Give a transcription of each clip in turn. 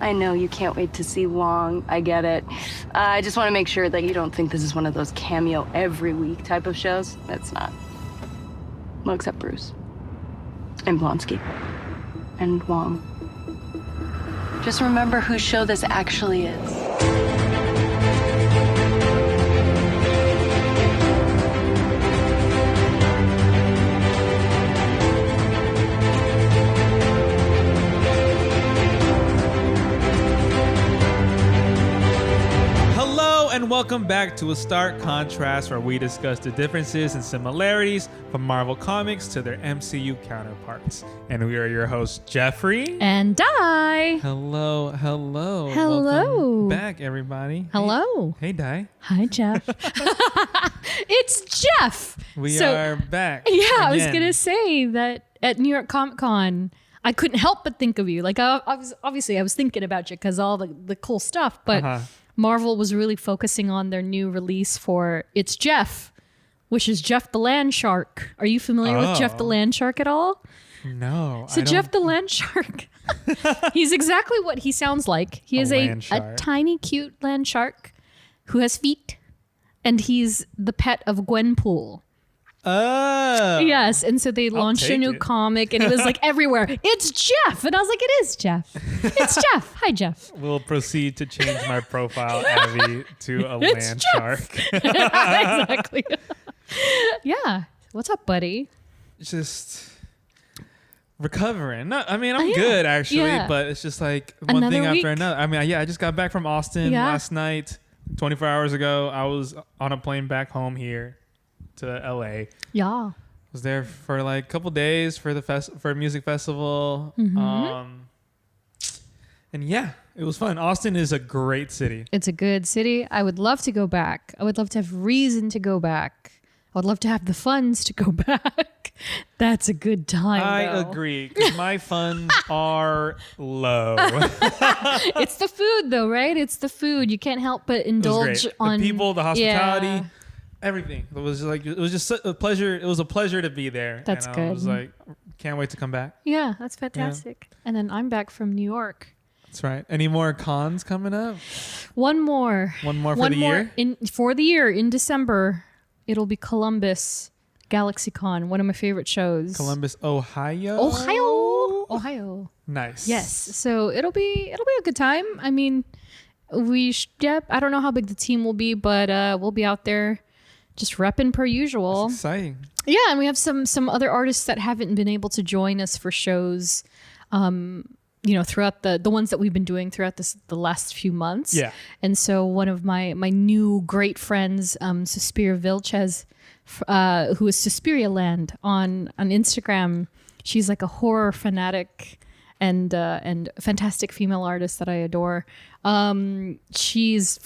I know you can't wait to see Wong. I get it. I just want to make sure that you don't think this is one of those cameo every week type of shows. It's not. Well, except Bruce. And Blonsky. And Wong. Just remember whose show this actually is. And welcome back to A Stark Contrast, where we discuss the differences and similarities from Marvel Comics to their MCU counterparts. And we are your hosts, Geoffrey and Dai. Hello. Welcome back, everybody. Hello. Hey, Dai. Hi, Jeff. It's Jeff. We are back. Yeah, again. I was going to say that at New York Comic Con, I couldn't help but think of you. Like, I was thinking about you because all the cool stuff, but Marvel was really focusing on their new release for It's Jeff, which is Jeff the Land Shark. Are you familiar with Jeff the Land Shark at all? No. So Jeff the Land Shark, he's exactly what he sounds like. He is a tiny, cute land shark who has feet, and he's the pet of Gwenpool. Oh. Yes, and so they launched a new comic, and it was like everywhere. It's Jeff, and I was like, it is Jeff. It's Jeff. Hi, Jeff. We'll proceed to change my profile, Abby, to a land shark. Exactly. Yeah. What's up, buddy? Just recovering. No, I mean, I'm good actually, but it's just like one thing after another. I mean, I just got back from Austin last night. 24 hours ago, I was on a plane back home here to LA. Yeah. Was there for like a couple days for the for a music festival. And yeah, it was fun. Austin is a great city. It's a good city. I would love to go back. I would love to have reason to go back. I would love to have the funds to go back. That's a good time. I agree, because my funds are low. It's the food though, right? It's the food. You can't help but indulge on the people, the hospitality, everything. It was just a pleasure. It was a pleasure to be there. That's good. I was like, can't wait to come back. Yeah, that's fantastic. Yeah. And then I'm back from New York. That's right. Any more cons coming up? One more for the year? For the year in December. It'll be Columbus GalaxyCon, one of my favorite shows. Columbus, Ohio. Nice. Yes. So it'll be a good time. I mean, I don't know how big the team will be, but we'll be out there just repping per usual. That's exciting. Yeah, and we have some other artists that haven't been able to join us for shows. Throughout the ones that we've been doing throughout the last few months. Yeah. And so one of my new great friends, Suspiria Vilches, who is Suspiria Land on Instagram. She's like a horror fanatic and fantastic female artist that I adore. She's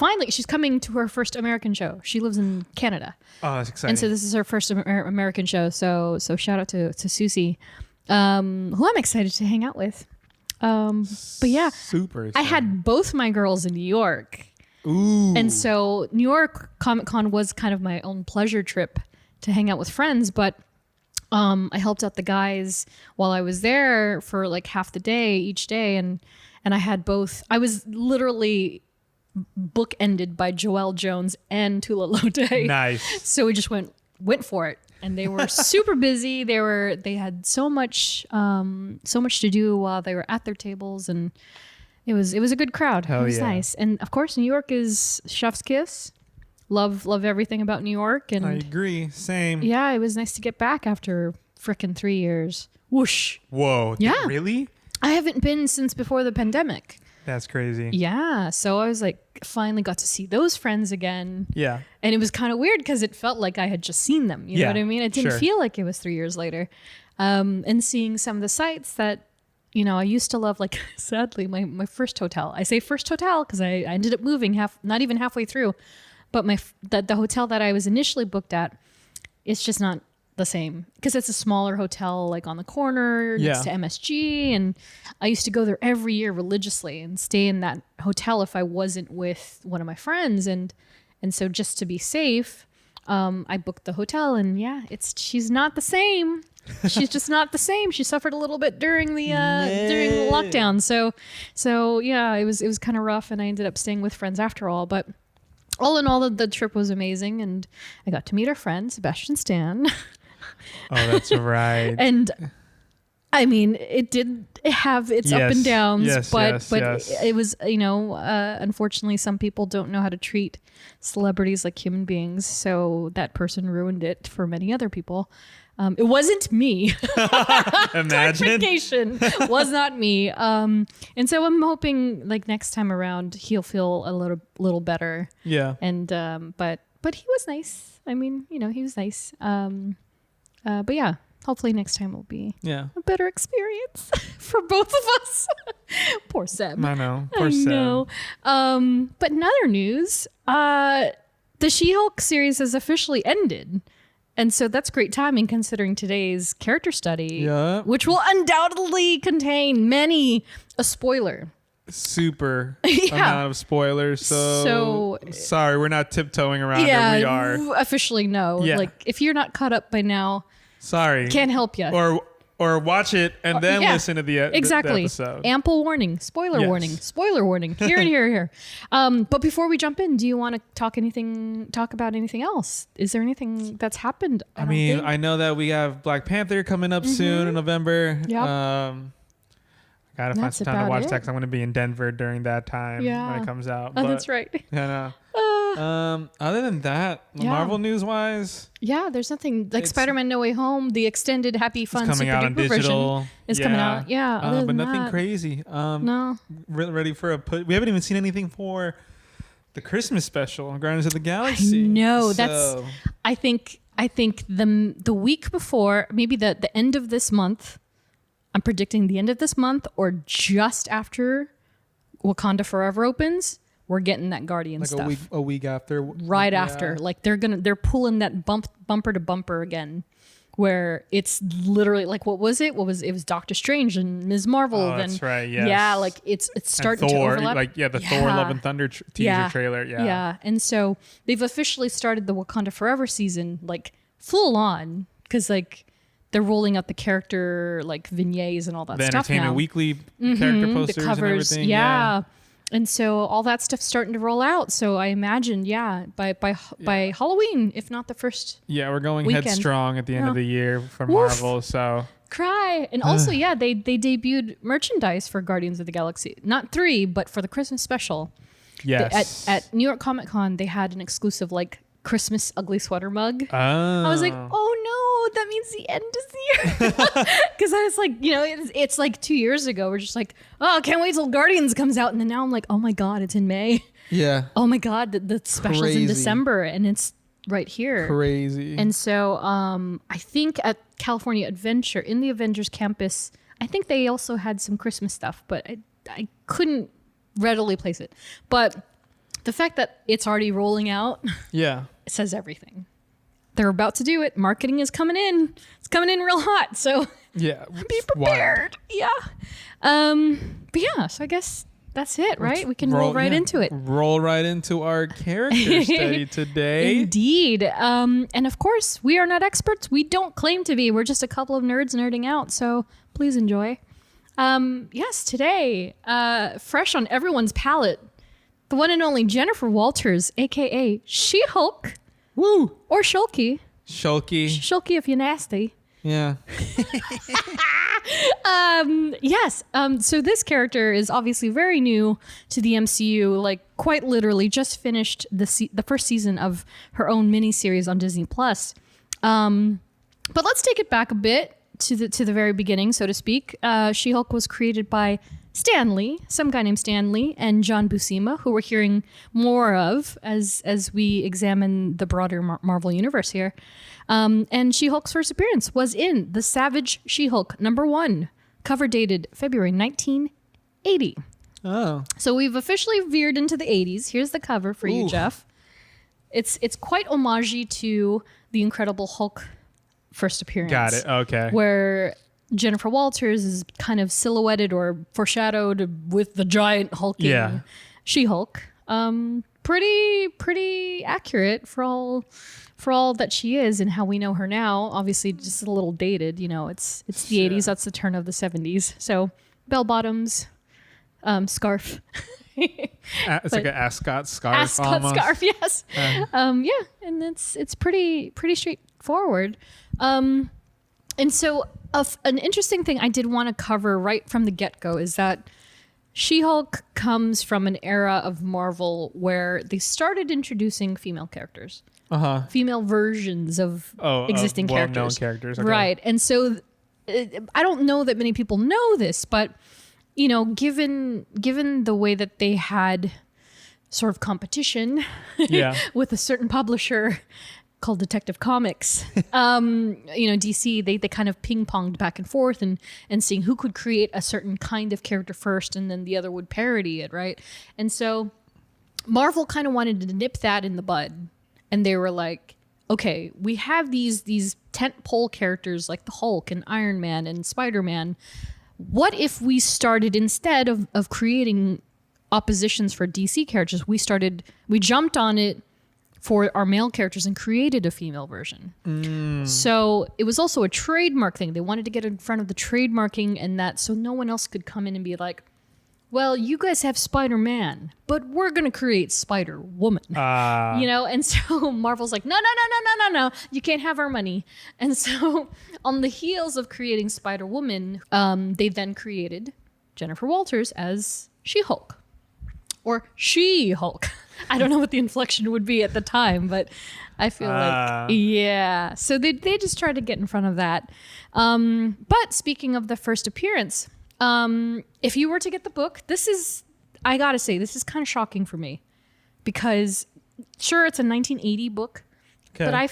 coming to her first American show. She lives in Canada. Oh, that's exciting. And so this is her first American show. So shout out to Susie, who I'm excited to hang out with. But yeah, super exciting. I had both my girls in New York. Ooh. And so New York Comic Con was kind of my own pleasure trip to hang out with friends. But I helped out the guys while I was there for like half the day each day. And I had both. I was literally bookended by Joelle Jones and Tula Lotay. Nice. So we just went for it. And they were super busy. They had so much to do while they were at their tables, and it was a good crowd. It was nice. And of course, New York is chef's kiss. Love everything about New York. And I agree. Same. Yeah, it was nice to get back after frickin' 3 years. Whoosh. Whoa. Yeah. Really? I haven't been since before the pandemic. That's crazy. Yeah. So I was like, finally got to see those friends again. Yeah. And it was kind of weird because it felt like I had just seen them. You know what I mean? It didn't feel like it was 3 years later. And seeing some of the sites that, I used to love, like, sadly, my first hotel. I say first hotel because I ended up moving not even halfway through. But the hotel that I was initially booked at, it's just not the same because it's a smaller hotel, like on the corner next to MSG, and I used to go there every year religiously and stay in that hotel if I wasn't with one of my friends, and so just to be safe, I booked the hotel, and yeah, she's not the same. She's just not the same. She suffered a little bit during the lockdown. So yeah, it was kind of rough, and I ended up staying with friends after all. But all in all, the trip was amazing, and I got to meet our friend Sebastian Stan. Oh, that's right. And I mean, it did have its up and downs, but it was, unfortunately, some people don't know how to treat celebrities like human beings. So that person ruined it for many other people. It wasn't me. Imagine. Clarification was not me. And so I'm hoping like next time around he'll feel a little better. Yeah. And but he was nice. I mean, he was nice. But yeah, hopefully next time will be a better experience for both of us. Poor Seb. I know. Poor Seb. Know. But in other news, the She-Hulk series has officially ended. And so that's great timing considering today's character study, which will undoubtedly contain a spoiler. Super amount of spoilers. So sorry, we're not tiptoeing around it. We are. Officially, no. Yeah. Like if you're not caught up by now, sorry. Can't help you. Or watch it and then listen to the episode. Ample warning. Spoiler warning. Spoiler warning. Here and here. But before we jump in, do you want to talk about anything else? Is there anything that's happened? I know that we have Black Panther coming up soon in November. Yep. Gotta find some time to watch that because I'm going to be in Denver during that time when it comes out. Oh, that's right. Yeah, no. Other than that, Marvel news wise, there's nothing like Spider-Man: No Way Home. The extended Happy Fun coming Super out on Duper digital version is coming out. Yeah, but nothing crazy. No, ready for we haven't even seen anything for the Christmas special, Guardians of the Galaxy. No, that's. I think the week before, maybe the end of this month. I'm predicting the end of this month or just after Wakanda Forever opens, we're getting that Guardian stuff. Like a week after. Right after. Like they're pulling that bumper to bumper again where it's literally like what was it? It was Doctor Strange and Ms. Marvel. Oh, that's right, yes. Yeah, like it's starting to overlap. Thor Love and Thunder teaser trailer. Yeah. Yeah. And so they've officially started the Wakanda Forever season like full on because like they're rolling out the character like vignettes and all that stuff now. The Entertainment Weekly character posters the covers, and everything. Yeah. And so all that stuff's starting to roll out. So I imagine, by Halloween, if not the first we're going weekend. Headstrong at the end of the year for Woof. Marvel. So cry. And also, they debuted merchandise for Guardians of the Galaxy. Not 3, but for the Christmas special. Yes. At New York Comic Con, they had an exclusive like Christmas ugly sweater mug. Oh. I was like, oh no, that means the end is here. Because I was like, it's like 2 years ago. We're just like, oh, can't wait till Guardians comes out. And then now I'm like, oh my God, it's in May. Yeah. Oh my God, the special's in December and it's right here. Crazy. And so I think at California Adventure, in the Avengers campus, I think they also had some Christmas stuff, but I couldn't readily place it. But the fact that it's already rolling out it says everything. They're about to do it. Marketing is coming in. It's coming in real hot. So be prepared. Wild. Yeah. But yeah, so I guess that's it, right? We can roll right into it. Roll right into our character study today. Indeed. And of course, we are not experts. We don't claim to be. We're just a couple of nerds nerding out. So please enjoy. Yes, today, fresh on everyone's palate, the one and only Jennifer Walters, a.k.a. She-Hulk. Woo! Or Shulky. Shulky if you're nasty. Yeah. Yes. So this character is obviously very new to the MCU, like quite literally just finished the first season of her own miniseries on Disney+. But let's take it back a bit to the very beginning, so to speak. She-Hulk was created by Stan Lee, some guy named Stan Lee, and John Buscema, who we're hearing more of as we examine the broader Marvel universe here. And She-Hulk's first appearance was in The Savage She-Hulk #1, cover dated February 1980. Oh. So we've officially veered into the 80s. Here's the cover for you, Jeff. It's quite homage to the Incredible Hulk first appearance. Got it. Okay. Where Jennifer Walters is kind of silhouetted or foreshadowed with the giant hulking She-Hulk. pretty accurate for all that she is and how we know her now. Obviously, just a little dated. It's the 80s. That's the turn of the 70s. So bell bottoms, scarf. It's like an ascot scarf. Ascot scarf, yes. And it's pretty straightforward. And so an interesting thing I did want to cover right from the get-go is that She-Hulk comes from an era of Marvel where they started introducing female characters. Female versions of existing characters. Well-known characters. Okay. Right. And so I don't know that many people know this, but given the way that they had sort of competition with a certain publisher called Detective Comics, DC, they kind of ping-ponged back and forth and seeing who could create a certain kind of character first, and then the other would parody it, right? And so Marvel kind of wanted to nip that in the bud, and they were like, okay, we have these tentpole characters like the Hulk and Iron Man and Spider-Man. What if we started, instead of creating oppositions for DC characters, we jumped on it for our male characters and created a female version. So it was also a trademark thing. They wanted to get in front of the trademarking and that, so no one else could come in and be like, well, you guys have Spider-Man, but we're going to create Spider-Woman. And so Marvel's like, no, you can't have our money. And so on the heels of creating Spider-Woman, they then created Jennifer Walters as She-Hulk. Or She-Hulk. I don't know what the inflection would be at the time, but I feel like, yeah. So they just tried to get in front of that. But speaking of the first appearance, if you were to get the book, I gotta say, this is kind of shocking for me. Because, sure, it's a 1980 book, but I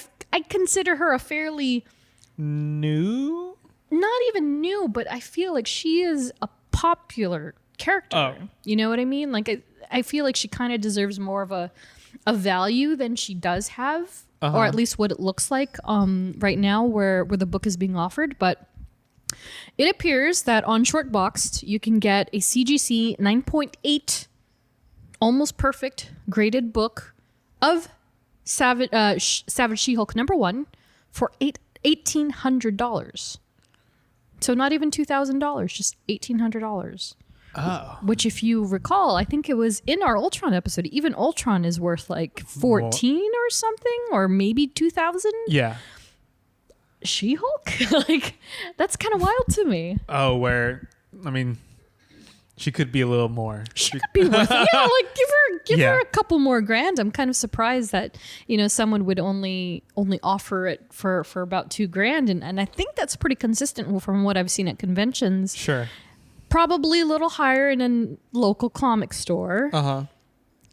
consider her a fairly... New? Not even new, but I feel like she is a popular character. Oh. You know what I mean? Like, I feel like she kind of deserves more of a value than she does have, or at least what it looks like right now where the book is being offered. But it appears that on Shortboxed, you can get a CGC 9.8, almost perfect graded book of Savage She-Hulk #1 for $1,800. So not even $2,000, just $1,800. Oh. Which, if you recall, I think it was in our Ultron episode. Even Ultron is worth like 14 or something, or maybe 2,000. Yeah. She-Hulk? Like, that's kind of wild to me. Oh, she could be a little more. She could be worth it. Yeah, like give her a couple more grand. I'm kind of surprised that, someone would only offer it for about $2,000. And I think that's pretty consistent from what I've seen at conventions. Sure. Probably a little higher in a local comic store.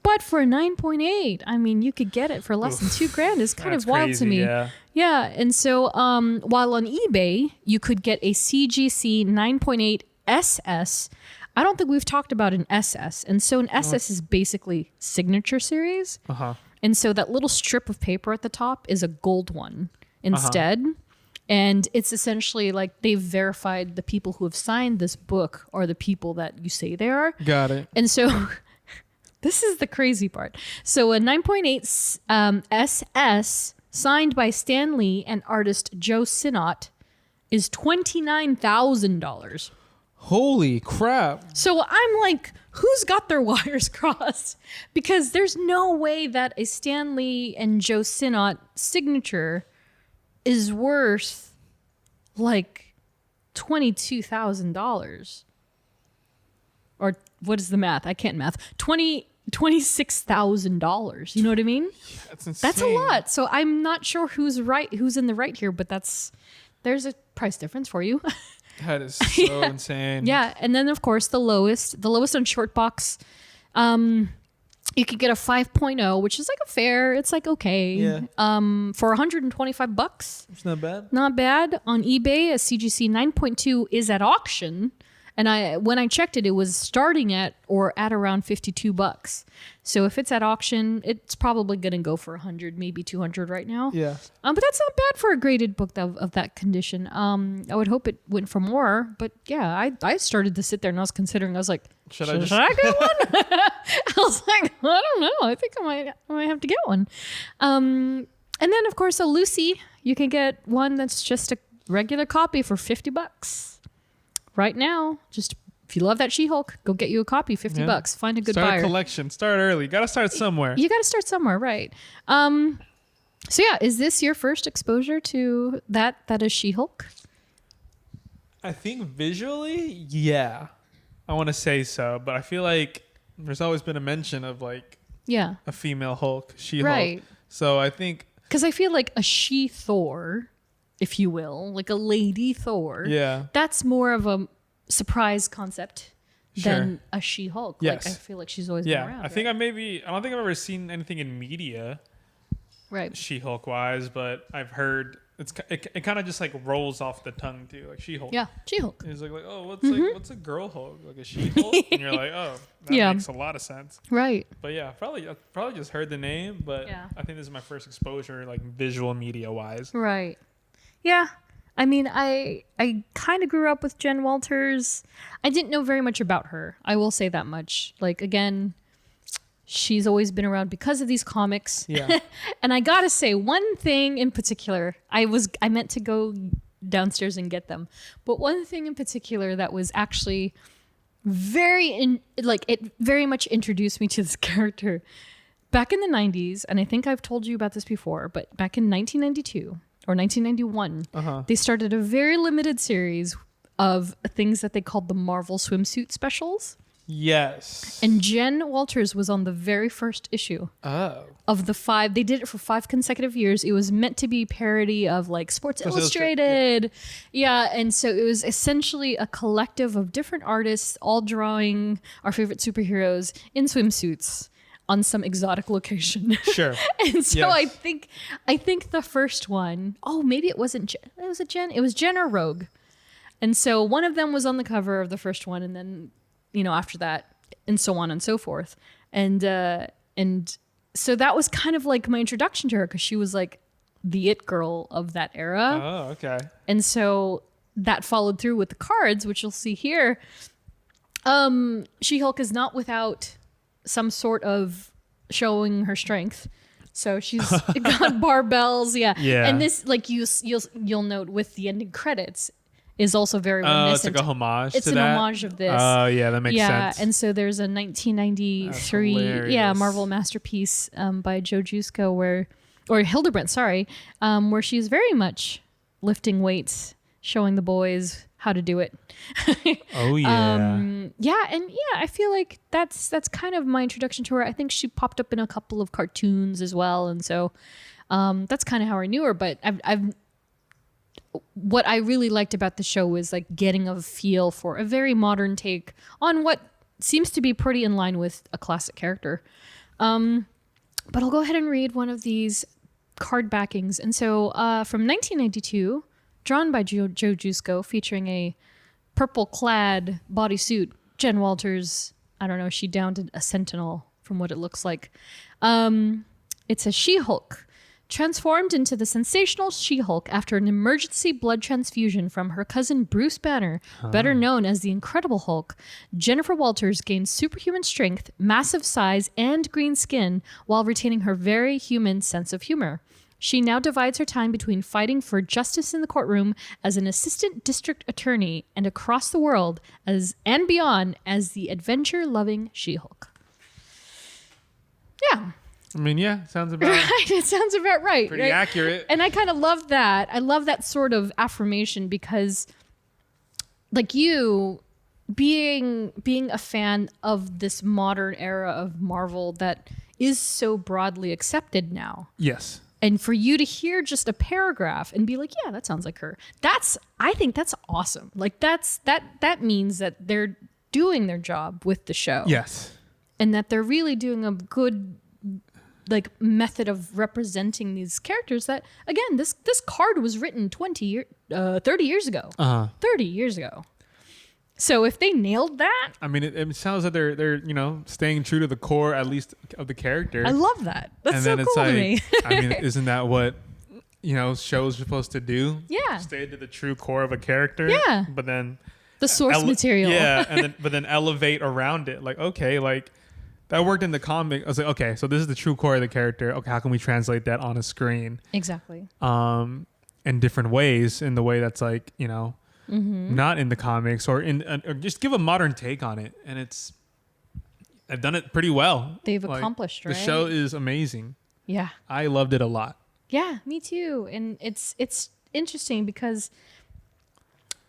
But for a 9.8, you could get it for less than $2,000. It's kind of wild to me. Yeah. And so while on eBay, you could get a CGC 9.8 SS. I don't think we've talked about an SS. And so an SS is basically signature series. And so that little strip of paper at the top is a gold one instead. And it's essentially like they've verified the people who have signed this book are the people that you say they are. Got it. And so this is the crazy part. So a 9.8 SS signed by Stan Lee and artist Joe Sinnott is $29,000. Holy crap. So I'm like, who's got their wires crossed? Because there's no way that a Stan Lee and Joe Sinnott signature is worth like $22,000. Or what is the math? I can't math. $26,000. You know what I mean? Yeah, that's insane. That's a lot. So I'm not sure who's in the right here, but there's a price difference for you. That is so insane. Yeah, and then of course the lowest on Shortbox, you could get a 5.0, which is like a fair. It's like okay. Yeah. For $125. It's not bad. Not bad. On eBay, a CGC 9.2 is at auction, and when I checked it, it was starting at around $52. So if it's at auction, it's probably gonna go for 100, maybe 200 right now. Yeah. But that's not bad for a graded book of that condition. I would hope it went for more, but yeah, I started to sit there and I was considering. I was like, Should I get one? I was like, I don't know. I think I might have to get one. And then, of course, a Lucy. You can get one that's just a regular copy for $50 right now. Just if you love that She-Hulk, go get you a copy, $50. Find a good buyer. Start a collection. Start early. Got to start somewhere. You got to start somewhere, right? So yeah, is this your first exposure to that is She-Hulk? I think visually, yeah. I want to say so, but I feel like there's always been a mention of like a female Hulk, She-Hulk. Right. So I think because I feel like a She-Thor, if you will, like a lady Thor. Yeah. That's more of a surprise concept than a She-Hulk. Yes. Like I feel like she's always been around. I think I don't think I've ever seen anything in media, right? She-Hulk wise, but I've heard it kind of just like rolls off the tongue too, like She-Hulk. Yeah, She-Hulk. It's like oh, what's a girl Hulk, like a She-Hulk, and you're like oh, that makes a lot of sense, right? But yeah, probably just heard the name, but I think this is my first exposure, like visual media wise. Right. Yeah. I mean, I kind of grew up with Jen Walters. I didn't know very much about her. I will say that much. Like again, she's always been around because of these comics. Yeah. And I gotta say one thing in particular. I meant to go downstairs and get them, but one thing in particular that was actually it very much introduced me to this character back in the 90s. And I think I've told you about this before, but back in 1992 or 1991, they started a very limited series of things that they called the Marvel swimsuit specials. Yes. And Jen Walters was on the very first issue of the 5. They did it for 5 consecutive years. It was meant to be parody of like Sports Illustrated. Yeah. And so it was essentially a collective of different artists all drawing our favorite superheroes in swimsuits on some exotic location. Sure. And so I think the first one, maybe it wasn't Jen. It was Jen or Rogue. And so one of them was on the cover of the first one, and then after that, and so on and so forth. And so that was kind of like my introduction to her, because she was like the it girl of that era. Oh, okay. And so that followed through with the cards, which you'll see here. She-Hulk is not without some sort of showing her strength. So she's got barbells. Yeah. And this, like you'll note with the ending credits, is also very reminiscent. It's like a homage It's to an that? homage of this. Oh, yeah, that makes sense. Yeah, and so there's a 1993 Marvel masterpiece by Joe Jusko or Hildebrandt, where she's very much lifting weights, showing the boys how to do it. Oh, yeah. I feel like that's kind of my introduction to her. I think she popped up in a couple of cartoons as well, and so that's kind of how I knew her. But what I really liked about the show was like getting a feel for a very modern take on what seems to be pretty in line with a classic character. But I'll go ahead and read one of these card backings. And so from 1992, drawn by Joe Jusko, featuring a purple-clad bodysuit, Jen Walters, I don't know, she downed a sentinel from what it looks like. It's a She-Hulk, transformed into the sensational She-Hulk after an emergency blood transfusion from her cousin Bruce Banner, better known as the Incredible Hulk. Jennifer Walters gains superhuman strength, massive size, and green skin while retaining her very human sense of humor. She now divides her time between fighting for justice in the courtroom as an assistant district attorney and across the world and beyond as the adventure-loving She-Hulk. Yeah. I mean, yeah, sounds about right. It sounds about right. Pretty accurate. And I kind of love that. I love that sort of affirmation because, like you, being a fan of this modern era of Marvel that is so broadly accepted now. Yes. And for you to hear just a paragraph and be like, yeah, that sounds like her. I think that's awesome. Like that means that they're doing their job with the show. Yes. And that they're really doing a good method of representing these characters that, again, this card was written 30 years ago. 30 years ago. So if they nailed that, I mean, it sounds like they're staying true to the core, at least, of the character. I love that. That's and so then cool it's to me. I mean, isn't that what shows are supposed to do? Yeah. Stay to the true core of a character. Yeah. But then the source material. Yeah, but then elevate around it. Like, okay, like that worked in the comic. I was like, okay, so this is the true core of the character. Okay, how can we translate that on a screen? Exactly. In different ways, in the way that's like, not in the comics, or or just give a modern take on it. And I've done it pretty well. They've accomplished, right? The show is amazing. Yeah. I loved it a lot. Yeah, me too. And it's interesting because,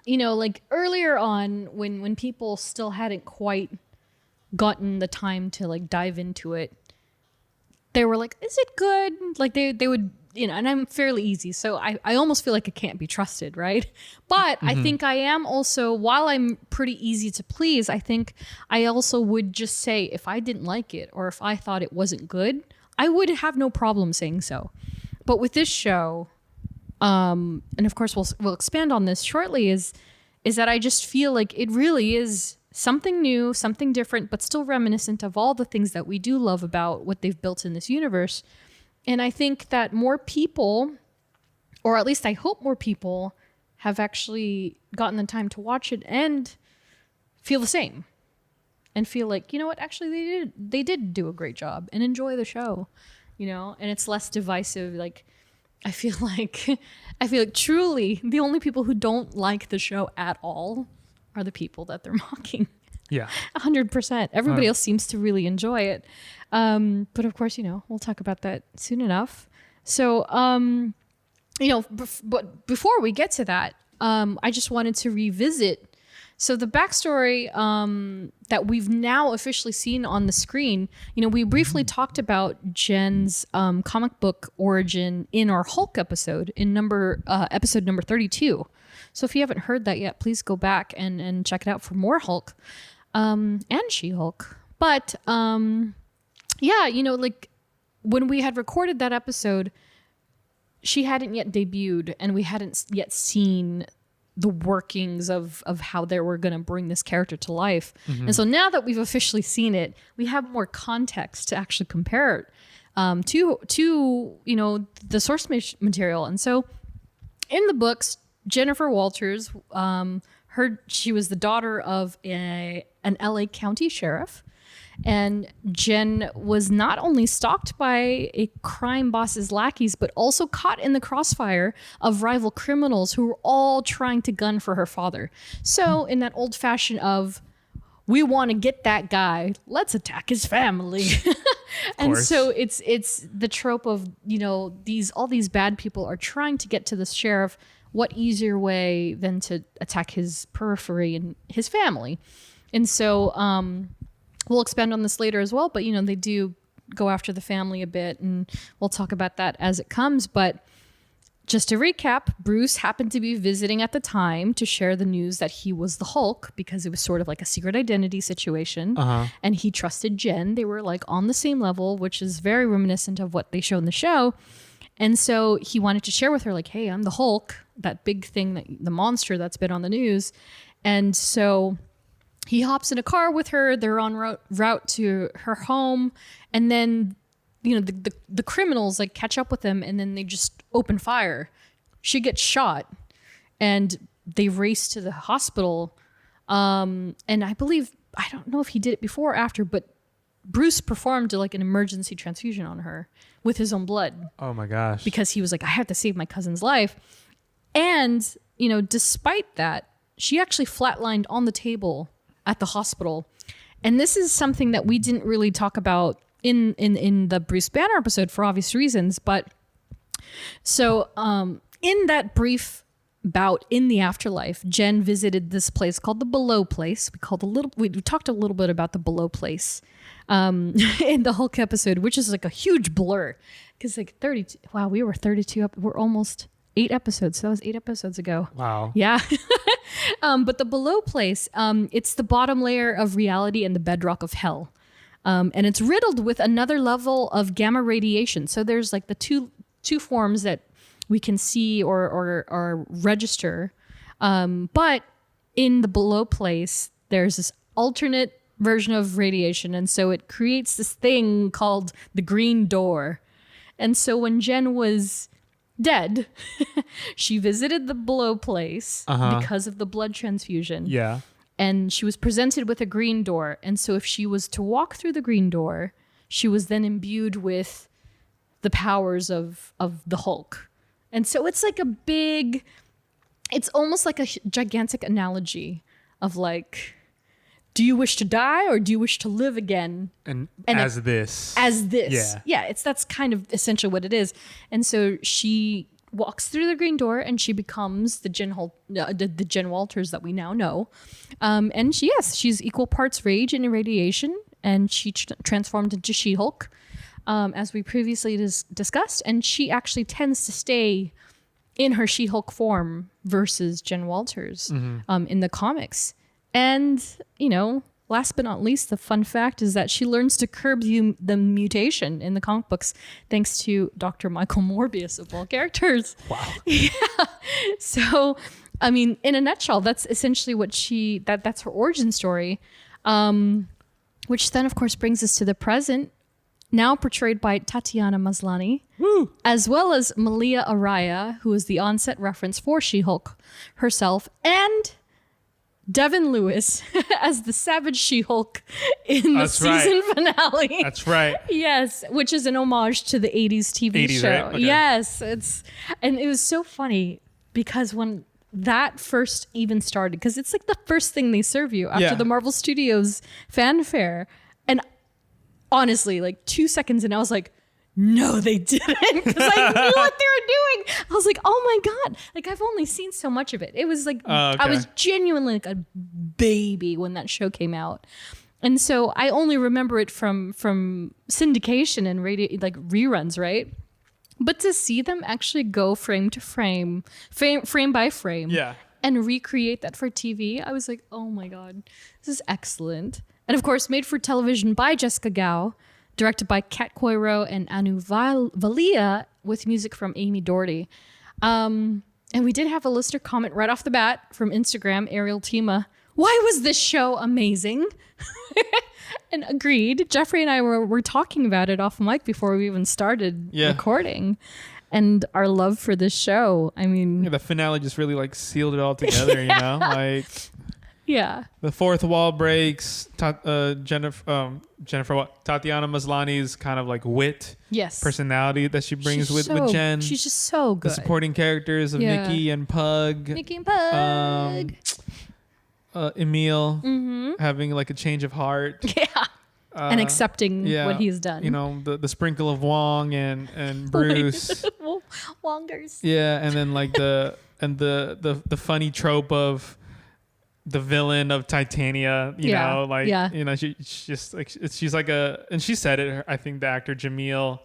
like earlier on when people still hadn't quite gotten the time to like dive into it, they were like, is it good? Like they would, and I'm fairly easy. So I almost feel like it can't be trusted, right? But I think I am also, while I'm pretty easy to please, I think I also would just say if I didn't like it or if I thought it wasn't good, I would have no problem saying so. But with this show, and of course we'll expand on this shortly, is that I just feel like it really is something new, something different, but still reminiscent of all the things that we do love about what they've built in this universe. And I think that more people, or at least I hope more people, have actually gotten the time to watch it and feel the same. And feel like, you know what, actually they did do a great job and enjoy the show, and it's less divisive. Like, I feel like truly the only people who don't like the show at all are the people that they're mocking. Yeah. 100%. Everybody else seems to really enjoy it. But of course, we'll talk about that soon enough. So, but before we get to that, I just wanted to revisit. So the backstory that we've now officially seen on the screen, we briefly talked about Jen's comic book origin in our Hulk episode in episode number 32. So if you haven't heard that yet, please go back and check it out for more Hulk and She-Hulk. But like when we had recorded that episode, she hadn't yet debuted and we hadn't yet seen the workings of how they were going to bring this character to life. And so now that we've officially seen it, we have more context to actually compare it to the source material. And so in the books, Jennifer Walters, she was the daughter of an LA County sheriff. And Jen was not only stalked by a crime boss's lackeys, but also caught in the crossfire of rival criminals who were all trying to gun for her father. So in that old fashioned of, we want to get that guy, let's attack his family. And so it's the trope of, all these bad people are trying to get to the sheriff. What easier way than to attack his periphery and his family? And so, we'll expand on this later as well, but they do go after the family a bit, and we'll talk about that as it comes. But just to recap, Bruce happened to be visiting at the time to share the news that he was the Hulk, because it was sort of like a secret identity situation. And he trusted Jen. They were like on the same level, which is very reminiscent of what they show in the show. And so he wanted to share with her, like, hey, I'm the Hulk, that big thing, the monster that's been on the news. And so he hops in a car with her. They're on route to her home. And then, the criminals like catch up with them, and then they just open fire. She gets shot and they race to the hospital. And I don't know if he did it before or after, but Bruce performed like an emergency transfusion on her with his own blood. Oh my gosh. Because he was like, I have to save my cousin's life. And, despite that, she actually flatlined on the table at the hospital. And this is something that we didn't really talk about in the Bruce Banner episode for obvious reasons. But so in that brief bout in the afterlife, Jen visited this place called the Below Place. We talked a little bit about the Below Place in the Hulk episode, which is like a huge blur. Because like 32, wow, we were 32 up. We're almost 8 episodes. So that was 8 episodes ago. Wow. Yeah. But the Below Place, it's the bottom layer of reality and the bedrock of hell. And it's riddled with another level of gamma radiation. So there's like the two forms that we can see or register. But in the Below Place, there's this alternate version of radiation. And so it creates this thing called the Green Door. And so when Jen was dead. She visited the Below place because of the blood transfusion. Yeah. And she was presented with a green door. And so if she was to walk through the green door, she was then imbued with the powers of the Hulk. And so it's like it's almost like a gigantic analogy of like, do you wish to die or do you wish to live again? And as this. Yeah, that's kind of essentially what it is. And so she walks through the green door and she becomes the Jen Walters that we now know. And she's equal parts rage and irradiation, and she transformed into She-Hulk, as we previously discussed. And she actually tends to stay in her She-Hulk form versus Jen Walters in the comics. And, last but not least, the fun fact is that she learns to curb the mutation in the comic books thanks to Dr. Michael Morbius, of all characters. Wow. Yeah. So, I mean, in a nutshell, that's essentially what that's her origin story, which then, of course, brings us to the present, now portrayed by Tatiana Maslany, as well as Malia Araya, who is the on-set reference for She-Hulk herself, and Devin Lewis as the Savage She-Hulk in the season finale. That's right. Yes, which is an homage to the 80s TV show. Right? Okay. Yes, and it was so funny because when that first even started, because it's like the first thing they serve you after the Marvel Studios fanfare, and honestly, like 2 seconds in, I was like, no, they didn't, because I knew what they were doing. I was like, oh my God. Like, I've only seen so much of it. It was like, I was genuinely like a baby when that show came out. And so I only remember it from syndication and radio, like reruns, right? But to see them actually go frame to frame by frame, and recreate that for TV, I was like, oh my God, this is excellent. And of course, made for television by Jessica Gao, directed by Kat Coiro and Anu Valia, with music from Amy Doherty. And we did have a listener comment right off the bat from Instagram, Ariel Tima. Why was this show amazing? And agreed. Geoffrey and I were talking about it off mic before we even started recording. And our love for this show. I mean, the finale just really like sealed it all together, you know? Like, the fourth wall breaks. Tatiana Maslany's kind of like wit, personality that she brings with Jen. She's just so good. The supporting characters of Nikki and Pug. Emil having like a change of heart. And accepting what he's done. You know, the sprinkle of Wong and Bruce. Wongers. Yeah, and then like the funny trope of the villain of Titania, you know, like, you know, she's just like, she's like and she said it, I think the actor Jamil.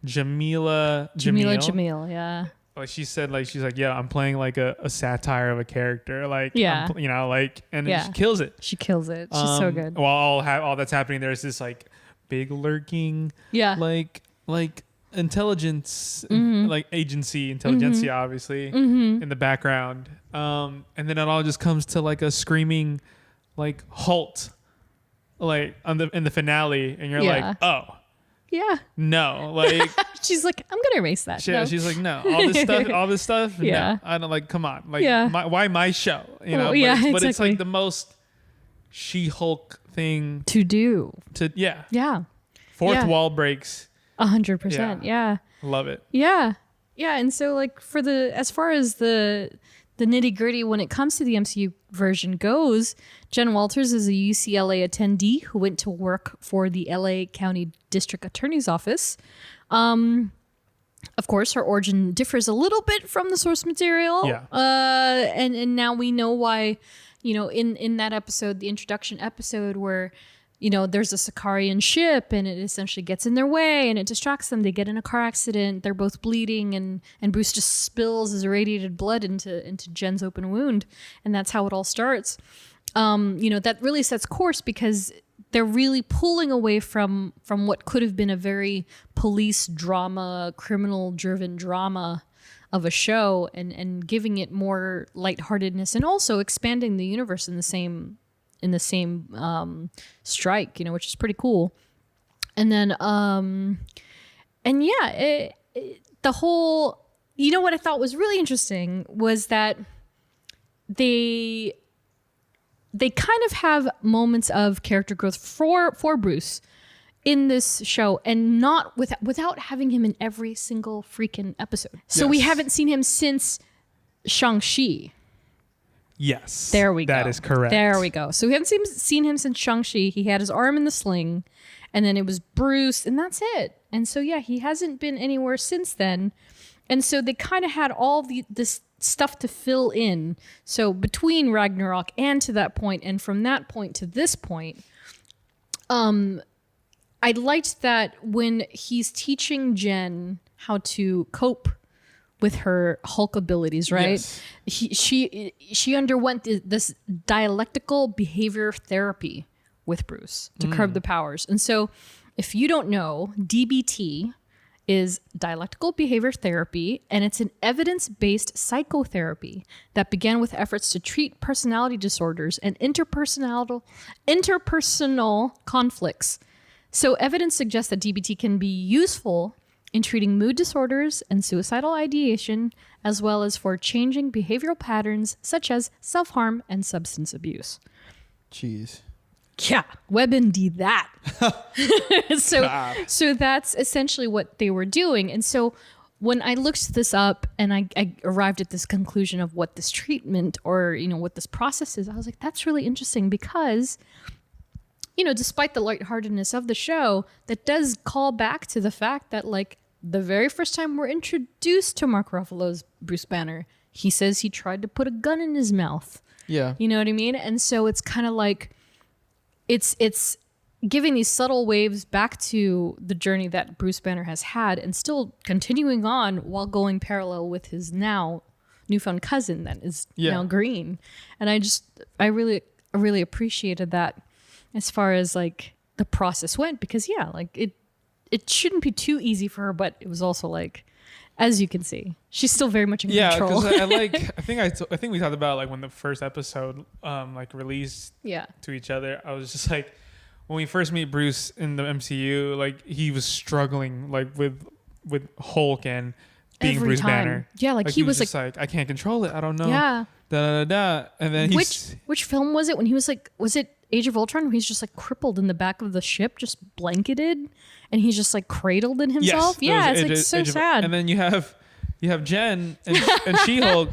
Jamila Jamil, yeah. Like she said, like, she's like, I'm playing like a satire of a character. Like, you know, like, and she kills it. She kills it. She's so good. While all that's happening, there's this like big lurking, like intelligence, like agency, intelligentsia, obviously, in the background. And then it all just comes to like a screaming, like halt, like in the finale, and you're like, oh, no, like she's like, I'm gonna erase that. She's like, no, all this stuff. No, I don't like. Come on, like, why my show? You know, but it's like the most She-Hulk thing to do. Fourth wall breaks. 100%. Yeah. Love it. Yeah. And so like as far as the nitty gritty when it comes to the MCU version goes, Jen Walters is a UCLA attendee who went to work for the LA County District Attorney's Office. Of course, her origin differs a little bit from the source material. And now we know why, you know, in that episode, the introduction episode where, you know, there's a Sicarian ship and it essentially gets in their way and it distracts them. They get in a car accident. They're both bleeding and Bruce just spills his irradiated blood into Jen's open wound. And that's how it all starts. You know, that really sets course because they're really pulling away from what could have been a very police drama, criminal driven drama of a show and giving it more lightheartedness and also expanding the universe in the same strike, you know, which is pretty cool. And then, the whole you know what I thought was really interesting was that they kind of have moments of character growth for Bruce in this show, and not without having him in every single freaking episode. So we haven't seen him since Shang-Chi. Yes. There we go. That is correct. There we go. So we haven't seen him since Shang-Chi. He had his arm in the sling, and then it was Bruce, and that's it. And so, yeah, he hasn't been anywhere since then. And so they kind of had all this stuff to fill in. So between Ragnarok and to that point, and from that point to this point, I liked that when he's teaching Jen how to cope with her Hulk abilities, right? Yes. She underwent this dialectical behavior therapy with Bruce to curb the powers. And so if you don't know, DBT is dialectical behavior therapy, and it's an evidence-based psychotherapy that began with efforts to treat personality disorders and interpersonal conflicts. So evidence suggests that DBT can be useful in treating mood disorders and suicidal ideation, as well as for changing behavioral patterns such as self-harm and substance abuse. Jeez. Yeah, WebMD that. So that's essentially what they were doing. And so when I looked this up and I arrived at this conclusion of what this treatment or, what this process is, I was like, that's really interesting because, despite the lightheartedness of the show, that does call back to the fact that, like, the very first time we're introduced to Mark Ruffalo's Bruce Banner, he says he tried to put a gun in his mouth. Yeah. You know what I mean? And so it's kind of like, it's giving these subtle waves back to the journey that Bruce Banner has had and still continuing on while going parallel with his now newfound cousin that is now green. And I really appreciated that as far as like the process went, because it shouldn't be too easy for her, but it was also like, as you can see, she's still very much in control. Yeah, because I think we talked about like when the first episode released to each other. I was just like, when we first meet Bruce in the MCU, like he was struggling like with Hulk and being every Bruce time. Banner. Yeah, like he was just like, I can't control it. I don't know. Yeah. Da da da. And then which film was it when he was like, was it Age of Ultron, where he's just like crippled in the back of the ship, just blanketed, and he's just like cradled in himself? Yes, it's like so sad. And then you have Jen and She-Hulk,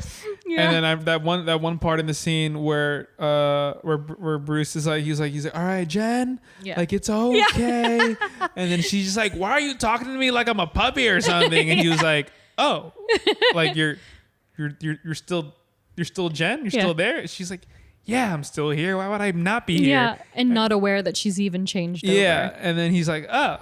and then that one part in the scene where Bruce is like, he's like, all right, Jen, like it's okay, and then she's just like, why are you talking to me like I'm a puppy or something? And he was like, oh, like you're still Jen, you're still there. She's like, yeah, I'm still here. Why would I not be here? Yeah, and not aware that she's even changed over. Yeah, and then he's like, oh,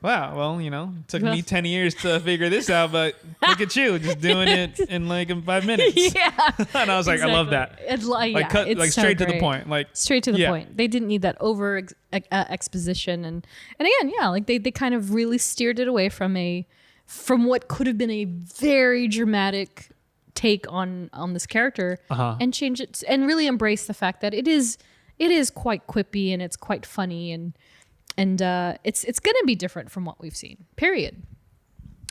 wow, well, it took me 10 years to figure this out, but look at you, just doing it in like 5 minutes. Yeah. And I was like, I love that. It's straight to the point. Like straight to the point. They didn't need that over exposition. And again, like they kind of really steered it away from what could have been a very dramatic take on this character and change it and really embrace the fact that it is quite quippy and it's quite funny and it's going to be different from what we've seen, period.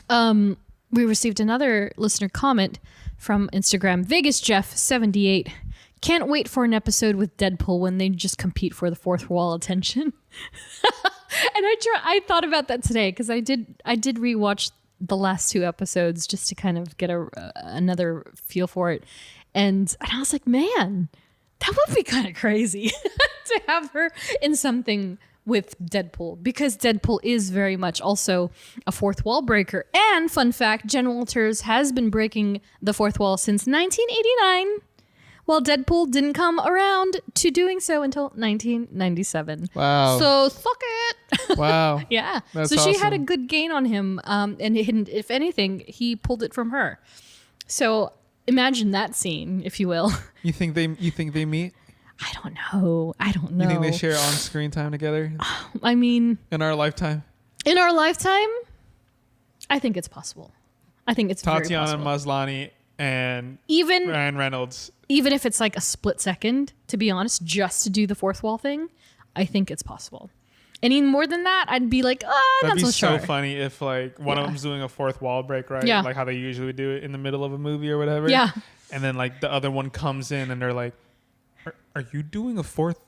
We received another listener comment from Instagram, Vegas Jeff 78. Can't wait for an episode with Deadpool when they just compete for the fourth wall attention. And I thought about that today because I did rewatch the last 2 episodes just to kind of get another feel for it. And I was like, man, that would be kind of crazy to have her in something with Deadpool, because Deadpool is very much also a fourth wall breaker. And fun fact, Jen Walters has been breaking the fourth wall since 1989, while Deadpool didn't come around to doing so until 1997. Wow. So suck it. Wow. Yeah. That's so she awesome. had a good gain on him. And if anything, he pulled it from her. So imagine that scene, if you will. You think they meet? I don't know. You think they share on-screen time together? I mean, in our lifetime? In our lifetime, I think it's possible. I think it's Tatiana very possible. Maslany and Ryan Reynolds. Even if it's like a split second, to be honest, just to do the fourth wall thing, I think it's possible. Any more than that, I'd be like, that'd not be so sure. funny if like one of them's doing a fourth wall break, right? Yeah. Like how they usually do it in the middle of a movie or whatever. Yeah. And then like the other one comes in and they're like, are you doing a fourth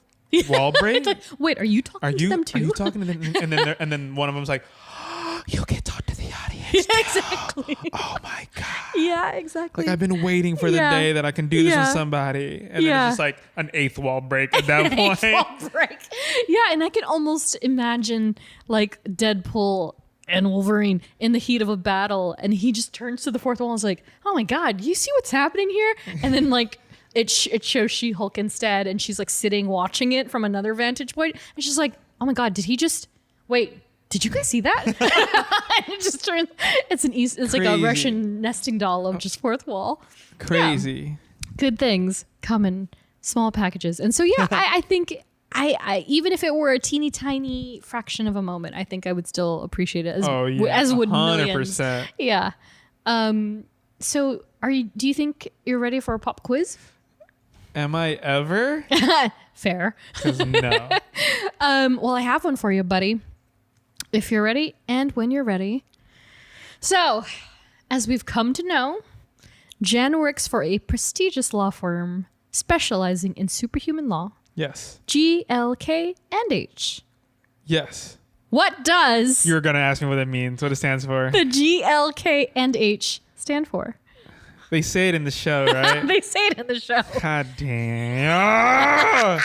wall break? Like, wait, are you talking to them too? Are you talking to them? And then one of them's like, you can talk to the audience. Yeah, exactly. Oh my God. Yeah, exactly. Like I've been waiting for the day that I can do this with somebody. And then it's just like an eighth wall break at that point. Eighth wall break. Yeah, and I can almost imagine like Deadpool and Wolverine in the heat of a battle, and he just turns to the fourth wall and is like, oh my God, you see what's happening here? And then like it shows She-Hulk instead, and she's like sitting watching it from another vantage point, and she's like, oh my God, did he just wait? Did you guys see that? And it just turns. It's like a Russian nesting doll of just fourth wall. Crazy. Yeah. Good things come in small packages, and so yeah, I think I even if it were a teeny tiny fraction of a moment, I think I would still appreciate it as would 100%. Millions. Yeah. So do you think you're ready for a pop quiz? Am I ever? Fair. 'Cause no. Well, I have one for you, buddy. If you're ready and when you're ready. So, as we've come to know, Jen works for a prestigious law firm specializing in superhuman law. Yes. GLK&H. Yes. What does You're going to ask me what it means, what it stands for. the GLK&H stand for? They say it in the show, right? They say it in the show. God damn.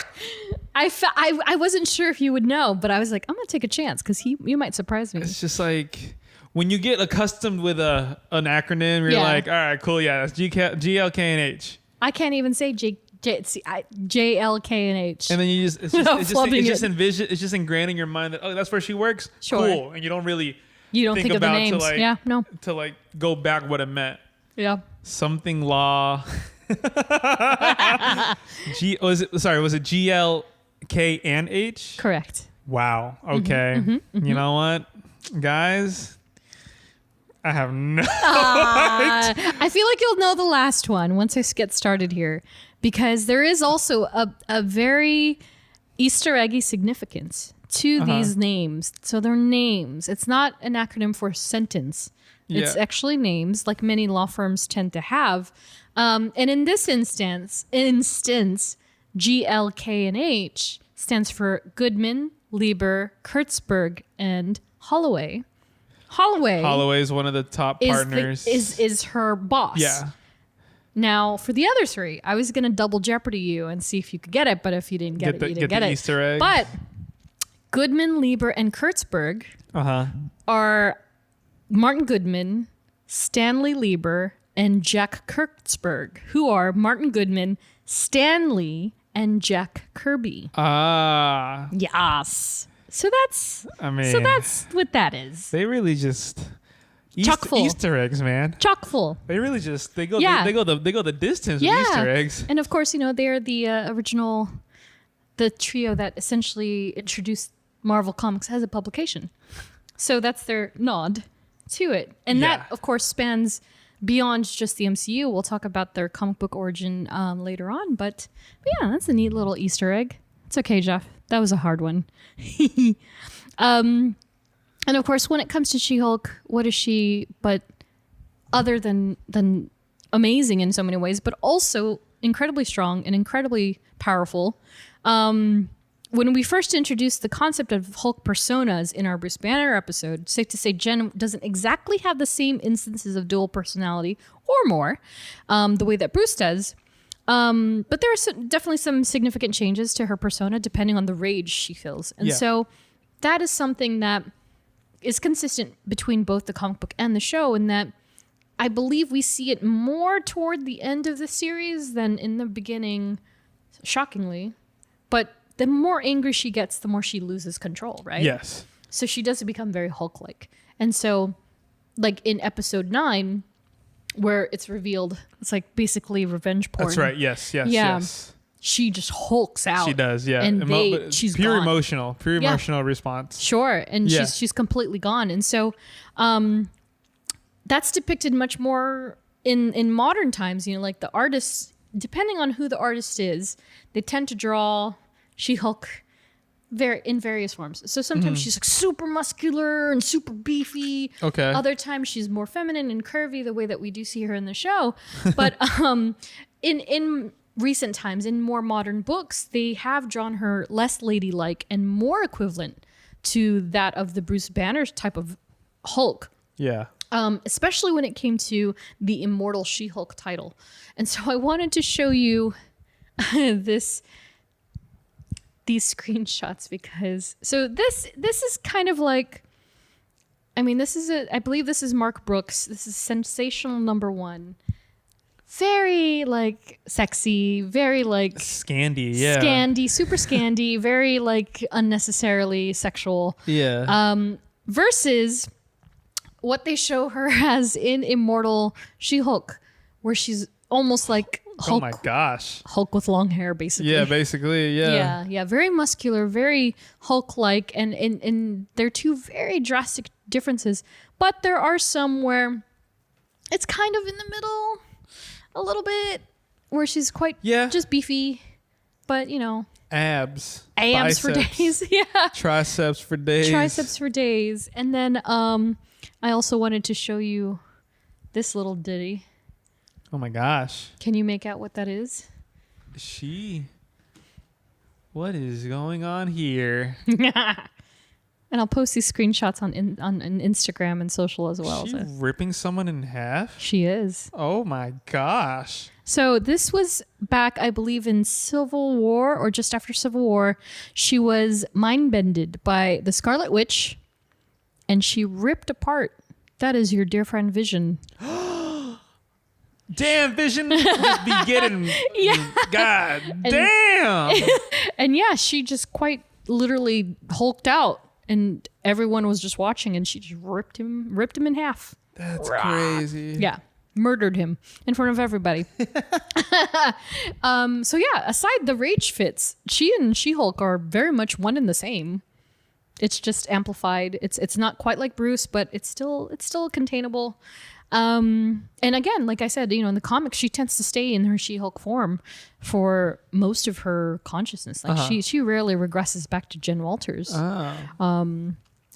I wasn't sure if you would know, but I was like, I'm going to take a chance because you might surprise me. It's just like when you get accustomed with an acronym, you're like, all right, cool. Yeah, that's GLK&H. I can't even say JLK&H. And then it's just ingrained in your mind that, oh, that's where she works. Sure. Cool. And you don't really think of the names. To like go back what it meant. Yeah. Something law. Was it GLK&H? Correct. Wow. Okay. Mm-hmm. You know what, guys? I have no. I feel like you'll know the last one once I get started here, because there is also a very Easter eggy significance to these names. So they're names. It's not an acronym for sentence. It's actually names, like many law firms tend to have. And in this instance, GLK&H stands for Goodman, Lieber, Kurtzberg, and Holloway. Holloway is one of the top partners. Is her boss. Yeah. Now, for the other three, I was going to double jeopardy you and see if you could get it, but if you didn't get it, you didn't get it. Easter egg. But Goodman, Lieber, and Kurtzberg are Martin Goodman, Stanley Lieber, and Jack Kurtzberg, who are Martin Goodman, Stanley, and Jack Kirby. Yes. So that's what that is. They really just Easter eggs, man. Chock full. They really just they go the distance with Easter eggs. And of course, they're the original, the trio that essentially introduced Marvel Comics as a publication. So that's their nod to it. And that, of course, spans beyond just the MCU. We'll talk about their comic book origin later on. But yeah, that's a neat little Easter egg. It's okay, Jeff. That was a hard one. And of course, when it comes to She-Hulk, what is she but other than amazing in so many ways, but also incredibly strong and incredibly powerful. When we first introduced the concept of Hulk personas in our Bruce Banner episode, safe to say Jen doesn't exactly have the same instances of dual personality or more, the way that Bruce does. But there are definitely some significant changes to her persona depending on the rage she feels. And so that is something that is consistent between both the comic book and the show, in that I believe we see it more toward the end of the series than in the beginning, shockingly. But the more angry she gets, the more she loses control, right? Yes. So she does become very Hulk-like. And so, like in episode 9, where it's revealed, it's like basically revenge porn. That's right. Yes. She just hulks out. She does, yeah. And she's pure gone. emotional response. Sure, and she's completely gone. And so that's depicted much more in modern times. Like the artists, depending on who the artist is, they tend to draw She-Hulk in various forms. So sometimes she's like super muscular and super beefy. Okay. Other times she's more feminine and curvy, the way that we do see her in the show. But in recent times, in more modern books, they have drawn her less ladylike and more equivalent to that of the Bruce Banner type of Hulk. Yeah. Especially when it came to the Immortal She-Hulk title. And so I wanted to show you these screenshots because this is kind of like, I believe this is Mark Brooks. This is Sensational #1. Very like sexy, very like Scandi, super Scandi, very like unnecessarily sexual. Yeah. Versus what they show her as in Immortal She-Hulk, where she's almost like Hulk. Oh my gosh. Hulk with long hair, basically. Yeah, basically, yeah. Yeah. Very muscular, very Hulk-like, and they're two very drastic differences. But there are some where it's kind of in the middle a little bit, where she's quite just beefy, but abs biceps for days. Yeah. Triceps for days. And then I also wanted to show you this little ditty. Oh my gosh. Can you make out what that is? What is going on here? And I'll post these screenshots on Instagram and social as well. She ripping someone in half? She is. Oh my gosh. So this was back, I believe, in Civil War or just after Civil War. She was mind-bended by the Scarlet Witch and she ripped apart. That is your dear friend Vision. Damn, Vision would be getting... God damn. And yeah, she just quite literally hulked out. And everyone was just watching, and she just ripped him in half. That's crazy. Yeah, murdered him in front of everybody. So yeah, aside the rage fits, she and She-Hulk are very much one and the same. It's just amplified. It's not quite like Bruce, but it's still containable. And again, like I said, in the comics, she tends to stay in her She-Hulk form for most of her consciousness. Like she rarely regresses back to Jen Walters. Oh.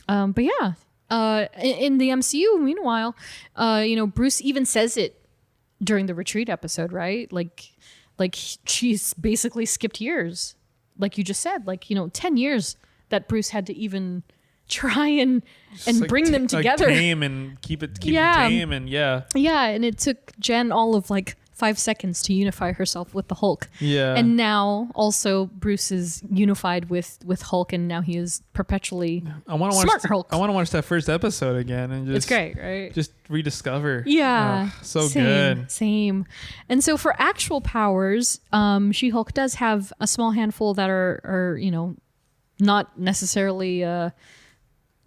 But yeah, in the MCU, meanwhile, Bruce even says it during the retreat episode, right? Like she's basically skipped years, like you just said, 10 years that Bruce had to even try and bring them together. Tame and keep it tame and yeah, and it took Jen all of 5 seconds to unify herself with the Hulk. Yeah, and now also Bruce is unified with Hulk, and now he is perpetually smart Hulk. I want to watch that first episode again and just, it's great, right? Just rediscover. Yeah, good. Same. And so for actual powers, She-Hulk does have a small handful that are not necessarily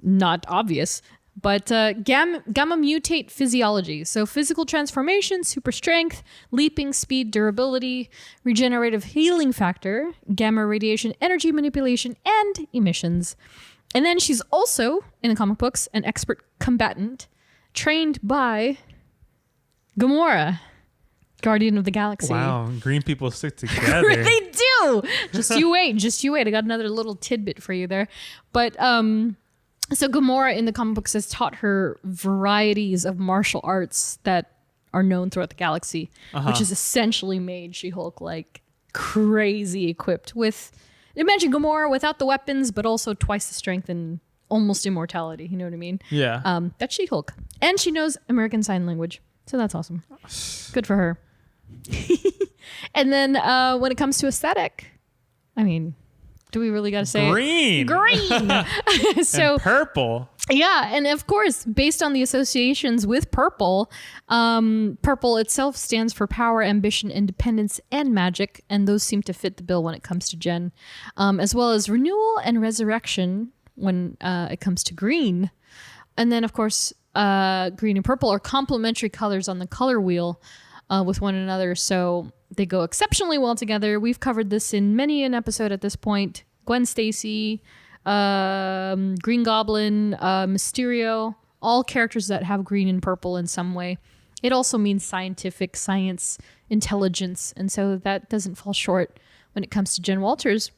not obvious, but gamma mutate physiology. So physical transformation, super strength, leaping speed, durability, regenerative healing factor, gamma radiation, energy manipulation, and emissions. And then she's also, in the comic books, an expert combatant trained by Gamora, Guardian of the Galaxy. Wow, green people stick together. They do. Just you wait. I got another little tidbit for you there. But so Gamora in the comic books has taught her varieties of martial arts that are known throughout the galaxy, which has essentially made She-Hulk crazy equipped with, imagine Gamora without the weapons, but also twice the strength and almost immortality. You know what I mean? Yeah. That's She-Hulk. And she knows American Sign Language. So that's awesome. Good for her. And then when it comes to aesthetic, do we really got to say green? So and purple. Yeah, and of course, based on the associations with purple, purple itself stands for power, ambition, independence, and magic, and those seem to fit the bill when it comes to Jen, as well as renewal and resurrection when it comes to green. And then, of course, green and purple are complementary colors on the color wheel with one another, so they go exceptionally well together. We've covered this in many an episode at this point. Gwen Stacy, Green Goblin, Mysterio, all characters that have green and purple in some way. It also means science, intelligence, and so that doesn't fall short when it comes to Jen Walters.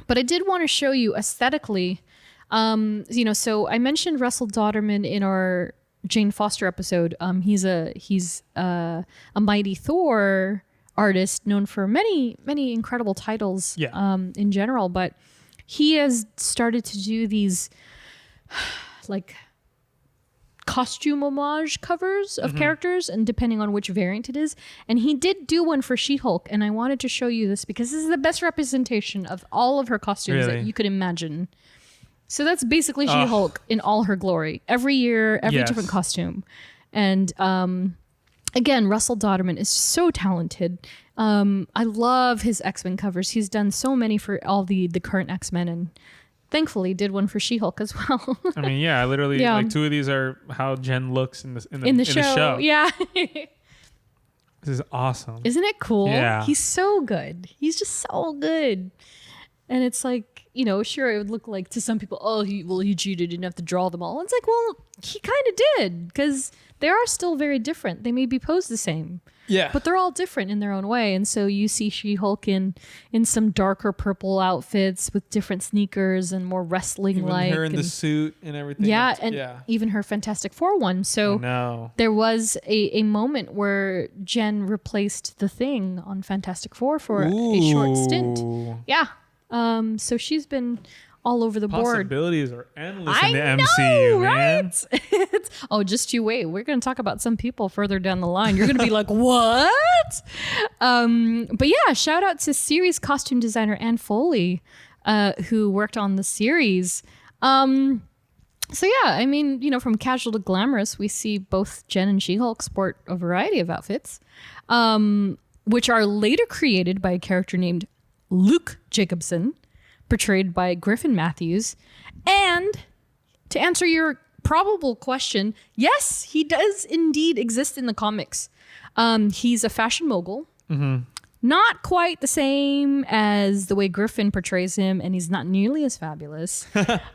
But I did want to show you aesthetically, so I mentioned Russell Dodderman in our Jane Foster episode. He's a Mighty Thor artist known for many, many incredible titles in general, but he has started to do these like costume homage covers of characters, and depending on which variant it is. And he did do one for She-Hulk, and I wanted to show you this because this is the best representation of all of her costumes that you could imagine. So that's basically She-Hulk in all her glory. Every year, every different costume. And again, Russell Dodderman is so talented. I love his X-Men covers. He's done so many for all the current X-Men, and thankfully did one for She-Hulk as well. I mean, I literally like 2 of these are how Jen looks in the show. Yeah. This is awesome. Isn't it cool? Yeah. He's so good. He's just so good. And it's like, sure, it would look like to some people, he cheated, didn't have to draw them all. It's like, well, he kind of did, because they are still very different. They may be posed the same. Yeah. But they're all different in their own way. And so you see She-Hulk in some darker purple outfits with different sneakers and more wrestling-like. Even her in the suit and everything. Yeah, and even her Fantastic Four one. So there was a moment where Jen replaced the Thing on Fantastic Four for a short stint. Yeah. So she's been all over the board. Possibilities are endless in the MCU, right? Man. Just you wait. We're going to talk about some people further down the line. You're going to be like, what? But yeah, shout out to series costume designer Anne Foley, who worked on the series. So yeah, I mean, from casual to glamorous, we see both Jen and She-Hulk sport a variety of outfits, which are later created by a character named Luke Jacobson, portrayed by Griffin Matthews. And to answer your probable question, yes, he does indeed exist in the comics. He's a fashion mogul. Mm-hmm. Not quite the same as the way Griffin portrays him, and he's not nearly as fabulous.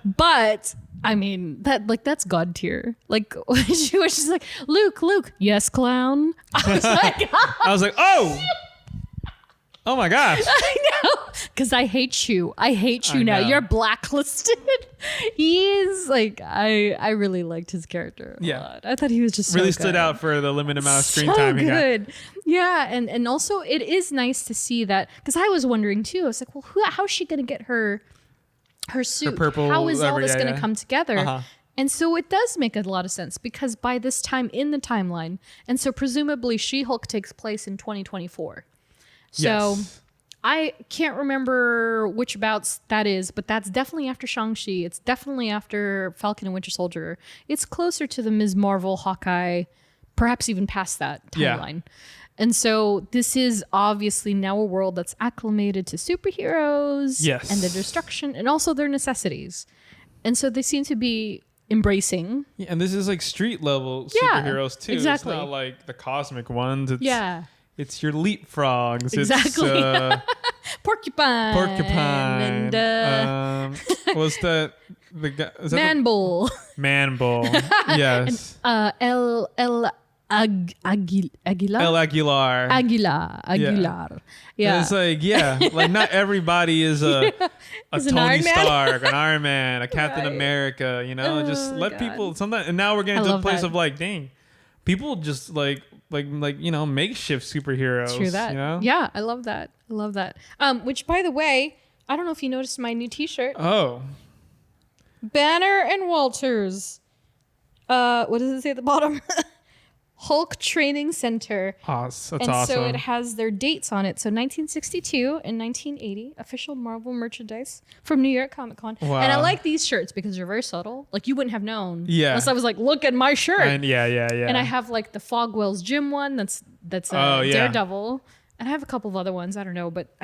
But I mean, that's God tier. Like she was just like, Luke, yes, clown. I was like, oh my gosh. I know. Because I hate you. I hate you now. You're blacklisted. He is like, I really liked his character a lot. I thought he was just really so stood out for the limited amount of screen time he got. Yeah. And also it is nice to see that, because I was wondering too. I was like, well, how's she going to get her suit? Her purple, how is all this going to come together? Uh-huh. And so it does make a lot of sense, because by this time in the timeline, and so presumably She-Hulk takes place in 2024. So I can't remember which bouts that is, but that's definitely after Shang-Chi. It's definitely after Falcon and Winter Soldier. It's closer to the Ms. Marvel, Hawkeye, perhaps even past that timeline. Yeah. And so this is obviously now a world that's acclimated to superheroes and their destruction and also their necessities. And so they seem to be embracing. Yeah, and this is like street level superheroes too. Exactly. It's not like the cosmic ones. It's, it's your leapfrogs. Exactly. It's Porcupine. And what's that? The guy, Man-Bull. Man-Bull. Yes. And, El Aguilar. El Aguilar. Aguilar. Yeah. And it's like not everybody is a Tony Stark, an Iron Man, a Captain America. Just let people sometimes. And now we're getting to a place of like, dang, people just like makeshift superheroes. True that. Yeah, I love that. Which, by the way, I don't know if you noticed my new T-shirt. Oh. Banner and Walters. What does it say at the bottom? Hulk Training Center. That's and awesome. So it has their dates on it. So 1962 and 1980, official Marvel merchandise from New York Comic Con. Wow. And I like these shirts because they're very subtle. Like you wouldn't have known. Yeah. Unless I was like, look at my shirt. And yeah. And I have like the Fogwell's Gym one. That's Daredevil. And I have a couple of other ones. I don't know, but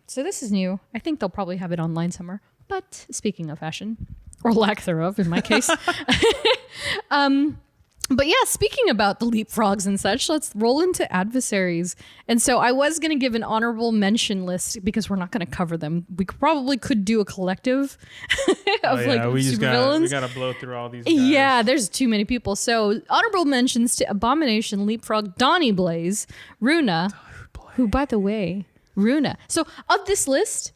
So this is new. I think they'll probably have it online somewhere. But speaking of fashion, or lack thereof in my case. But yeah, speaking about the leapfrogs and such, let's roll into adversaries. And so I was going to give an honorable mention list because we're not going to cover them. We probably could do a collective of supervillains. We got to blow through all these guys. Yeah, there's too many people. So honorable mentions to Abomination, Leapfrog, Donnie Blaze, Runa, who, by the way, Runa. So of this list,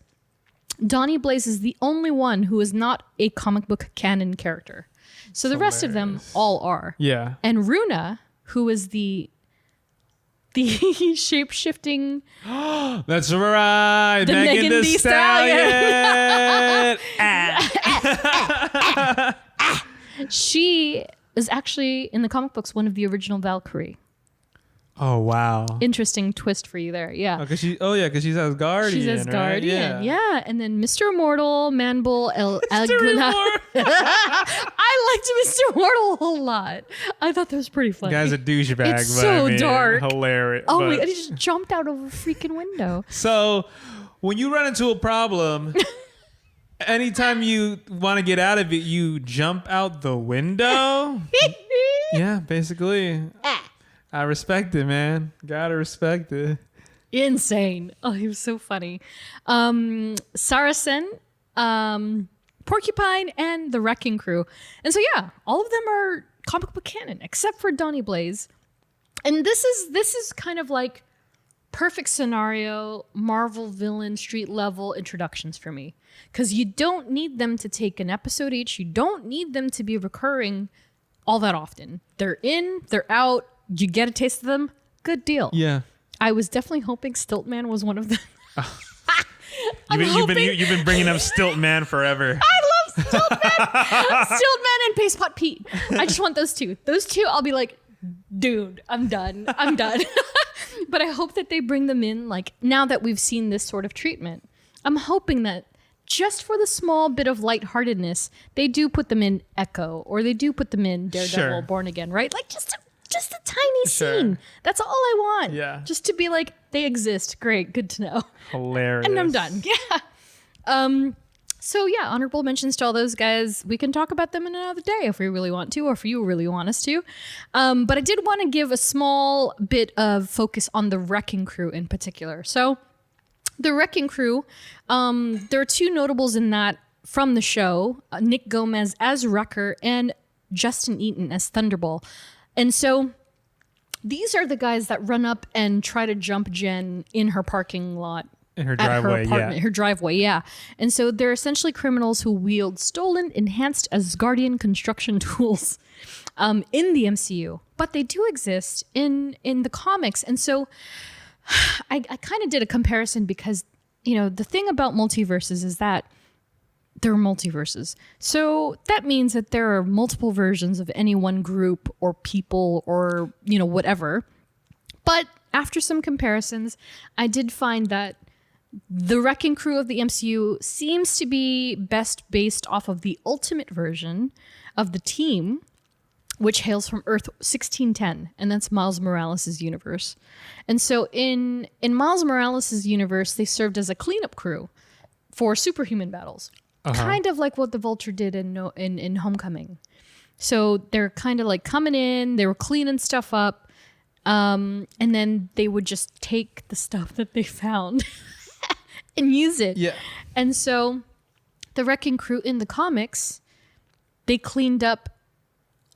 Donnie Blaze is the only one who is not a comic book canon character. So the rest of them all are. Yeah. And Runa, who is the shape-shifting... That's right. The Megan Thee Stallion. She is actually, in the comic books, one of the original Valkyrie. Oh, wow. Interesting twist for you there. Yeah. Because she's Asgardian. She's Asgardian. Right? Yeah. And then Mr. Immortal, Manbull, I liked Mr. Immortal a whole lot. I thought that was pretty funny. The guy's a douchebag. It's so dark. Hilarious. Oh my God, he just jumped out of a freaking window. So when you run into a problem, anytime you want to get out of it, you jump out the window? Yeah, basically. I respect it, man. Gotta respect it. Insane. Oh, he was so funny. Saracen, Porcupine, and the Wrecking Crew. And so, yeah, all of them are comic book canon, except for Donnie Blaze. And this is kind of like perfect scenario Marvel villain street level introductions for me. Because you don't need them to take an episode each. You don't need them to be recurring all that often. They're in, they're out. You get a taste of them. Good deal. Yeah. I was definitely hoping Stiltman was one of them. You've been bringing up Stiltman forever. I love Stiltman. Stiltman and Pacepot Pete. I just want those two. Those two, I'll be like, dude, I'm done. But I hope that they bring them in, like, now that we've seen this sort of treatment. I'm hoping that just for the small bit of lightheartedness, they do put them in Echo, or they do put them in Daredevil, Born Again, right? Like, just a tiny scene. That's all I want. Yeah. Just to be like, they exist. Great. Good to know. Hilarious. And I'm done. Yeah. So yeah, honorable mentions to all those guys. We can talk about them in another day if we really want to, or if you really want us to. But I did want to give a small bit of focus on the Wrecking Crew in particular. So the Wrecking Crew, there are two notables in that from the show, Nick Gomez as Wrecker and Justin Eaton as Thunderball. And so these are the guys that run up and try to jump Jen in her parking lot. In her driveway, Her driveway, yeah. And so they're essentially criminals who wield stolen, enhanced Asgardian construction tools in the MCU. But they do exist in the comics. And so I kind of did a comparison because, you know, the thing about multiverses is that they're multiverses. So that means that there are multiple versions of any one group or people or, you know, whatever. But after some comparisons, I did find that the Wrecking Crew of the MCU seems to be best based off of the ultimate version of the team, which hails from Earth 1610, and that's Miles Morales' universe. And so in Miles Morales' universe, they served as a cleanup crew for superhuman battles. Kind of like what the Vulture did in Homecoming. So they're kind of like coming in, they were cleaning stuff up, and then they would just take the stuff that they found and use it. Yeah. And so the Wrecking Crew in the comics, they cleaned up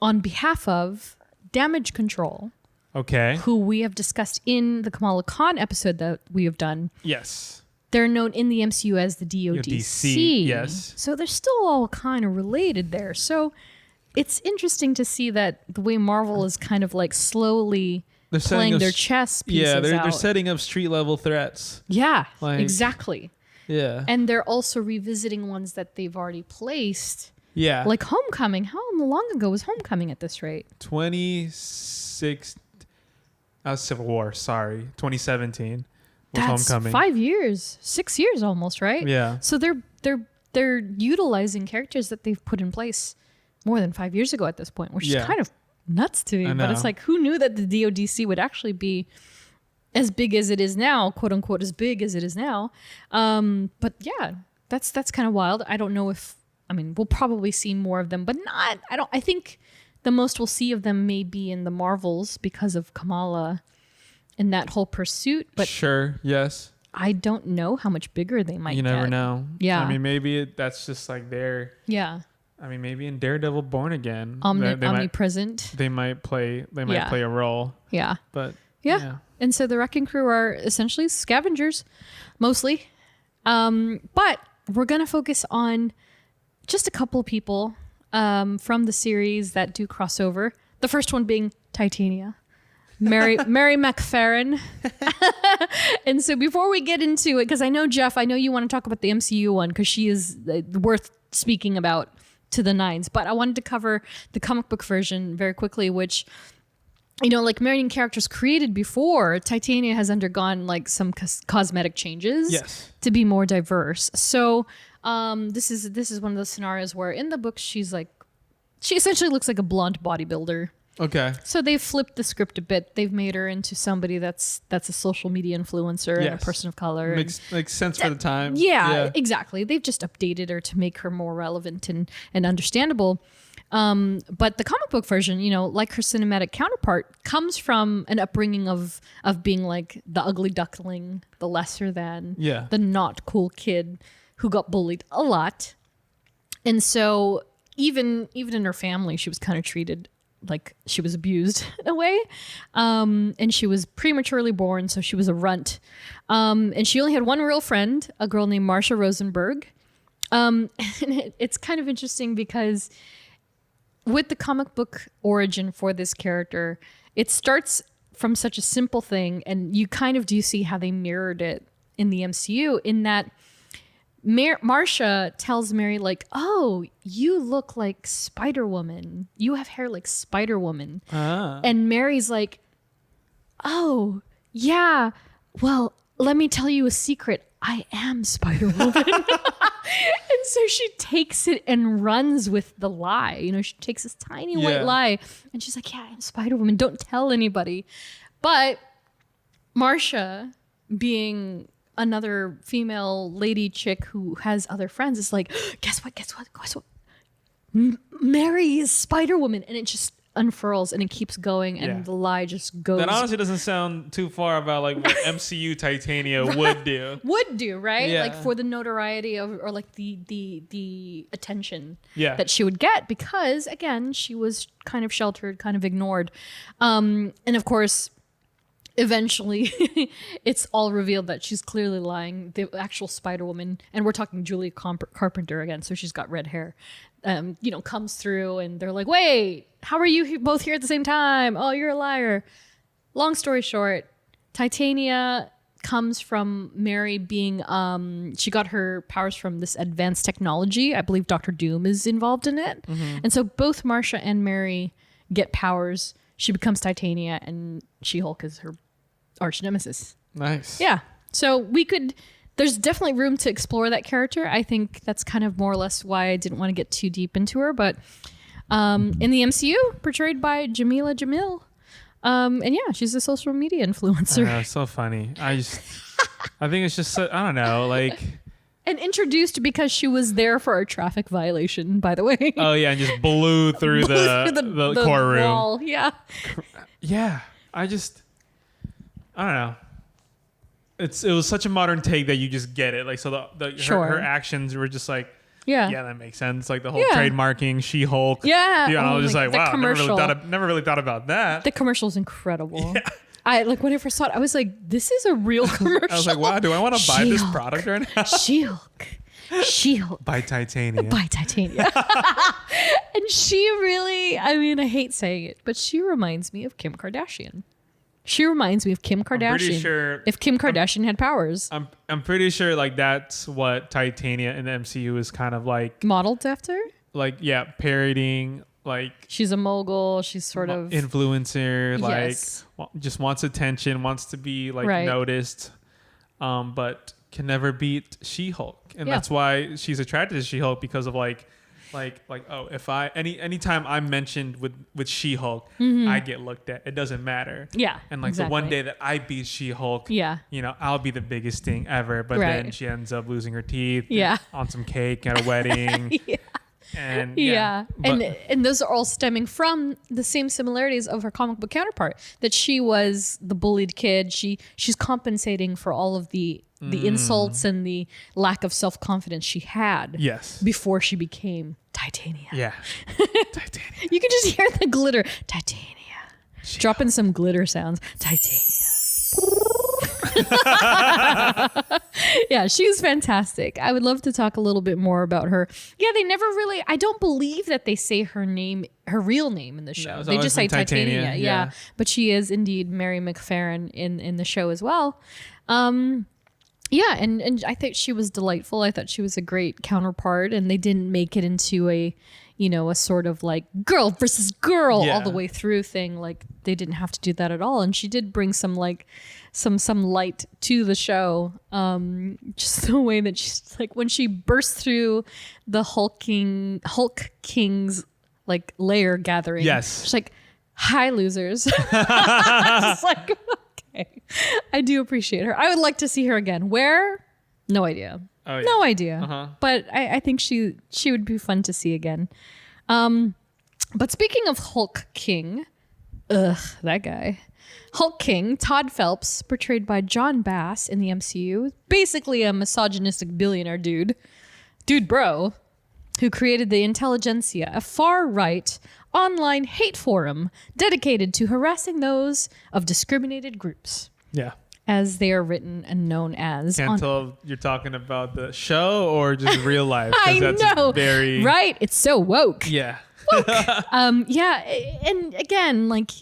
on behalf of Damage Control. Okay. Who we have discussed in the Kamala Khan episode that we have done. Yes. They're known in the MCU as the DODC. Yes. So they're still all kind of related there. So it's interesting to see that the way Marvel is kind of like slowly playing their chess pieces out. They're setting up street level threats. Yeah, exactly. Yeah. And they're also revisiting ones that they've already placed. Yeah. Like Homecoming. How long ago was Homecoming at this rate? 26... Civil War, sorry. 2017. That's Homecoming. 5 years, 6 years almost, right? Yeah. So they're utilizing characters that they've put in place more than 5 years ago at this point, which is kind of nuts to me. But it's like, who knew that the DODC would actually be as big as it is now, quote unquote, as big as it is now. But yeah, that's kind of wild. I don't know we'll probably see more of them, but not. I think the most we'll see of them may be in the Marvels because of Kamala and that whole pursuit. But sure, yes. I don't know how much bigger they might get. You never know. Yeah. I mean, maybe that's just like their... Yeah. I mean, maybe in Daredevil Born Again. Omnipresent. They might play a role. Yeah. But yeah. And so the Wrecking Crew are essentially scavengers, mostly. But we're going to focus on just a couple of people from the series that do crossover. The first one being Titania. Mary McFerrin. And so before we get into it, because I know, Jeff, I know you want to talk about the MCU one because she is worth speaking about to the nines. But I wanted to cover the comic book version very quickly, which, you know, like marrying characters created before, Titania has undergone like some cosmetic changes to be more diverse. So this is one of those scenarios where in the book she essentially looks like a blonde bodybuilder. Okay. So they've flipped the script a bit. They've made her into somebody that's a social media influencer and a person of color. Makes sense for the time. Yeah, exactly. They've just updated her to make her more relevant and understandable. But the comic book version, you know, like her cinematic counterpart, comes from an upbringing of being like the ugly duckling, the lesser than, the not cool kid who got bullied a lot. And so even in her family, she was kind of treated like she was abused in a way. And she was prematurely born, so she was a runt. And she only had one real friend, a girl named Marcia Rosenberg. And it's kind of interesting because with the comic book origin for this character, it starts from such a simple thing, and you kind of do see how they mirrored it in the MCU in that Marcia tells Mary, like, oh, you look like Spider-Woman. You have hair like Spider-Woman. And Mary's like, oh, yeah, well, let me tell you a secret. I am Spider-Woman. And so she takes it and runs with the lie. You know, she takes this tiny white lie and she's like, yeah, I'm Spider-Woman. Don't tell anybody. But Marcia, being another female lady chick who has other friends, is like, guess what? Mary is Spider-Woman. And it just unfurls and it keeps going and the lie just goes. That honestly doesn't sound too far about like what MCU Titania would do. Would do, right? Yeah. Like for the notoriety of, or like the attention that she would get, because again, she was kind of sheltered, kind of ignored. And of course, eventually it's all revealed that she's clearly lying. The actual Spider-Woman, and we're talking Julia Carpenter again, so she's got red hair, you know, comes through and they're like, wait, how are you both here at the same time? Oh, you're a liar. Long story short, Titania comes from Mary being, she got her powers from this advanced technology. I believe Dr. Doom is involved in it. Mm-hmm. And so both Marcia and Mary get powers. She becomes Titania and She-Hulk is her arch nemesis. Nice. Yeah. So there's definitely room to explore that character. I think that's kind of more or less why I didn't want to get too deep into her. But in the MCU, portrayed by Jamila Jamil. And yeah, she's a social media influencer. It's so funny. I think it's just, so, I don't know, like... And introduced because she was there for a traffic violation, by the way. Oh, yeah, and just blew through the courtroom. Wall. Yeah. Yeah, I don't know. It was such a modern take that you just get it. Like, so her actions were just like, yeah, that makes sense. Like the whole trademarking She-Hulk. Yeah. I was just like, wow, never really thought about that. The commercial's incredible. Yeah. When I first saw it, I was like, this is a real commercial. I was like, wow, do I want to buy this product right now? She-Hulk. By Titania. And she really, I mean, I hate saying it, but she reminds me of Kim Kardashian. She reminds me of Kim Kardashian. I'm pretty sure if Kim Kardashian had powers. I'm pretty sure like that's what Titania in the MCU is kind of like modeled after. Like, yeah, parodying. Like, she's a mogul. She's sort of influencer. Like, just wants attention, wants to be like noticed, but can never beat She-Hulk, and that's why she's attracted to She-Hulk, because of like oh, if anytime I'm mentioned with She-Hulk, I get looked at. It doesn't matter. Yeah, and like the one day that I beat She-Hulk, you know, I'll be the biggest thing ever. But then she ends up losing her teeth. On some cake at a wedding. And and those are all stemming from the same similarities of her comic book counterpart, that she was the bullied kid. She's compensating for all of the insults and the lack of self-confidence she had before she became Titania. Titania. You can just hear the glitter. Titania. Dropping some glitter sounds. Titania. Yeah, she's fantastic. I would love to talk a little bit more about her. Yeah, they never really, I don't believe that they say her real name in the show. They just say Titania. Yeah. But she is indeed Mary McFerrin in the show as well. Yeah, and I think she was delightful. I thought she was a great counterpart, and they didn't make it into a sort of like girl versus girl all the way through thing. Like they didn't have to do that at all. And she did bring some light to the show. Just the way that she's like when she burst through the Hulk King's like lair gathering. Yes. She's like, hi losers. Just like, okay. I do appreciate her. I would like to see her again. Where? No idea. Oh, yeah. No idea. Uh-huh. But I think she would be fun to see again. But speaking of Hulk King, that guy. Hulk King, Todd Phelps, portrayed by John Bass in the MCU, basically a misogynistic billionaire dude bro, who created the Intelligentsia, a far-right online hate forum dedicated to harassing those of discriminated groups. Yeah. As they are written and known as. Can't tell you're talking about the show or just real life. I know. Very... Right. It's so woke. Yeah. Woke. Yeah. And again, like,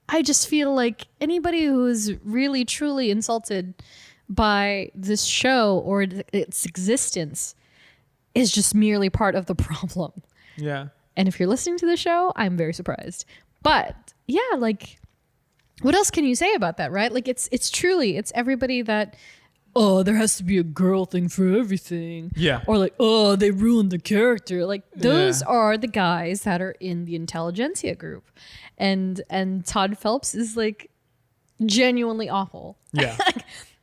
I just feel like anybody who is really, truly insulted by this show or its existence is just merely part of the problem. Yeah. And if you're listening to the show, I'm very surprised. But yeah, like, what else can you say about that, right? Like it's truly, it's everybody that, oh, there has to be a girl thing for everything. Yeah. Or like, oh, they ruined the character. Like those are the guys that are in the Intelligentsia group. And Todd Phelps is like genuinely awful. Yeah.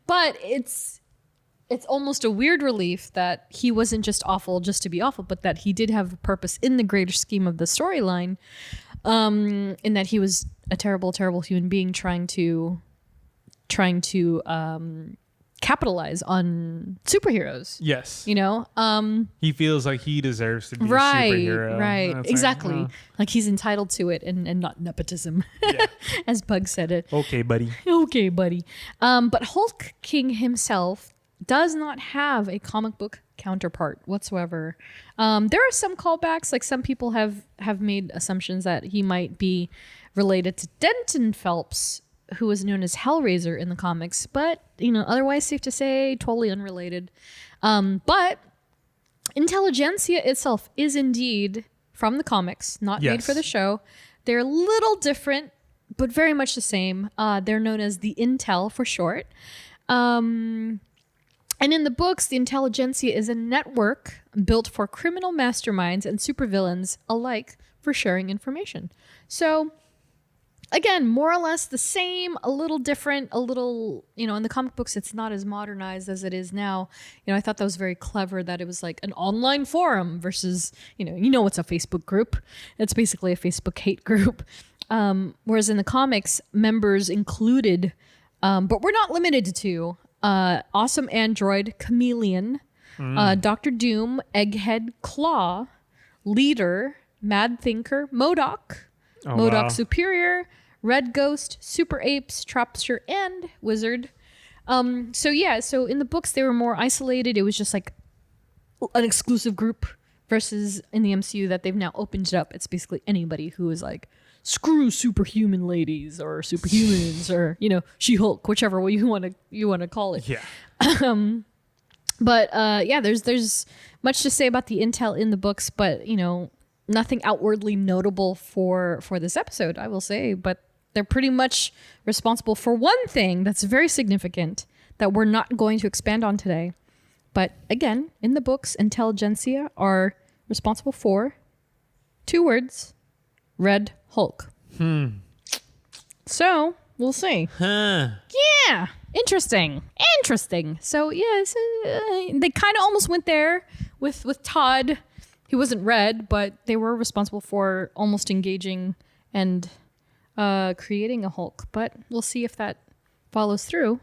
But it's almost a weird relief that he wasn't just awful just to be awful, but that he did have a purpose in the greater scheme of the storyline. In that he was a terrible, terrible human being trying to capitalize on superheroes. Yes. He feels like he deserves to be a superhero. Right. Exactly. Like he's entitled to it and not nepotism. Yeah. As Bug said it. Okay, buddy. But Hulk King himself does not have a comic book counterpart whatsoever. There are some callbacks, like some people have made assumptions that he might be related to Denton Phelps, who was known as Hellraiser in the comics, but otherwise safe to say totally unrelated. But Intelligentsia itself is indeed from the comics, not made for the show. They're a little different, but very much the same. They're known as the Intel for short. And in the books, the Intelligentsia is a network built for criminal masterminds and supervillains alike for sharing information. So, again, more or less the same, a little different, a little, in the comic books, it's not as modernized as it is now. I thought that was very clever that it was like an online forum versus, what's a Facebook group? It's basically a Facebook hate group. Whereas in the comics, members included, but we're not limited to, Awesome Android, Chameleon, Dr. Doom, Egghead, Claw, Leader, Mad Thinker, MODOK, MODOK Superior, Red Ghost, Super Apes, Trapster, and Wizard. So in the books they were more isolated. It was just like an exclusive group versus in the MCU that they've now opened it up. It's basically anybody who is like, screw superhuman ladies or superhumans or She-Hulk, whichever way you want to call it. Yeah. But there's much to say about the Intel in the books, but nothing outwardly notable for this episode, I will say. But they're pretty much responsible for one thing that's very significant that we're not going to expand on today. But again, in the books, Intelligentsia are responsible for 2 words: Red Hulk. So we'll see. Yeah, interesting. So yes, they kind of almost went there with Todd. He wasn't red, but they were responsible for almost engaging and creating a Hulk. But we'll see if that follows through,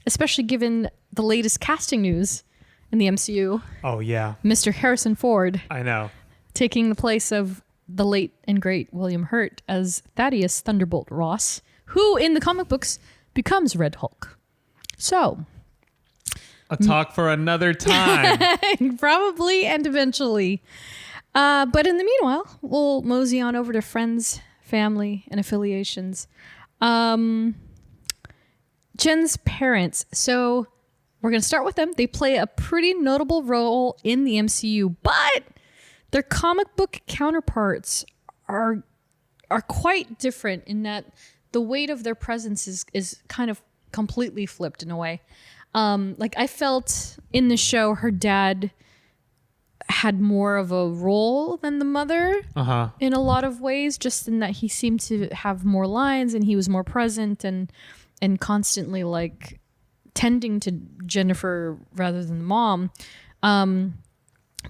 especially given the latest casting news in the MCU. Oh yeah, Mr. Harrison Ford. I know, taking the place of the late and great William Hurt as Thaddeus Thunderbolt Ross, who in the comic books becomes Red Hulk. So, A talk for another time. Probably and eventually. But in the meanwhile, we'll mosey on over to friends, family, and affiliations. Jen's parents. So we're going to start with them. They play a pretty notable role in the MCU, but their comic book counterparts are quite different in that the weight of their presence is kind of completely flipped in a way. Like I felt in the show, her dad had more of a role than the mother in a lot of ways, just in that he seemed to have more lines and he was more present and constantly like tending to Jennifer rather than the mom.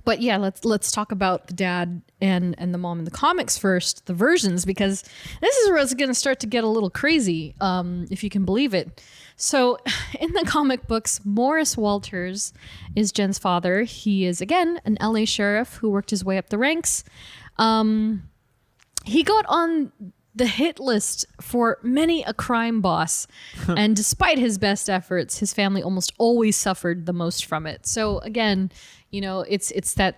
But yeah, let's talk about the dad and the mom in the comics first, the versions, because this is where it's going to start to get a little crazy, if you can believe it. So in the comic books, Morris Walters is Jen's father. He is, again, an LA sheriff who worked his way up the ranks. He got on the hit list for many a crime boss. And despite his best efforts, his family almost always suffered the most from it. So again, you know, it's that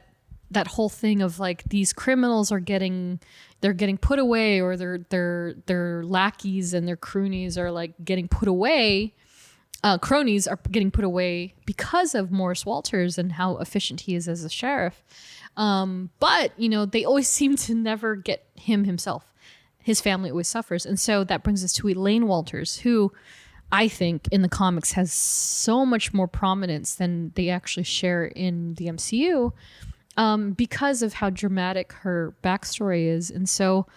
whole thing of like these criminals they're getting put away, or their lackeys and their cronies are like getting put away. Cronies are getting put away because of Morris Walters and how efficient he is as a sheriff. But you know, they always seem to never get him himself. His family always suffers. And so that brings us to Elaine Walters, who I think in the comics has so much more prominence than they actually share in the MCU, because of how dramatic her backstory is. And so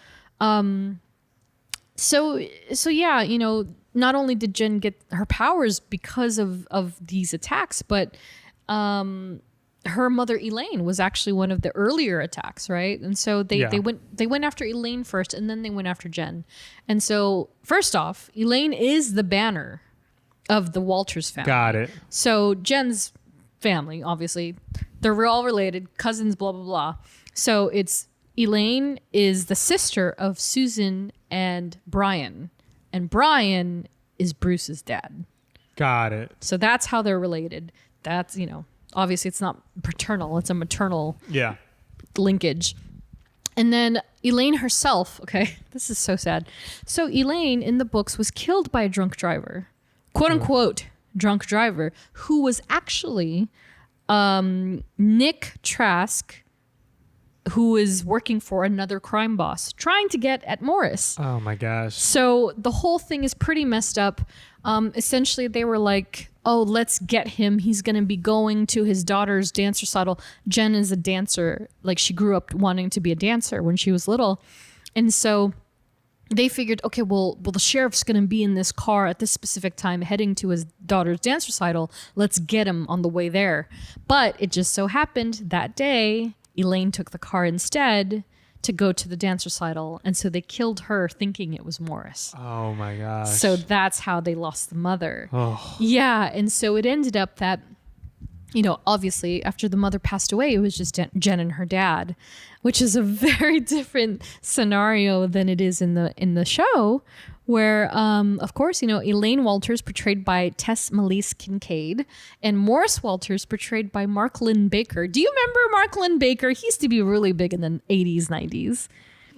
yeah, you know, not only did Jen get her powers because of these attacks, but her mother Elaine was actually one of the earlier attacks, right? And so they went after Elaine first, and then they went after Jen. And so first off, Elaine is the banner of the Walters family. Got it. So Jen's family, obviously, they're all related, cousins, blah blah blah. So it's Elaine is the sister of Susan and Brian is Bruce's dad. Got it. So that's how they're related. That's, you know, obviously it's not paternal, it's a maternal linkage. And then Elaine herself, okay, this is so sad. So Elaine in the books was killed by a drunk driver, quote unquote drunk driver, who was actually Nick Trask, who is working for another crime boss, trying to get at Morris. Oh my gosh. So the whole thing is pretty messed up. Essentially, they were like, oh, let's get him. He's going to be going to his daughter's dance recital. Jen is a dancer. Like, she grew up wanting to be a dancer when she was little. And so they figured, okay, well, the sheriff's going to be in this car at this specific time heading to his daughter's dance recital. Let's get him on the way there. But it just so happened that day, Elaine took the car instead to go to the dance recital. And so they killed her thinking it was Morris. Oh my gosh. So that's how they lost the mother. Oh. Yeah. And so it ended up that, you know, obviously after the mother passed away, it was just Jen and her dad, which is a very different scenario than it is in the show, where, of course, you know, Elaine Walters, portrayed by Tess Melise Kincaid, and Morris Walters, portrayed by Mark Lynn Baker. Do you remember Mark Lynn Baker? He used to be really big in the 80s, 90s.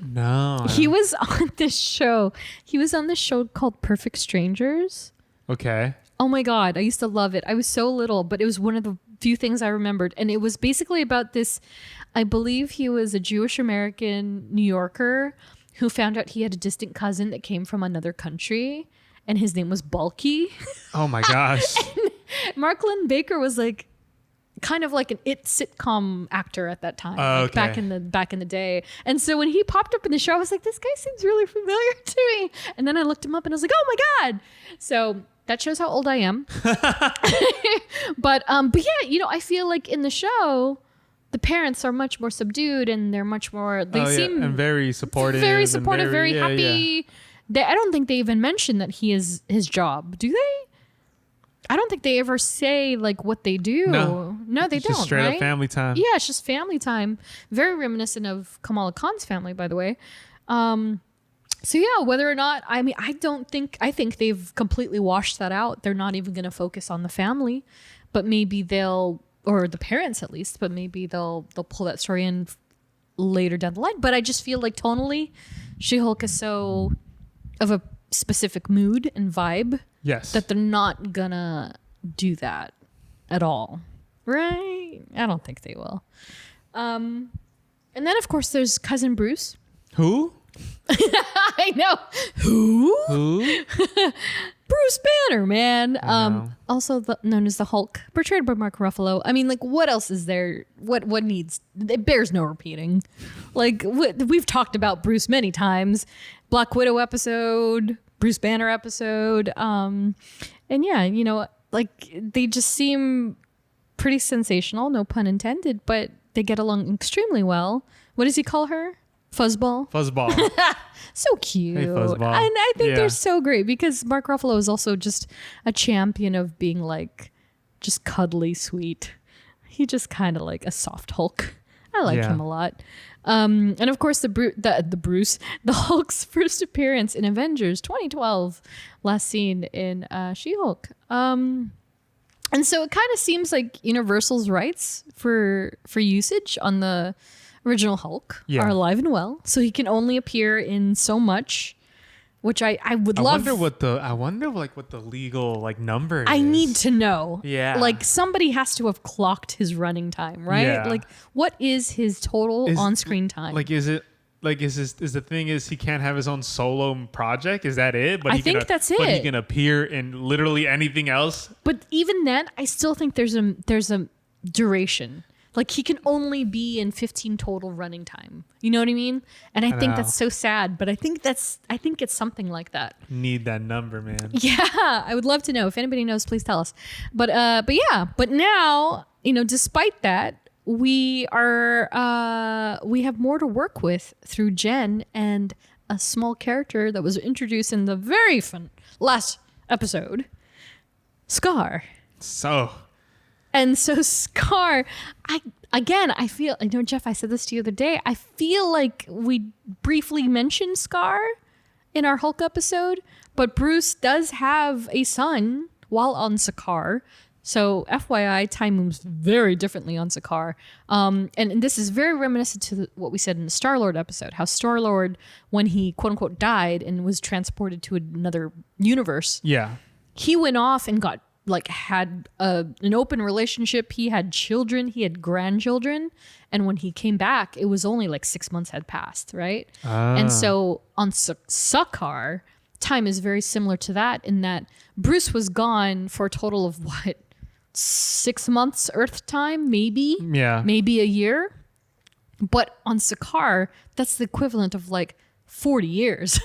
No. He was on this show. He was on this show called Perfect Strangers. Okay. Oh my God. I used to love it. I was so little, but it was one of the few things I remembered. And it was basically about this, I believe he was a Jewish American New Yorker who found out he had a distant cousin that came from another country, and his name was Balky. Oh my gosh. Mark Lynn Baker was like kind of like an It sitcom actor at that time, like back in the day. And so when he popped up in the show, I was like, this guy seems really familiar to me. And then I looked him up and I was like, oh my God. So that shows how old I am. But yeah, you know, I feel like in the show, the parents are much more subdued, and they're much more, they seem and very supportive, very happy. I don't think they even mention that he is his job, do they? I don't think they ever say like what they do. No, they don't. Just straight up family time. Yeah, it's just family time. Very reminiscent of Kamala Khan's family, by the way. So yeah, whether or not, I mean, I think they've completely washed that out. They're not even going to focus on the family. but maybe they'll, or the parents at least, but maybe they'll pull that story in later down the line. But I just feel like tonally, She-Hulk is so of a specific mood and vibe that they're not gonna do that at all. Right? I don't think they will. And then, of course, there's Cousin Bruce. Who? I know. Who? Bruce Banner, man. Also known as the Hulk, portrayed by Mark Ruffalo. I mean, like, what else is there? What needs? It bears no repeating. Like, we've talked about Bruce many times. Black Widow episode, Bruce Banner episode. And yeah, you know, like, they just seem pretty sensational, no pun intended, but they get along extremely well. What does he call her? Fuzzball. So cute. Hey, Fuzzball. And I think they're so great because Mark Ruffalo is also just a champion of being like just cuddly sweet. He just kind of like a soft Hulk. I like him a lot. And of course the Hulk's first appearance in Avengers 2012, last seen in She-Hulk. And so it kind of seems like Universal's rights for usage on the original Hulk are alive and well, so he can only appear in so much, which I would love. I wonder what the legal like number is. I need to know. Yeah. Like somebody has to have clocked his running time, right? Yeah. Like what is his total on-screen time? Like is it like is the thing is he can't have his own solo project? Is that it? But I think that's it. But he can appear in literally anything else. But even then, I still think there's a duration. Like he can only be in 15 total running time. You know what I mean? And I think that's so sad, but I think it's something like that. Need that number, man. Yeah, I would love to know. If anybody knows, please tell us. But now, you know, despite that, we have more to work with through Jen and a small character that was introduced in the very last episode, Scar. And so Scar, I feel, I know, Jeff, I said this to you the other day, I feel like we briefly mentioned Scar in our Hulk episode, but Bruce does have a son while on Sakaar. So FYI, time moves very differently on Sakaar. And this is very reminiscent to what we said in the Star-Lord episode, how Star-Lord, when he quote unquote died and was transported to another universe, he went off and had an open relationship. He had children, he had grandchildren. And when he came back, it was only like 6 months had passed, right? And so on Sakaar, time is very similar to that in that Bruce was gone for a total of 6 months Earth time, maybe? Yeah. Maybe a year. But on Sakaar, that's the equivalent of like 40 years.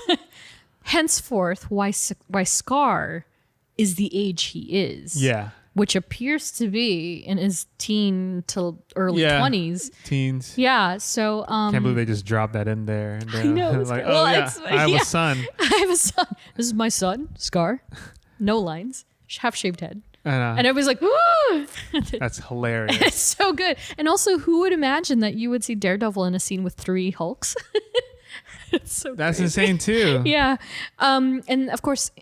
Henceforth, why Scar is the age he is. Yeah. Which appears to be in his teen to early 20s. Teens. Yeah. So can't believe they just dropped that in there. And, I know. Like, I have a son. I have a son. This is my son, Scar. No lines. Half shaved head. And everybody's like, "Ooh!" That's hilarious. It's so good. And also, who would imagine that you would see Daredevil in a scene with 3 Hulks? It's so That's crazy. insane too. Yeah. And of course,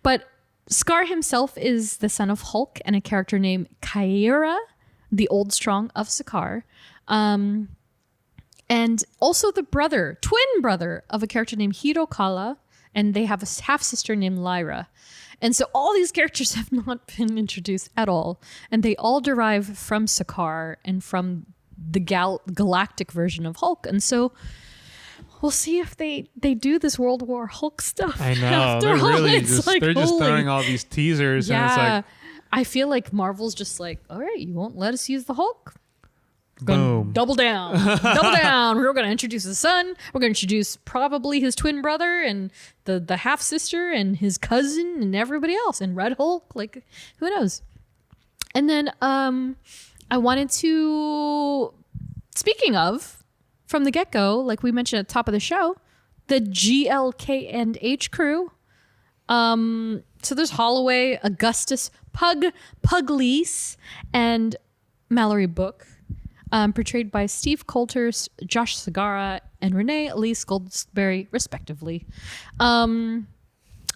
but Scar himself is the son of Hulk and a character named Kyra, the Old Strong of Sakaar. And also the twin brother of a character named Hirokala, and they have a half-sister named Lyra. And so all these characters have not been introduced at all, and they all derive from Sakaar and from the galactic version of Hulk. And so we'll see if they do this World War Hulk stuff. I know. They're just throwing all these teasers. Yeah. And it's like, I feel like Marvel's just like, all right, you won't let us use the Hulk? Boom. Double down. Double down. We're going to introduce his son. We're going to introduce probably his twin brother and the half sister and his cousin and everybody else and Red Hulk. Like, who knows? And then I wanted to, speaking of, from the get-go, like we mentioned at the top of the show, the GLK and H crew. So there's Holloway, Augustus, Pugliese, and Mallory Book. Portrayed by Steve Coulter, Josh Segarra, and Renee Elise Goldsberry, respectively.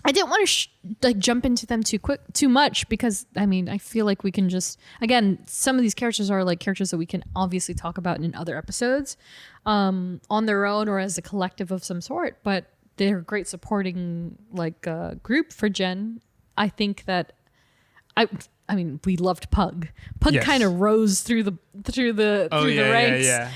I didn't want to jump into them too much because I mean I feel like we can just again some of these characters are like characters that we can obviously talk about in other episodes on their own or as a collective of some sort, but they're a great supporting like group for Jen. I think that I mean we loved Pug. Pug kind of rose through the ranks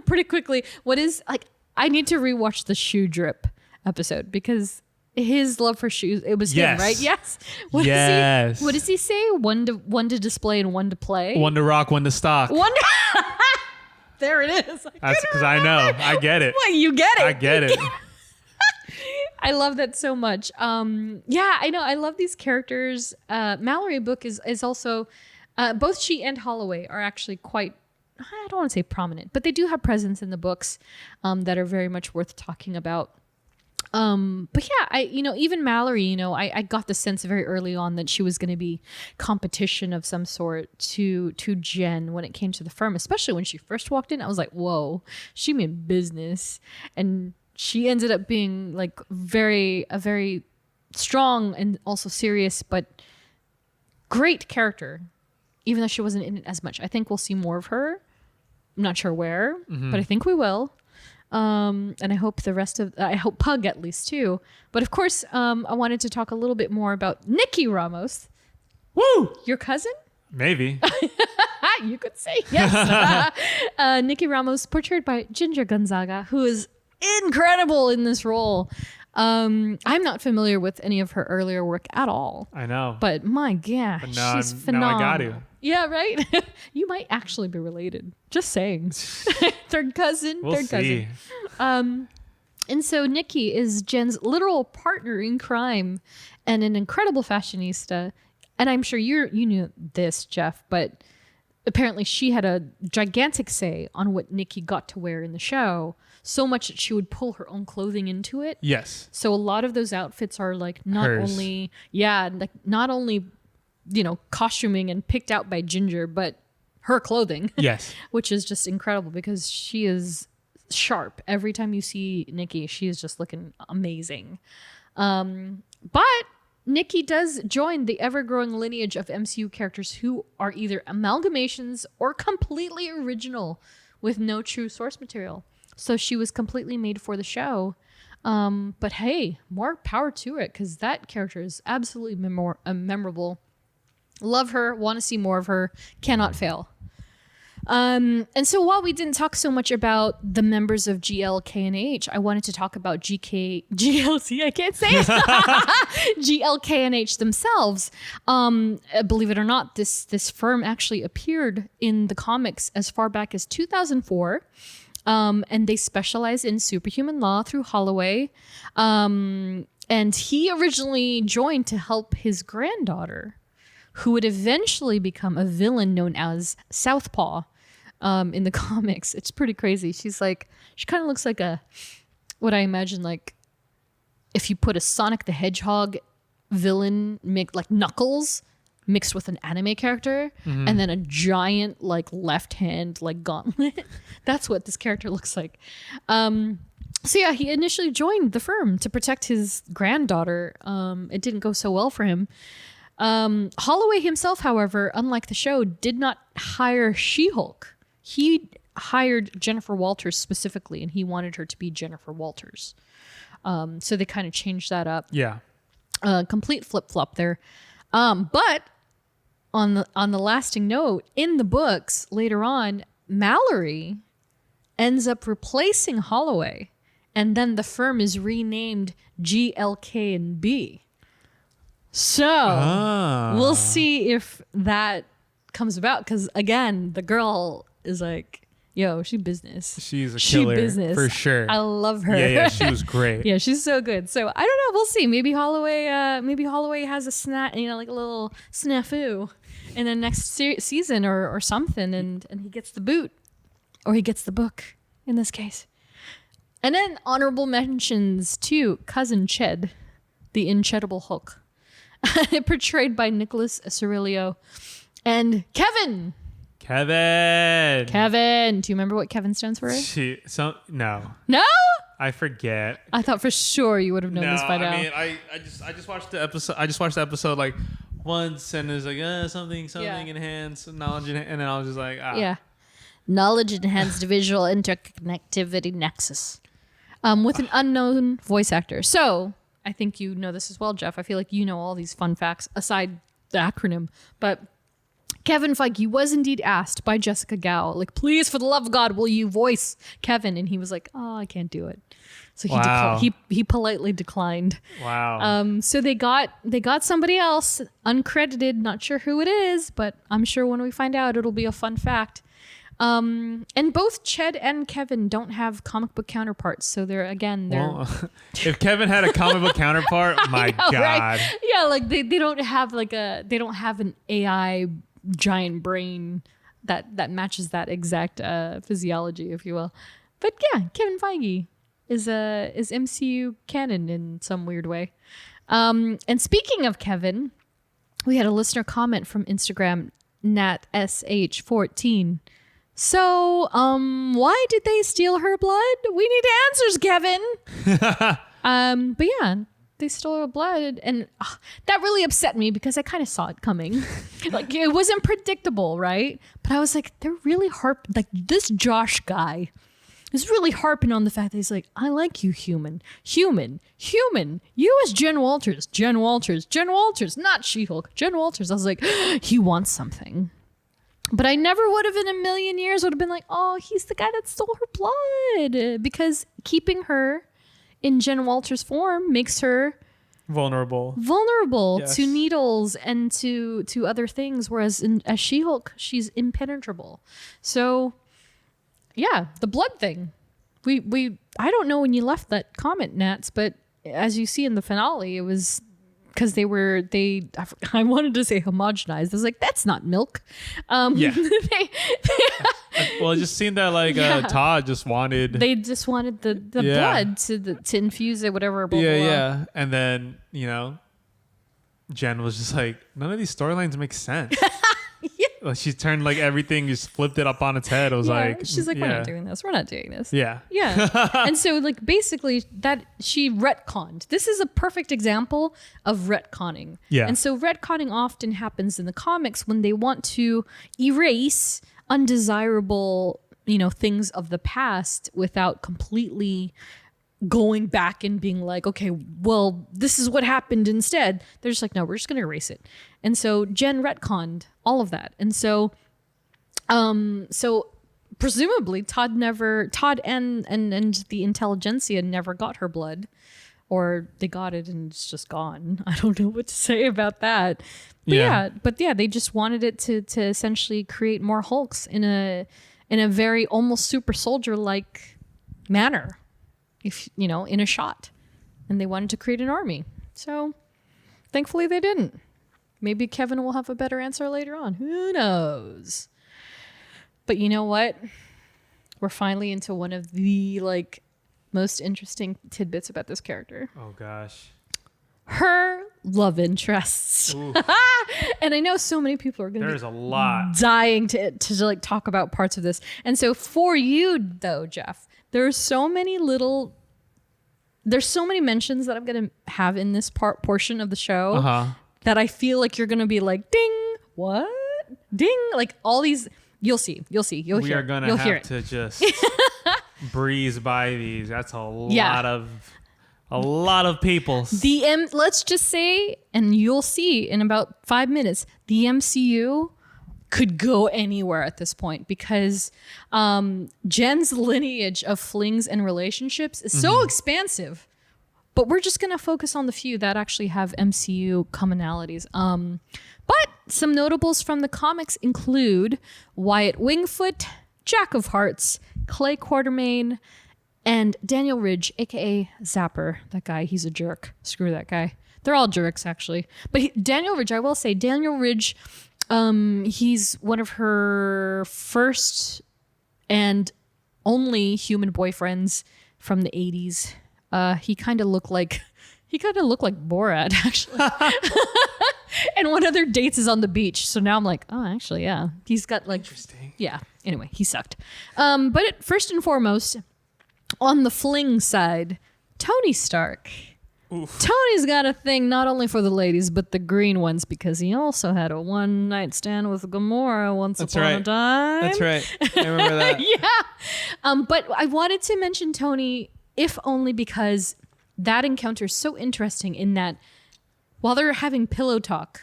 pretty quickly. What is like I need to rewatch the shoe drip episode because his love for shoes, it was him, right? Yes. What does he say? One to display and one to play. One to rock, one to stock. There it is. That's because I know. I get it. What, you get it? I get it. I love that so much. Yeah, I know. I love these characters. Mallory book is also, both she and Holloway are actually quite, I don't want to say prominent, but they do have presence in the books that are very much worth talking about. But yeah, even Mallory, I got the sense very early on that she was going to be competition of some sort to Jen when it came to the firm, especially when she first walked in. I was like, whoa, she meant business. And she ended up being like a very strong and also serious, but great character, even though she wasn't in it as much. I think we'll see more of her. I'm not sure where, but I think we will. And I hope I hope Pug at least too. But of course, I wanted to talk a little bit more about Nikki Ramos. Woo! Your cousin? Maybe. You could say yes. Nikki Ramos, portrayed by Ginger Gonzaga, who is incredible in this role. I'm not familiar with any of her earlier work at all. I know. But my gosh, she's phenomenal. Now I got to. Yeah, right? You might actually be related. Just saying. Third cousin. We'll see. And so Nikki is Jen's literal partner in crime and an incredible fashionista. And I'm sure you knew this, Jeff, but apparently she had a gigantic say on what Nikki got to wear in the show. So much that she would pull her own clothing into it. Yes. So a lot of those outfits are like not only costuming and picked out by Ginger, but her clothing. Yes. Which is just incredible because she is sharp. Every time you see Nikki, she is just looking amazing. But Nikki does join the ever-growing lineage of MCU characters who are either amalgamations or completely original with no true source material. So she was completely made for the show. But hey, more power to it because that character is absolutely memorable. Love her. Want to see more of her. Cannot fail. And so while we didn't talk so much about the members of GLK&H, I wanted to talk about GLC, I can't say it. GLK&H themselves. Believe it or not, this firm actually appeared in the comics as far back as 2004. And they specialize in superhuman law through Holloway. And he originally joined to help his granddaughter, who would eventually become a villain known as Southpaw in the comics. It's pretty crazy. She kind of looks like what I imagine, like if you put a Sonic the Hedgehog villain, like Knuckles, mixed with an anime character, and then a giant like left hand like gauntlet. That's what this character looks like. So yeah, he initially joined the firm to protect his granddaughter. It didn't go so well for him. Holloway himself, however, unlike the show, did not hire She-Hulk. He hired Jennifer Walters specifically, and he wanted her to be Jennifer Walters. So they kind of changed that up. Yeah. Complete flip-flop there. But on the lasting note, in the books later on, Mallory ends up replacing Holloway, and then the firm is renamed GLK&B. So we'll see if that comes about, because again, the girl is like, yo, she business. She's a killer business for sure. I love her. Yeah, she was great. Yeah, she's so good. So I don't know. We'll see. Maybe Holloway has a like a little snafu in the next season or something, and he gets the boot, or he gets the book in this case. And then honorable mentions to Cousin Ched, the Incredible Hulk, portrayed by Nicholas Cirillo, and Kevin. Kevin. Do you remember what Kevin stands for? No. No? I forget. I thought for sure you would have known this by now. I mean, I just watched the episode. I just watched the episode like once, and it was like something enhanced knowledge, and then I was just like, Yeah, knowledge enhanced visual interconnectivity nexus, with an unknown voice actor. So I think you know this as well, Jeff. I feel like you know all these fun facts aside the acronym, but Kevin Feige was indeed asked by Jessica Gao, like, please, for the love of God, will you voice Kevin? And he was like, oh, I can't do it. So he politely declined. Wow. So they got somebody else, uncredited, not sure who it is, but I'm sure when we find out, it'll be a fun fact. And both Ched and Kevin don't have comic book counterparts, so they're well, if Kevin had a comic book counterpart, my God. Right? Yeah, like they don't have an AI giant brain that matches that exact physiology, if you will. But yeah, Kevin Feige is MCU canon in some weird way. And speaking of Kevin, we had a listener comment from Instagram, NatSH14. So, why did they steal her blood? We need answers, Kevin. But yeah, they stole her blood, and that really upset me because I kind of saw it coming. Like, it wasn't predictable, right? But I was like, they're really like this Josh guy is really harping on the fact that he's like, I like you, human. You as Jen Walters, not She-Hulk, Jen Walters. I was like, he wants something. But I never would have in a million years would have been like, oh, he's the guy that stole her blood. Because keeping her in Jen Walters' form makes her vulnerable yes. to needles and to other things. Whereas as She-Hulk, she's impenetrable. So, yeah, the blood thing. I don't know when you left that comment, Nats, but as you see in the finale, it was because I wanted to say homogenized. I was like, that's not milk. Yeah. Well, it just seemed that like Todd just wanted. They just wanted the blood to infuse it, whatever. Blah, blah, blah. Yeah. And then Jen was just like, none of these storylines make sense. Yeah. Like, she turned like everything, just flipped it up on its head. It was she's like, we're not doing this. Yeah. Yeah. And so like basically that she retconned. This is a perfect example of retconning. Yeah. And so retconning often happens in the comics when they want to erase undesirable, things of the past without completely going back and being like, okay, well, this is what happened instead. They're just like, no, we're just going to erase it. And so Jen retconned all of that. And so presumably Todd and the intelligentsia never got her blood, or they got it and it's just gone. I don't know what to say about that. But yeah, they just wanted it to essentially create more Hulks in a very almost super soldier like manner. If in a shot, and they wanted to create an army. So thankfully they didn't. Maybe Kevin will have a better answer later on. Who knows? But you know what? We're finally into one of the most interesting tidbits about this character. Oh gosh. Her love interests. And I know so many people are going to There's a lot dying to talk about parts of this. And so for you though, Jeff, there's so many mentions that I'm going to have in this portion of the show that I feel like you're going to be like, ding, what? Ding. Like all these, you'll see. We are going to have to just breeze by these. That's a lot of people. Let's just say, and you'll see in about 5 minutes, the MCU could go anywhere at this point because Jen's lineage of flings and relationships is so expansive, but we're just going to focus on the few that actually have MCU commonalities. But some notables from the comics include Wyatt Wingfoot, Jack of Hearts, Clay Quartermain, and Daniel Ridge, aka Zapper. That guy, he's a jerk. Screw that guy. They're all jerks, actually. But Daniel Ridge, I will say, Daniel Ridge, he's one of her first and only human boyfriends from the 80s. He kind of looked like Borat, actually. And one of their dates is on the beach. So now I'm like, oh, actually, yeah. He's got interesting. Yeah. Anyway, he sucked. But first and foremost, On the fling side, Tony Stark. Oof. Tony's got a thing not only for the ladies, but the green ones, because he also had a one-night stand with Gamora once upon a time. That's right. I remember that. Yeah. But I wanted to mention Tony, if only because that encounter is so interesting in that while they're having pillow talk,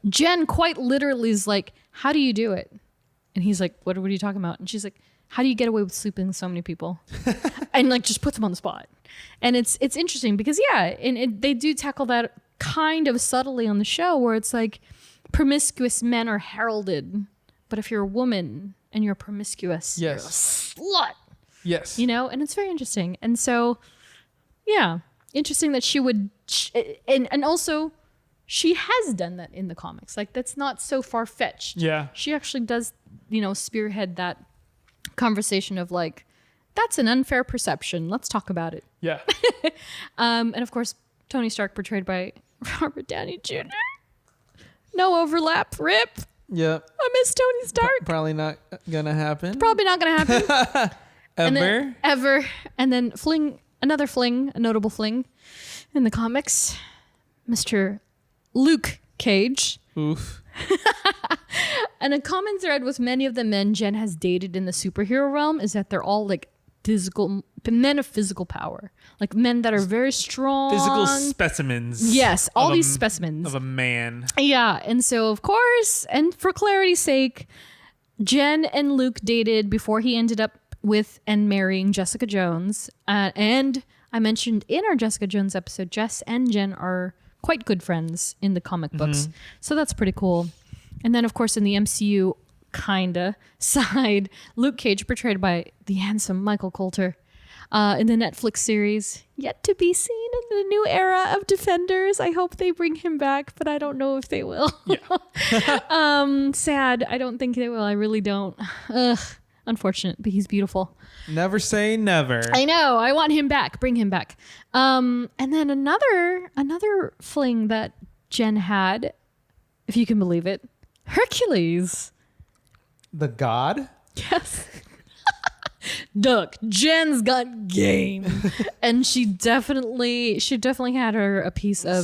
Jen quite literally is like, how do you do it? And he's like, what are you talking about? And she's like, how do you get away with sleeping with so many people? And like just puts him on the spot. And it's interesting because they do tackle that kind of subtly on the show where it's like promiscuous men are heralded, but if you're a woman and you're promiscuous, you're a slut. Yes. You know, and it's very interesting. And so, yeah, interesting that she would, and also she has done that in the comics. Like that's not so far-fetched. Yeah. She actually does, spearhead that conversation of like, that's an unfair perception. Let's talk about it. Yeah. And of course, Tony Stark portrayed by Robert Downey Jr. No overlap. Rip. Yep. I miss Tony Stark. Probably not gonna happen. Probably not gonna happen. Ever. And then a notable fling in the comics, Mr. Luke Cage. Oof. And a common thread with many of the men Jen has dated in the superhero realm is that they're all like men of physical power, like men that are very strong, physical specimens. Yes, all these specimens of a man. Yeah, and so of course, and for clarity's sake, Jen and Luke dated before he ended up with and marrying Jessica Jones. And I mentioned in our Jessica Jones episode, Jess and Jen are quite good friends in the comic books, so that's pretty cool. And then, of course, in the MCU side, Luke Cage, portrayed by the handsome Michael Coulter, in the Netflix series, yet to be seen in the new era of Defenders. I hope they bring him back, but I don't know if they will. Yeah. Sad. I don't think they will. I really don't. Ugh. Unfortunate, but he's beautiful. Never say never. I know. I want him back. Bring him back. And then another fling that Jen had, if you can believe it, Hercules. The god? Yes. Look, Jen's got game, and she definitely had her a piece of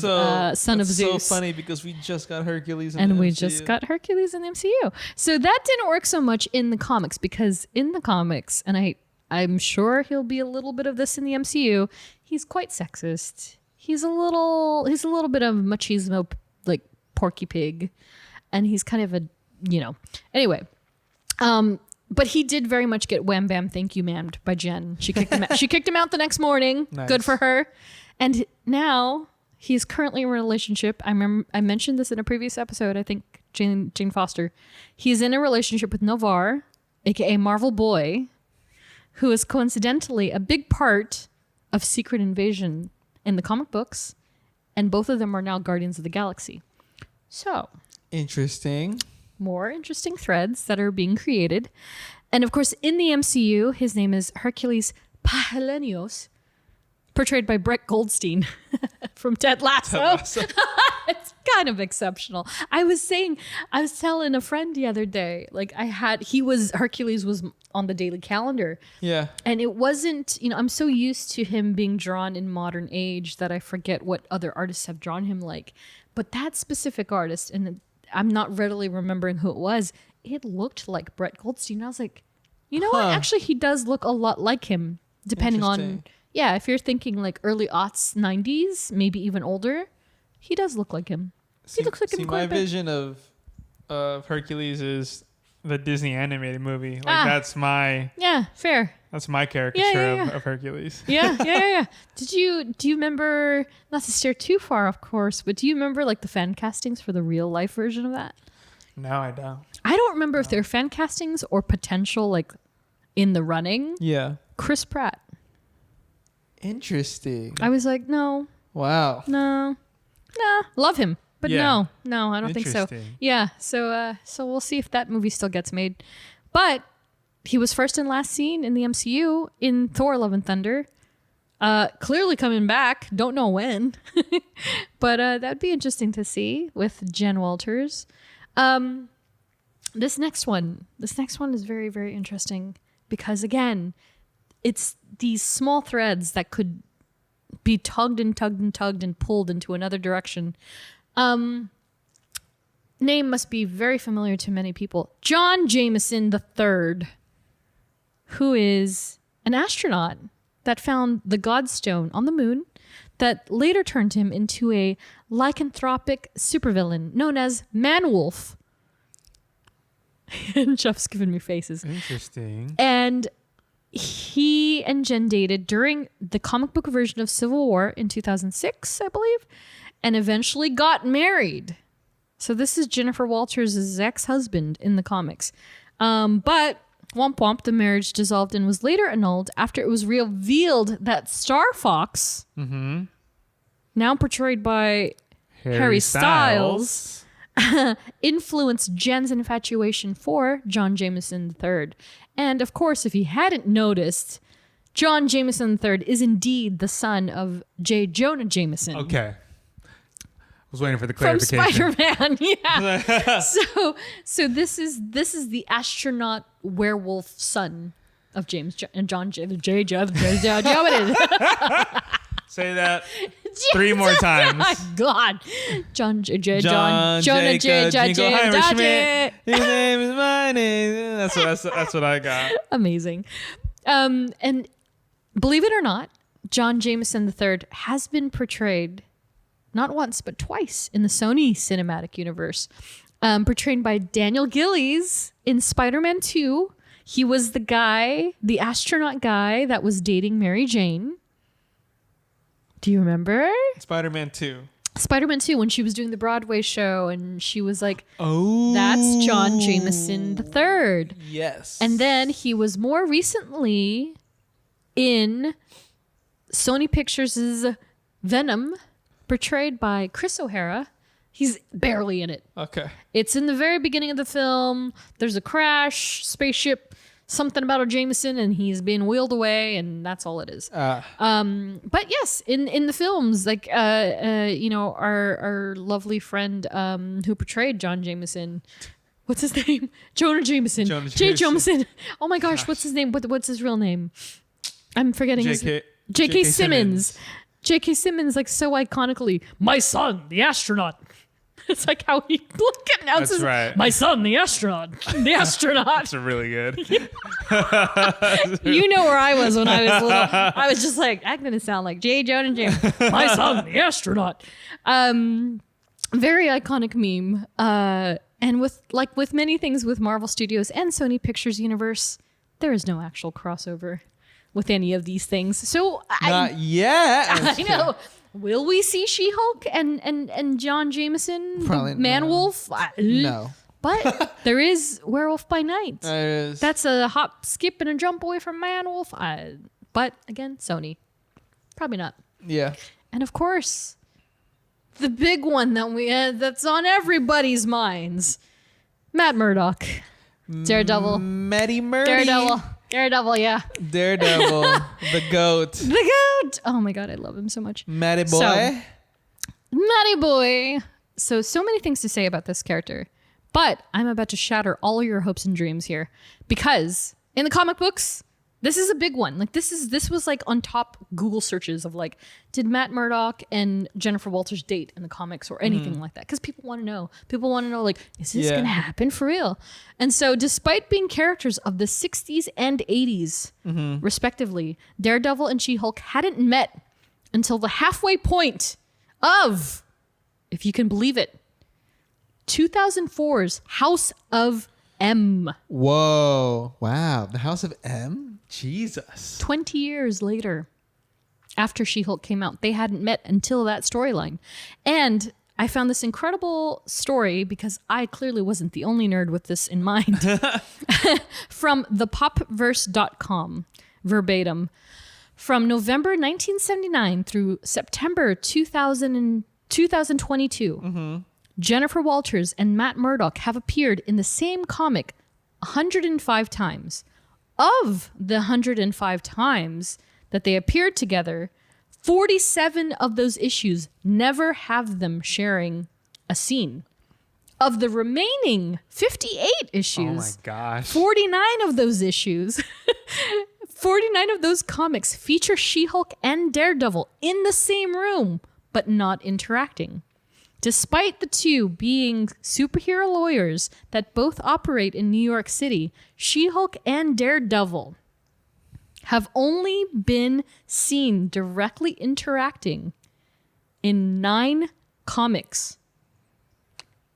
Son of Zeus. It's so funny because we just got Hercules, in the MCU. So that didn't work so much in the comics because in the comics, and I'm sure he'll be a little bit of this in the MCU. He's quite sexist. He's a little bit of machismo, like Porky Pig, and he's kind of a anyway. But he did very much get wham bam thank you ma'amed by Jen. She kicked him out. She kicked him out the next morning. Nice. Good for her. And now he's currently in a relationship. I mentioned this in a previous episode. I think Jane Foster. He's in a relationship with Navarre, aka Marvel Boy, who is coincidentally a big part of Secret Invasion in the comic books, and both of them are now Guardians of the Galaxy. So interesting. More interesting threads that are being created. And of course, in the MCU, his name is Hercules Pahelenos, portrayed by Brett Goldstein from Ted Lasso. It's kind of exceptional. I was telling a friend the other day, like Hercules was on the daily calendar. Yeah. And it wasn't, I'm so used to him being drawn in modern age that I forget what other artists have drawn him like. But that specific artist, and I'm not readily remembering who it was. It looked like Brett Goldstein. I was like, you know what? Actually, he does look a lot like him, depending on, if you're thinking like early aughts, 90s, maybe even older, he does look like him. He looks like him quite a bit. My vision of Hercules is the Disney animated movie. Like that's my... Yeah, fair. That's my caricature of Hercules. Yeah. Do you remember, not to steer too far, of course, but do you remember like the fan castings for the real life version of that? No, I don't. I don't remember if they're fan castings or potential like in the running. Yeah. Chris Pratt. Interesting. I was like, no. Wow. No. Nah, love him. But no, I don't think so. Yeah, so we'll see if that movie still gets made. But he was first and last seen in the MCU in Thor: Love and Thunder. Clearly coming back. Don't know when. But that'd be interesting to see with Jen Walters. This next one is very, very interesting because, again, it's these small threads that could be tugged and tugged and tugged and pulled into another direction. Name must be very familiar to many people. John Jameson III, who is an astronaut that found the Godstone on the moon that later turned him into a lycanthropic supervillain known as Man-Wolf. And Jeff's giving me faces. Interesting. And he and Jen dated during the comic book version of Civil War in 2006, I believe, and eventually got married. So this is Jennifer Walters' ex-husband in the comics. But womp womp, the marriage dissolved and was later annulled after it was revealed that Star Fox, now portrayed by Harry Styles, influenced Jen's infatuation for John Jameson III. And of course, if you hadn't noticed, John Jameson III is indeed the son of J. Jonah Jameson. Okay. I was waiting for the clarification. From Spider-Man, yeah. so this is the astronaut werewolf son of John J. Say that 3 more times. Oh my God, Jonah J. His name is my name. That's what I got. Amazing. And believe it or not, John Jameson III has been portrayed not once, but twice in the Sony cinematic universe. Portrayed by Daniel Gillies in Spider-Man 2. He was the astronaut guy that was dating Mary Jane. Do you remember? Spider-Man 2. Spider-Man 2, when she was doing the Broadway show, and she was like, oh, that's John Jameson III. Yes. And then he was more recently in Sony Pictures' Venom, portrayed by Chris O'Hara. He's barely in it. Okay. It's in the very beginning of the film. There's a crash, spaceship, something about a Jameson, and he's being wheeled away, and that's all it is. But yes, in the films, like our lovely friend who portrayed John Jameson, what's his name? Jonah Jameson. J. Jameson. Oh my gosh, what's his name? What's his real name? I'm forgetting his name. J.K. Simmons. J.K. Simmons, like so iconically, my son, the astronaut. It's like how he announces, that's right. My son, the astronaut. The astronaut. That's really good. You know where I was when I was little. I was just like, I'm going to sound like J. Jonah James. My son, the astronaut. Very iconic meme. And with many things with Marvel Studios and Sony Pictures Universe, there is no actual crossover with any of these things. So not yet. I know. Will we see She-Hulk and John Jameson, probably Man-Wolf? No. But there is Werewolf by Night. There is. That's a hop, skip, and a jump away from Man-Wolf. But again, Sony. Probably not. Yeah. And of course, the big one that's on everybody's minds. Matt Murdock. Daredevil. Matty Murdy. Daredevil, yeah. Daredevil. The goat. The goat. Oh my God, I love him so much. Matty boy. Matty boy. So many things to say about this character. But I'm about to shatter all your hopes and dreams here. Because in the comic books, this is a big one. Like this was like on top Google searches of like, did Matt Murdock and Jennifer Walters date in the comics or anything like that? Because people want to know. People want to know, like, is this going to happen for real? And so despite being characters of the 60s and 80s, respectively, Daredevil and She-Hulk hadn't met until the halfway point of, if you can believe it, 2004's House of M. Whoa. Wow. The House of M? Jesus. 20 years later, after She-Hulk came out, they hadn't met until that storyline. And I found this incredible story because I clearly wasn't the only nerd with this in mind. From thepopverse.com, verbatim. From November 1979 through September 2022, Jennifer Walters and Matt Murdock have appeared in the same comic 105 times. Of the 105 times that they appeared together, 47 of those issues never have them sharing a scene. Of the remaining 58 issues, oh my gosh, 49 of those issues 49 of those comics feature She-Hulk and Daredevil in the same room, but not interacting. Despite the two being superhero lawyers that both operate in New York City, She-Hulk and Daredevil have only been seen directly interacting in 9 comics.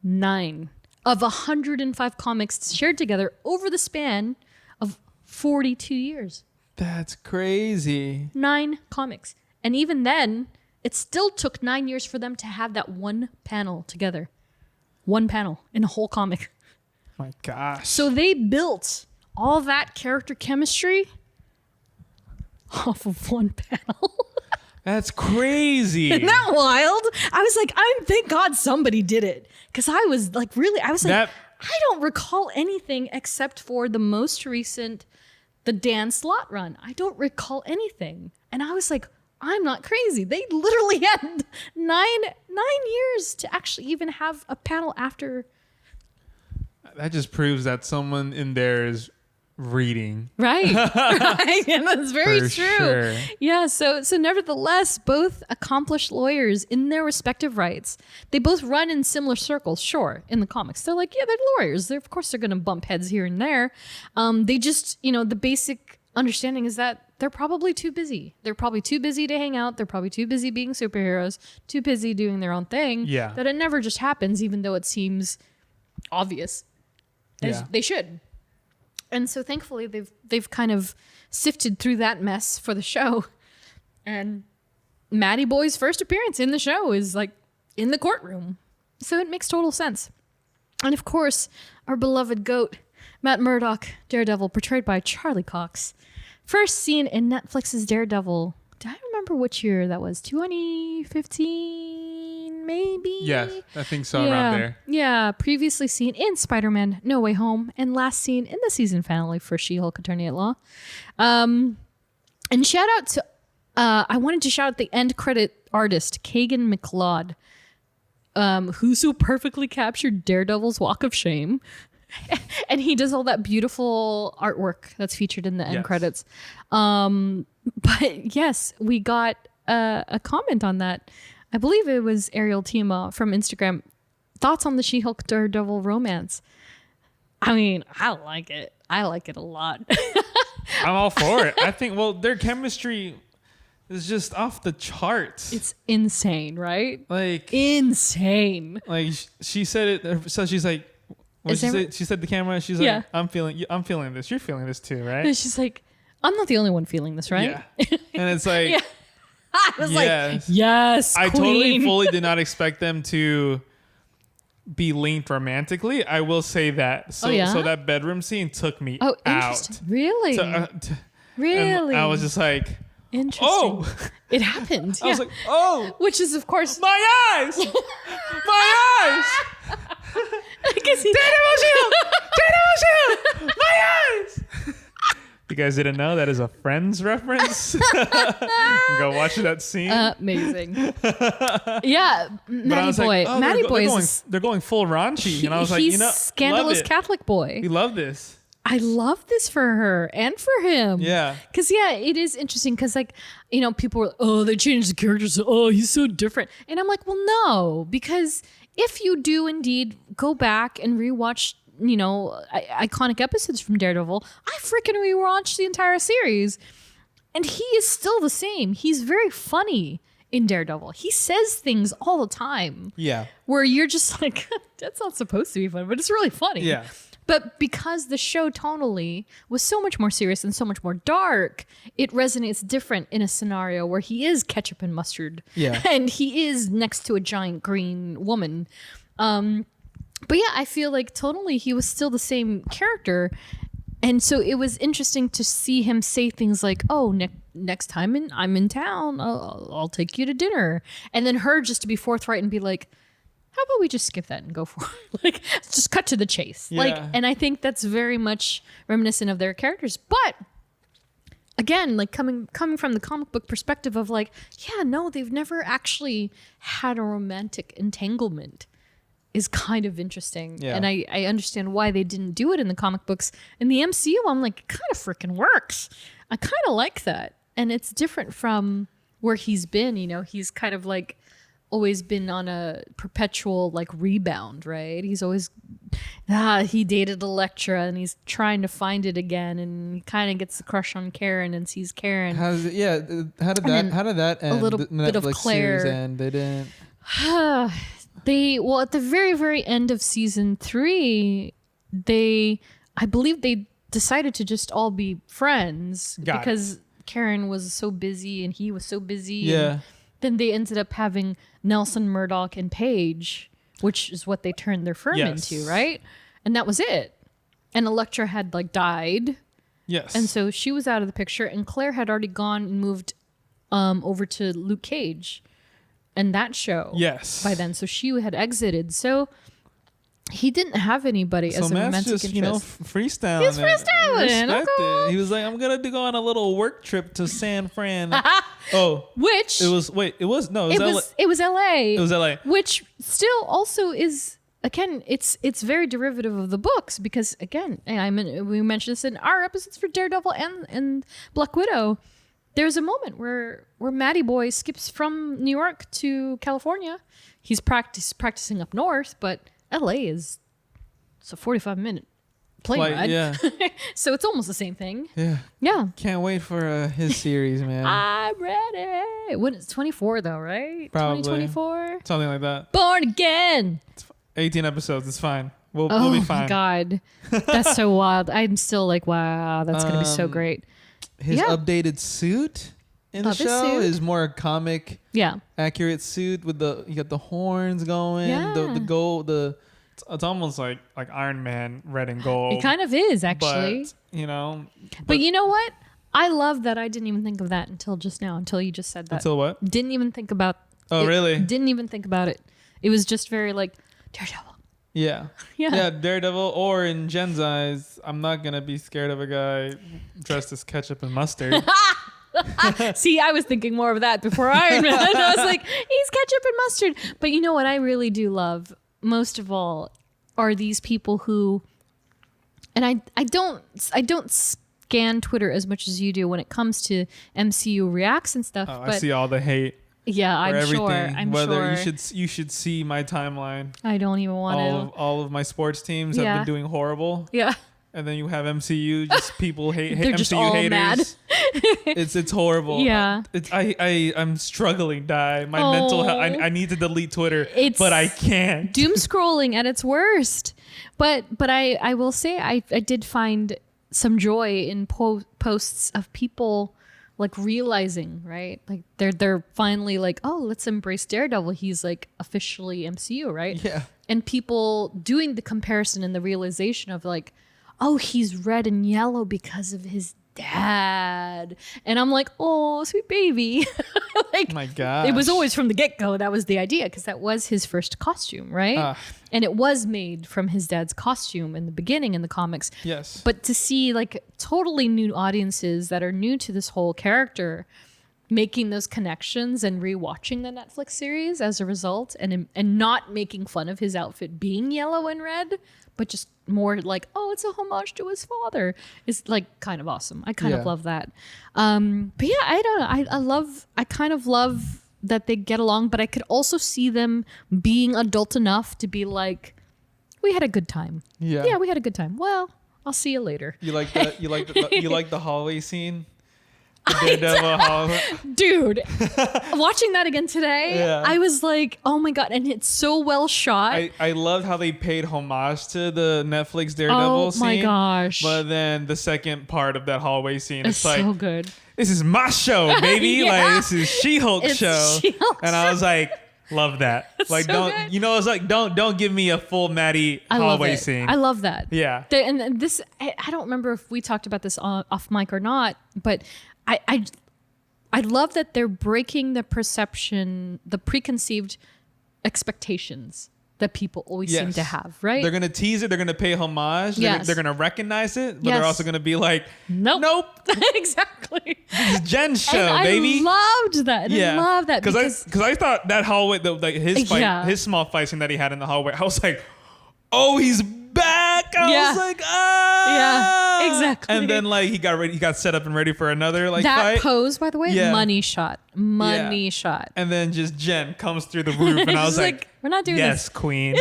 9 of 105 comics shared together over the span of 42 years. That's crazy. 9 comics. And even then, it still took 9 years for them to have that one panel together. One panel in a whole comic. My gosh. So they built all that character chemistry off of one panel. That's crazy. Isn't that wild? I was like, thank God somebody did it. Because I was like, I don't recall anything except for the most recent, the Dan Slott run. I don't recall anything. And I was like, I'm not crazy. They literally had nine years to actually even have a panel after. That just proves that someone in there is reading. Right. Right. And that's very For true. sure. Yeah. So nevertheless, both accomplished lawyers in their respective rights. They both run in similar circles, sure, in the comics. They're like, yeah, they're lawyers. Of course they're going to bump heads here and there. They just, the basic understanding is that they're probably too busy. They're probably too busy to hang out. They're probably too busy being superheroes, too busy doing their own thing. Yeah. That it never just happens, even though it seems obvious. As they should. And so thankfully they've kind of sifted through that mess for the show. And Matty Boy's first appearance in the show is like in the courtroom. So it makes total sense. And of course, our beloved GOAT, Matt Murdock, Daredevil, portrayed by Charlie Cox. First seen in Netflix's Daredevil. Do I remember which year that was? 2015, maybe? Yes, I think so, around there. Yeah, previously seen in Spider-Man No Way Home, and last seen in the season finale for She-Hulk Attorney at Law. And shout out to, I wanted to shout out the end credit artist, Kagan McLeod, who so perfectly captured Daredevil's Walk of Shame. And he does all that beautiful artwork that's featured in the end credits. But yes, we got a comment on that. I believe it was Ariel Tima from Instagram. Thoughts on the She-Hulk Daredevil romance? I mean, I like it. I like it a lot. I'm all for it. I think, their chemistry is just off the charts. It's insane, right? Like, insane. Like, she said it. So she's like, she said to the camera, she's like, I'm feeling this. You're feeling this too, right? And she's like, I'm not the only one feeling this, right? Yeah. And it's like, I was like, yes, I queen. totally fully did not expect them to be linked romantically. I will say that. So, so that bedroom scene took me out. Interesting. Really? Really? I was just like, interesting. Oh, it happened. I was like, oh, which is of course my eyes, my eyes. My eyes. You guys didn't know that is a Friends reference? Go watch that scene. Amazing. Yeah, Matty Boy. Like, Matty Boy they're going full raunchy, and I was like, scandalous Catholic boy. We love this. I love this for her and for him. Yeah. Because, it is interesting because, people were, they changed the characters. Oh, he's so different. And I'm like, well, no, because if you do indeed go back and rewatch, iconic episodes from Daredevil, I freaking rewatched the entire series. And he is still the same. He's very funny in Daredevil. He says things all the time. Yeah. Where you're just like, that's not supposed to be funny, but it's really funny. Yeah. But because the show tonally was so much more serious and so much more dark, it resonates different in a scenario where he is ketchup and mustard. Yeah. And he is next to a giant green woman. But yeah, I feel like tonally he was still the same character. And so it was interesting to see him say things like, oh, next time I'm in town, I'll take you to dinner. And then her just to be forthright and be like, how about we just skip that and go for it? Like, just cut to the chase. Yeah. And I think that's very much reminiscent of their characters. But again, like coming from the comic book perspective of like, yeah, no, they've never actually had a romantic entanglement is kind of interesting. Yeah. And I understand why they didn't do it in the comic books. In the MCU, I'm like, it kind of freaking works. I kind of like that. And it's different from where he's been, he's kind of like always been on a perpetual like rebound, right? He's always, he dated Electra and he's trying to find it again, and he kind of gets the crush on Karen and sees Karen. How did that end? A little bit Netflix of Claire. Series end? They didn't. At the very, very end of season 3, I believe they decided to just all be friends because Karen was so busy and he was so busy. Yeah. And then they ended up having Nelson, Murdoch, and Paige, which is what they turned their firm into, right? And that was it. And Electra had like died. Yes. And so she was out of the picture, and Claire had already gone and moved over to Luke Cage and that show. Yes. By then. So she had exited. So he didn't have anybody as a romantic interest. Freestyle. He's freestyling. Okay. He was like, I'm going to go on a little work trip to San Fran. Which it was LA. It was LA. It was LA. Which still also is, again, it's very derivative of the books, because again, we mentioned this in our episodes for Daredevil and Black Widow. There's a moment where Matty Boy skips from New York to California. He's practicing up north, but LA it's a 45-minute plane ride. Yeah. So it's almost the same thing. Yeah. Yeah. Can't wait for his series, man. I'm ready. When it's 24 though, right? Probably. 2024. Something like that. Born Again. 18 episodes. It's fine. We'll be Oh fine. my God. That's so wild. I'm still like, wow, that's going to be so great. His updated suit in the show is more comic accurate suit with you got the horns going, the gold, it's almost like Iron Man red and gold. It kind of is, actually. But you know what? I love that I didn't even think of that until just now, until you just said that. Until what? Didn't even think about Oh, really? Didn't even think about it. It was just very like, Daredevil. Yeah. Yeah, Daredevil, or in Jen's eyes, I'm not going to be scared of a guy dressed as ketchup and mustard. See, I was thinking more of that before Iron Man. I was like, he's ketchup and mustard. But you know what I really do love most of all are these people who, and I don't scan Twitter as much as you do when it comes to MCU reacts and stuff. Oh, but I see all the hate. Yeah, I'm sure. I'm sure. You should see my timeline. I don't even want to. All of my sports teams have been doing horrible. Yeah. And then you have MCU, just people hate They're MCU just all haters. mad. It's horrible. Yeah. I'm struggling, Dai. My mental health. I need to delete Twitter, but I can't. Doom scrolling at its worst. But I will say I did find some joy in posts of people like realizing, right? Like they're finally like, oh, let's embrace Daredevil. He's like officially MCU, right? Yeah. And people doing the comparison and the realization of like, oh, he's red and yellow because of his dad. And I'm like, oh, sweet baby. Like, my God. It was always from the get-go. That was the idea, because that was his first costume, right? And it was made from his dad's costume in the beginning in the comics. Yes. But to see like totally new audiences that are new to this whole character making those connections and rewatching the Netflix series as a result, and not making fun of his outfit being yellow and red, but just more like, oh, it's a homage to his father, is like kind of awesome. I kind of love that. But yeah, I don't know. I kind of love that they get along, but I could also see them being adult enough to be like, we had a good time. Yeah, we had a good time. Well, I'll see you later. You like the hallway scene? Daredevil hallway. Dude, watching that again today, I was like, oh my God, and it's so well shot. I loved how they paid homage to the Netflix Daredevil scene. Oh my gosh. But then the second part of that hallway scene, it's like, so good. This is my show, baby. Like, this is She-Hulk show. And I was like, love that. It's like, so good. It's like, don't give me a full Maddie hallway scene. I love that. Yeah. And this, I don't remember if we talked about this off mic or not, but I love that they're breaking the perception, the preconceived expectations that people always seem to have, right? They're going to tease it. They're going to pay homage. They're going to recognize it, but they're also going to be like, nope. Exactly. This is Jen's show, and baby. I loved that. Yeah. I love that. Because I thought that hallway, his fight, his small fight scene that he had in the hallway, I was like, oh, he's back. I was like, Exactly. And then like he got set up and ready for another like that fight. pose, by the way, Yeah. money shot. And then just Jen comes through the roof, and I was like, we're not doing yes, this. Queen.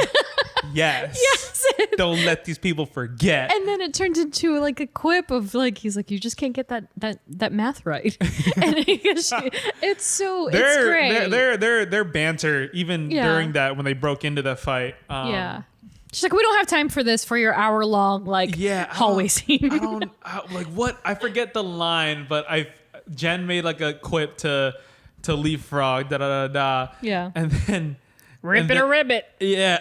Yes. Yes. Don't let these people forget. And then it turned into like a quip of like, he's like, you just can't get that math right. And it's great. Their banter, even during that, when they broke into the fight. She's like, we don't have time for this for your hour-long hallway scene. I forget the line, but Jen made like a quip to Leapfrog, da da da da. Yeah. And then ribbit. Yeah.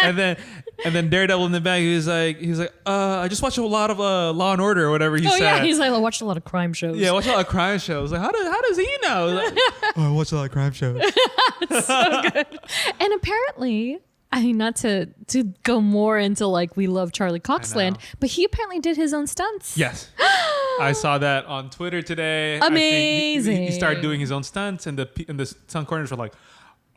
and then Daredevil in the back, he's like, I just watch a lot of Law and Order or whatever he said. Yeah, he's like, I watched a lot of crime shows. Yeah, I watch a lot of crime shows. Like, how does he know? Like, I watch a lot of crime shows. It's so good. And apparently, I mean, not to go more into like we love Charlie Cox land, but he apparently did his own stunts. Yes. I saw that on Twitter today. Amazing. I think he started doing his own stunts, and the stunt coordinators were like,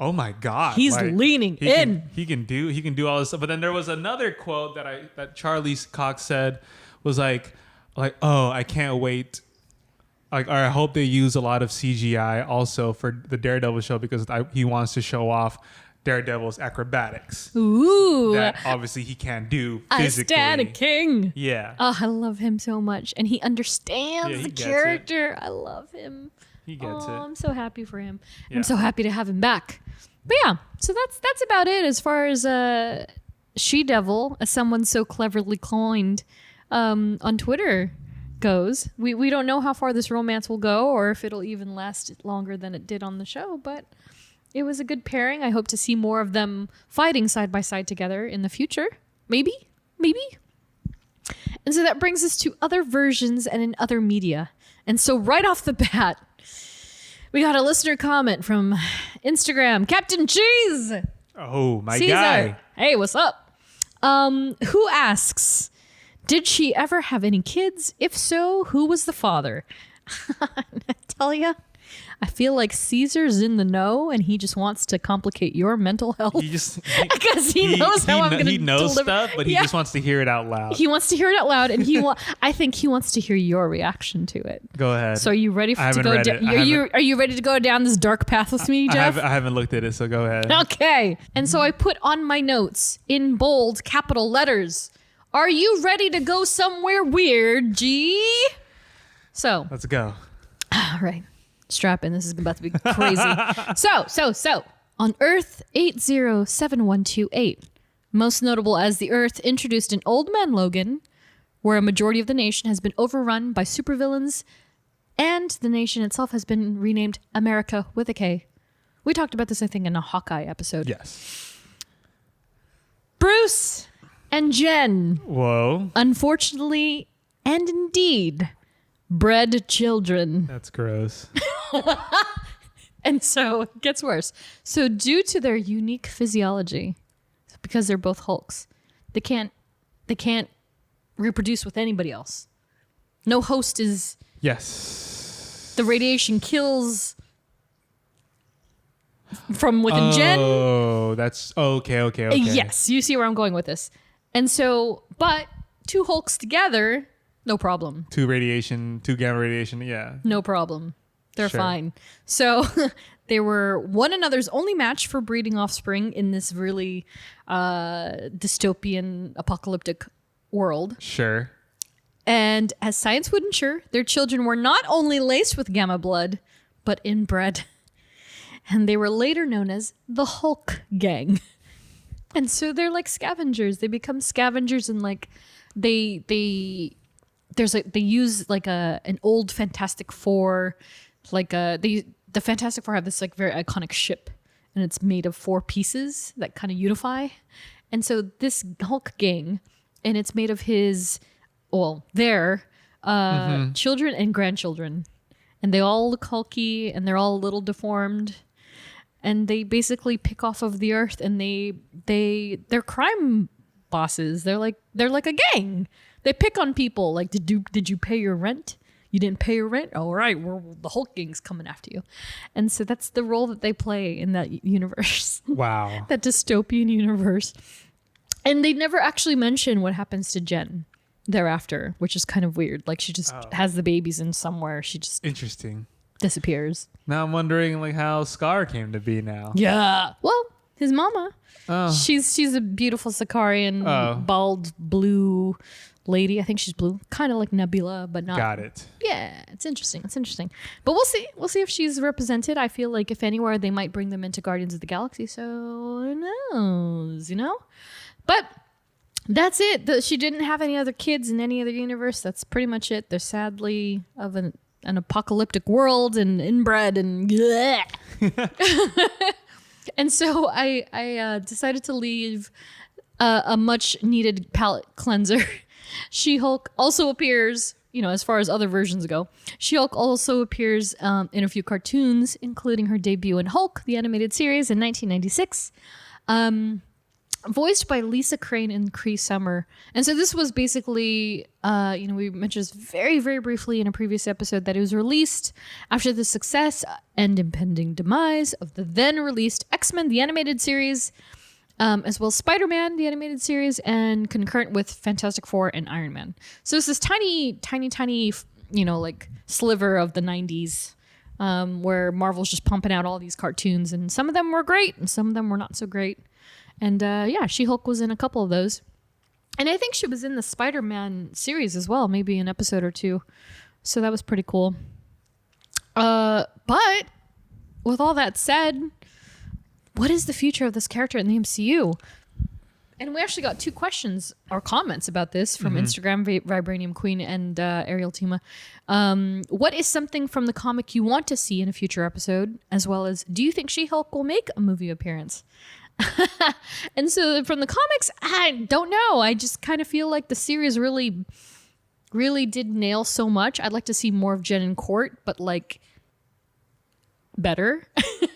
"Oh my god, he's leaning in. He can do all this stuff." But then there was another quote that Charlie Cox said was like, "Oh, I can't wait. Like, or I hope they use a lot of CGI also for the Daredevil show because he wants to show off Daredevil's acrobatics. Ooh, that obviously he can't do physically. I stand a king. Yeah. Oh, I love him so much, and he understands the character. I love him. He gets it. I'm so happy for him. Yeah. I'm so happy to have him back. But yeah, so that's about it as far as She-Devil, as someone so cleverly coined on Twitter goes. We don't know how far this romance will go or if it'll even last longer than it did on the show, but it was a good pairing. I hope to see more of them fighting side by side together in the future. Maybe. And so that brings us to other versions and in other media. And so right off the bat, we got a listener comment from Instagram, Captain Cheese. Oh, my Caesar. guy. Hey, what's up? Who asks, did she ever have any kids? If so, who was the father? I tell ya, I feel like Caesar's in the know and he just wants to complicate your mental health. Because he knows how I'm going to He knows stuff, but he just wants to hear it out loud. He wants to hear it out loud, and I think he wants to hear your reaction to it. Go ahead. So are you ready to go down? Are you ready to go down this dark path with me, Jeff? I haven't looked at it, so go ahead. Okay. And so I put on my notes in bold capital letters, are you ready to go somewhere weird, G? So. Let's go. All right. Strap in. This is about to be crazy. So. On Earth 807128, most notable as the Earth introduced in Old Man Logan, where a majority of the nation has been overrun by supervillains, and the nation itself has been renamed America with a K. We talked about this, I think, in a Hawkeye episode. Yes. Bruce and Jen. Whoa. Unfortunately, and indeed, bred children. That's gross. And so it gets worse. So due to their unique physiology, because they're both Hulks, they can't reproduce with anybody else. No host is. Yes. The radiation kills from within Jen. Oh, that's okay. Yes, you see where I'm going with this. And so, but two Hulks together, no problem. Two gamma radiation, yeah. No problem. They're fine. So they were one another's only match for breeding offspring in this really dystopian, apocalyptic world. Sure. And as science would ensure, their children were not only laced with gamma blood, but inbred. And they were later known as the Hulk Gang. And so they're like scavengers. They become scavengers and like they use like an old Fantastic Four, like the Fantastic Four have this like very iconic ship, and it's made of 4 pieces that kind of unify. And so this Hulk Gang, and it's made of their children and grandchildren, and they all look hulky and they're all a little deformed, and they basically pick off of the earth, and they're crime bosses. They're like a gang. They pick on people. Like, did you pay your rent? You didn't pay your rent? All right, the Hulk Gang's coming after you. And so that's the role that they play in that universe. Wow. That dystopian universe. And they never actually mention what happens to Jen. thereafter, which is kind of weird. Like she just has the babies and somewhere she just interesting disappears. Now I'm wondering like how Scar came to be now. Yeah. Well, his mama. Oh. She's a beautiful Sicarian bald blue lady. I think she's blue, kind of like Nebula, but not. Got it. Yeah, it's interesting. But we'll see. We'll see if she's represented. I feel like if anywhere, they might bring them into Guardians of the Galaxy. So who knows, But that's it. She didn't have any other kids in any other universe. That's pretty much it. They're sadly of an apocalyptic world and inbred and. And so I decided to leave a much needed palate cleanser. She-Hulk also appears, as far as other versions go. She-Hulk also appears in a few cartoons, including her debut in Hulk, the animated series in 1996, voiced by Lisa Crane and Cree Summer. And so this was basically, we mentioned this very, very briefly in a previous episode that it was released after the success and impending demise of the then released X-Men, the animated series, as well as Spider-Man, the animated series, and concurrent with Fantastic Four and Iron Man. So it's this tiny, like sliver of the 90s where Marvel's just pumping out all these cartoons, and some of them were great and some of them were not so great. And She-Hulk was in a couple of those. And I think she was in the Spider-Man series as well, maybe an episode or two. So that was pretty cool. But with all that said, what is the future of this character in the MCU? And we actually got 2 questions or comments about this from Instagram, Vibranium Queen and Ariel Tima. What is something from the comic you want to see in a future episode? As well as, do you think She-Hulk will make a movie appearance? And so from the comics, I don't know. I just kind of feel like the series really, really did nail so much. I'd like to see more of Jen and Court, but like better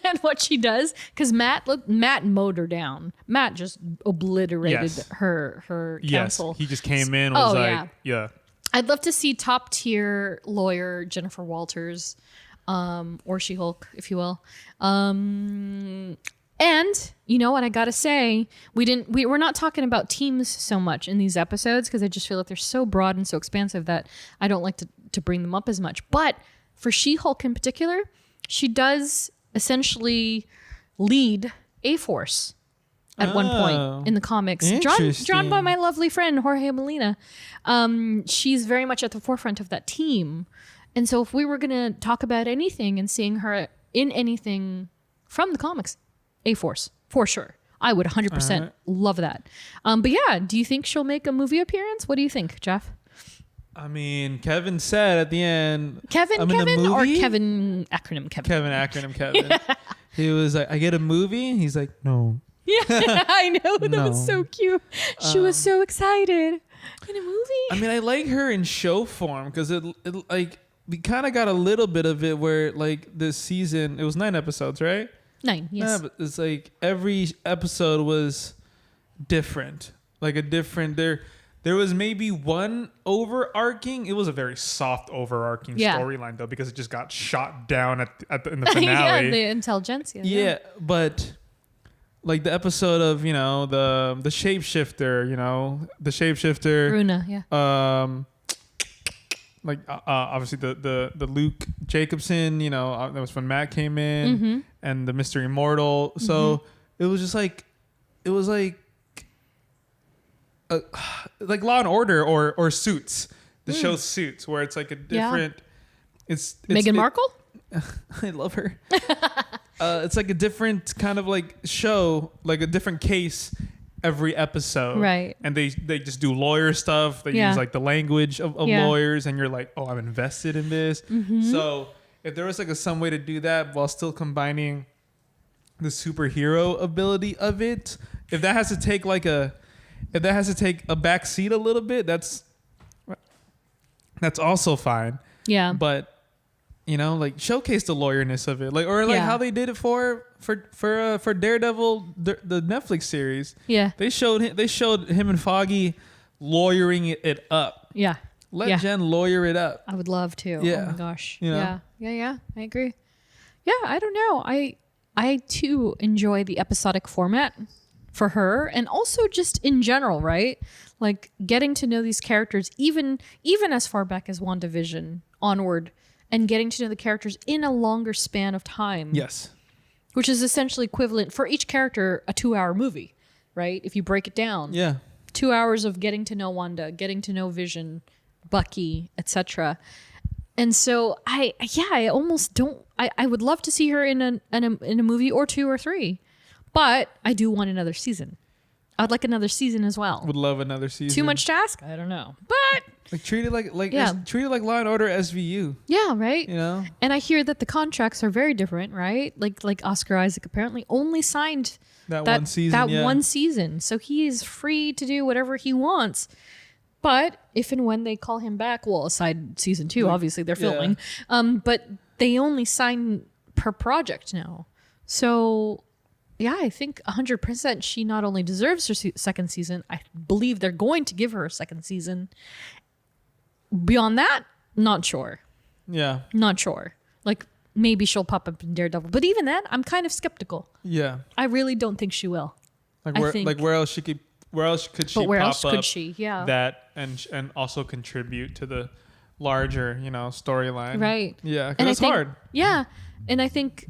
at what she does. Because Matt mowed her down. Matt just obliterated her counsel. Yes, he just came in and was yeah. I'd love to see top tier lawyer Jennifer Walters, or She-Hulk, if you will. And you know what I gotta say, we're not talking about teams so much in these episodes because I just feel like they're so broad and so expansive that I don't like to bring them up as much. But for She-Hulk in particular, she does essentially lead A-Force at one point in the comics, drawn by my lovely friend Jorge Molina. She's very much at the forefront of that team. And so if we were gonna talk about anything and seeing her in anything from the comics, A-Force, for sure. I would 100% love that. But yeah, do you think she'll make a movie appearance? What do you think, Jeff? I mean, Kevin said at the end... Kevin or Kevin acronym Kevin? Kevin acronym Kevin. Yeah. He was like, I get a movie? He's like, no. Yeah, I know. That was so cute. She was so excited. In a movie? I mean, I like her in show form because it like we kind of got a little bit of it where like this season, it was 9 episodes, right? 9, yes. Yeah, but it's like every episode was different. Like a different... There was maybe one overarching... It was a very soft overarching storyline, though, because it just got shot down in the finale. Yeah, the intelligentsia. Yeah, but... Like the episode of, the shapeshifter, the shapeshifter... Runa, yeah. Obviously the Luke Jacobson, that was when Matt came in, and the Mr. Immortal. So it was just like, like Law and Order or Suits, the show Suits, where it's like a different. Yeah. It's Meghan Markle. I love her. It's like a different kind of like show, like a different case every episode, right? And they just do lawyer stuff. They use like the language of lawyers, and you're like, oh, I'm invested in this. So if there was like some way to do that while still combining the superhero ability of it, if that has to take a back seat a little bit, that's also fine. Yeah, but like showcase the lawyerness of it, how they did it for Daredevil, the Netflix series. Yeah, they showed him and Foggy lawyering it up. Yeah, let Jen lawyer it up. I would love to. Yeah. Oh my gosh. Yeah. I agree. Yeah, I don't know. I too enjoy the episodic format for her, and also just in general, right? Like getting to know these characters, even as far back as WandaVision onward, and getting to know the characters in a longer span of time. Yes. Which is essentially equivalent for each character a 2-hour movie, right? If you break it down. Yeah. 2 hours of getting to know Wanda, getting to know Vision, Bucky, etc. And so I almost don't. I would love to see her in a movie or 2 or 3, but I do want another season. I'd like another season as well. Would love another season. Too much to ask? I don't know, but like treat it like treat it like Law and Order SVU. Yeah, right. You know. And I hear that the contracts are very different, right? Like Oscar Isaac apparently only signed that one season. That one season, so he is free to do whatever he wants. But if and when they call him back, well, aside season 2, obviously they're filming. But they only sign per project now. So, yeah, I think 100% she not only deserves her second season, I believe they're going to give her a second season. Beyond that, not sure. Yeah. Not sure. Like, maybe she'll pop up in Daredevil. But even then, I'm kind of skeptical. Yeah. I really don't think she will. Where else could she pop up Yeah. that and also contribute to the larger, storyline? Right. Yeah, because it's hard. Yeah. And I think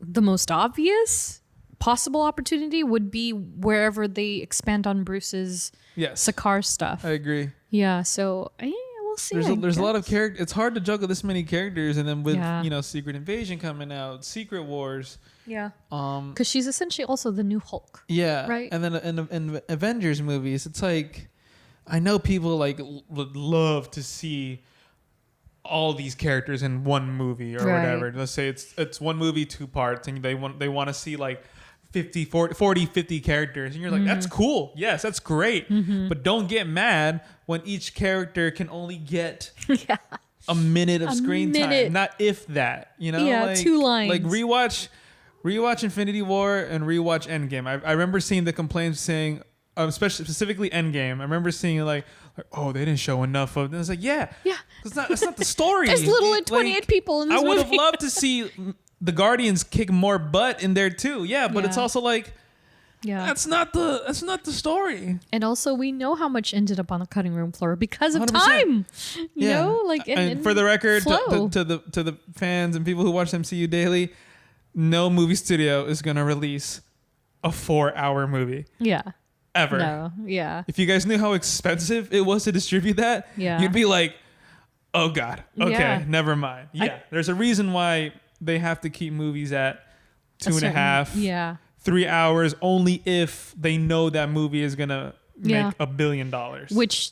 the most obvious possible opportunity would be wherever they expand on Bruce's Sakaar stuff. I agree. Yeah, so we'll see. There's a lot of characters. It's hard to juggle this many characters, and then with Secret Invasion coming out, Secret Wars. Yeah. Because she's essentially also the new Hulk. Yeah. Right. And then in Avengers movies, it's like I know people would love to see all these characters in one movie or whatever. Let's say it's one movie, 2 parts, and they want to see like 50 characters, and you're like, that's cool. Yes, that's great. But don't get mad when each character can only get a minute of screen time. Not if that, Yeah, 2 lines. Like rewatch Infinity War and rewatch Endgame. I remember seeing the complaints saying, specifically Endgame. I remember seeing like, oh, they didn't show enough of. And it's like, yeah. That's not the story. There's literally 28 people in this movie. I would have loved to see the Guardians kick more butt in there too. Yeah, but it's also like, that's not the story. And also, we know how much ended up on the cutting room floor because of 100%. Time. You know, like and for the record, to the fans and people who watch MCU daily, no movie studio is gonna release a 4-hour movie. Yeah. Ever. No. Yeah. If you guys knew how expensive it was to distribute that, you'd be like, oh God, okay, never mind. Yeah, there's a reason why they have to keep movies at 2.5, 3 hours, only if they know that movie is gonna make $1 billion. Which,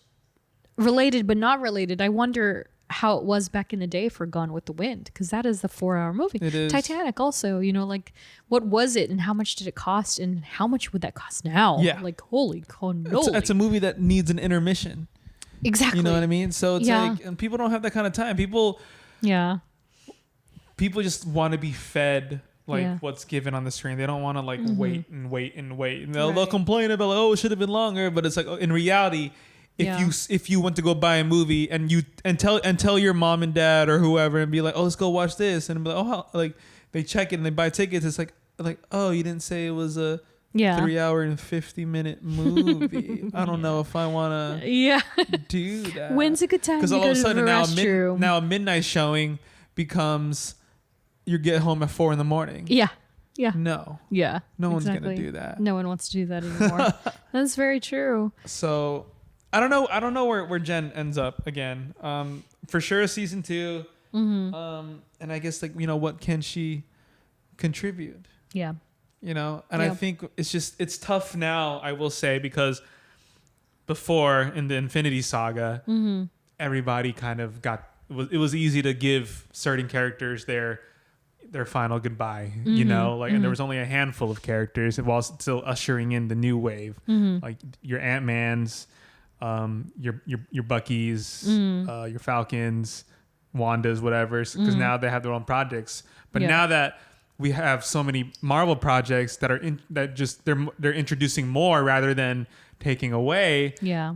related but not related, I wonder how it was back in the day for Gone with the Wind, because that is the 4-hour movie. It is. Titanic also, like what was it and how much did it cost and how much would that cost now? Yeah. Like holy cannoli. It's a movie that needs an intermission. Exactly. You know what I mean? So it's like, and people don't have that kind of time. People just want to be fed what's given on the screen. They don't want to wait and wait and wait. And they'll complain about it should have been longer, but it's like in reality, if you went to go buy a movie and tell your mom and dad or whoever and be like, oh, let's go watch this, and be like, oh, like they check it and they buy tickets, it's like oh, you didn't say it was a 3-hour and 50-minute movie. I don't know if I want to do that. When's a good time? Because all of a sudden now a midnight showing becomes you get home at 4 a.m. Yeah. Yeah. No. Yeah. No one's gonna do that. No one wants to do that anymore. That's very true. So I don't know where Jen ends up again. For sure season 2. And I guess what can she contribute? Yeah. I think it's tough now, I will say, because before in the Infinity Saga, everybody kind of it was easy to give certain characters their final goodbye, and there was only a handful of characters while still ushering in the new wave, like your Ant-Mans, your Buckies, your Falcons, Wandas, whatever, because now they have their own projects. But now that we have so many Marvel projects that they're introducing more rather than taking away. Yeah,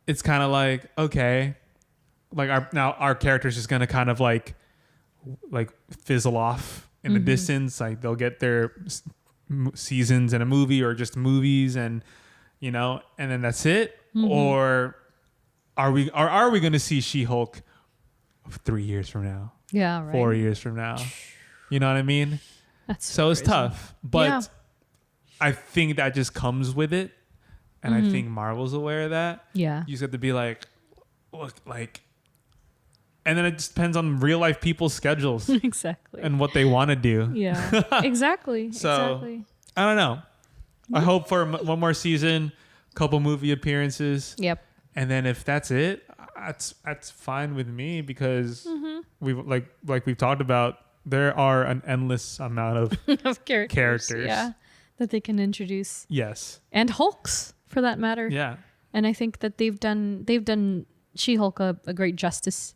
it's kind of like, okay, like our character's just gonna kind of like fizzle off in the distance. Like they'll get their seasons in a movie or just movies and and then that's it? Or are we going to see She-Hulk 3 years from now? Yeah, right. 4 years from now. You know what I mean? That's so it's crazy. tough, but I think that just comes with it. And I think Marvel's aware of that. Yeah. You just have to be like, look, and then it just depends on real life people's schedules. Exactly. And what they want to do. Yeah, exactly. So, exactly. I don't know. I hope for one more season, couple movie appearances. Yep. And then if that's it, that's fine with me because we've like we've talked about, there are an endless amount of characters. Yeah, that they can introduce. Yes. And Hulks, for that matter. Yeah. And I think that they've done She-Hulk a great justice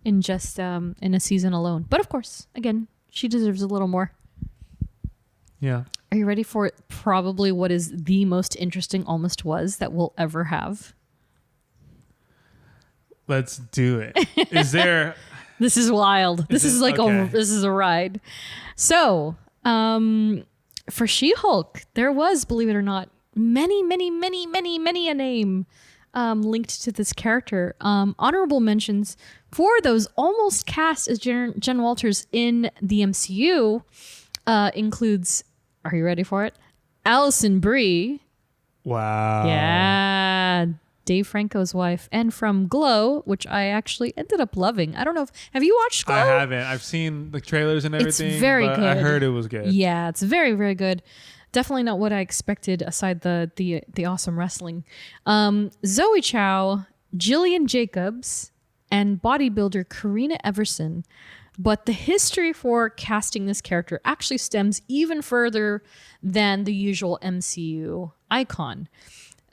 in just in a season alone. But of course, again, she deserves a little more. Yeah. Are you ready for probably what is the most interesting almost was that we'll ever have? Let's do it. Is there... This is wild. This is a ride. So, for She-Hulk, there was, believe it or not, many a name linked to this character. Honorable mentions for those almost cast as Jen Walters in the MCU includes, are you ready for it? Alison Brie. Wow. Yeah. Dave Franco's wife, and from Glow, which I actually ended up loving. I don't know have you watched Glow? I haven't. I've seen the trailers and everything. It's very good. I heard it was good. Yeah, it's very, very good. Definitely not what I expected aside the awesome wrestling. Zoe Chow, Jillian Jacobs, and bodybuilder Karina Everson. But the history for casting this character actually stems even further than the usual MCU icon.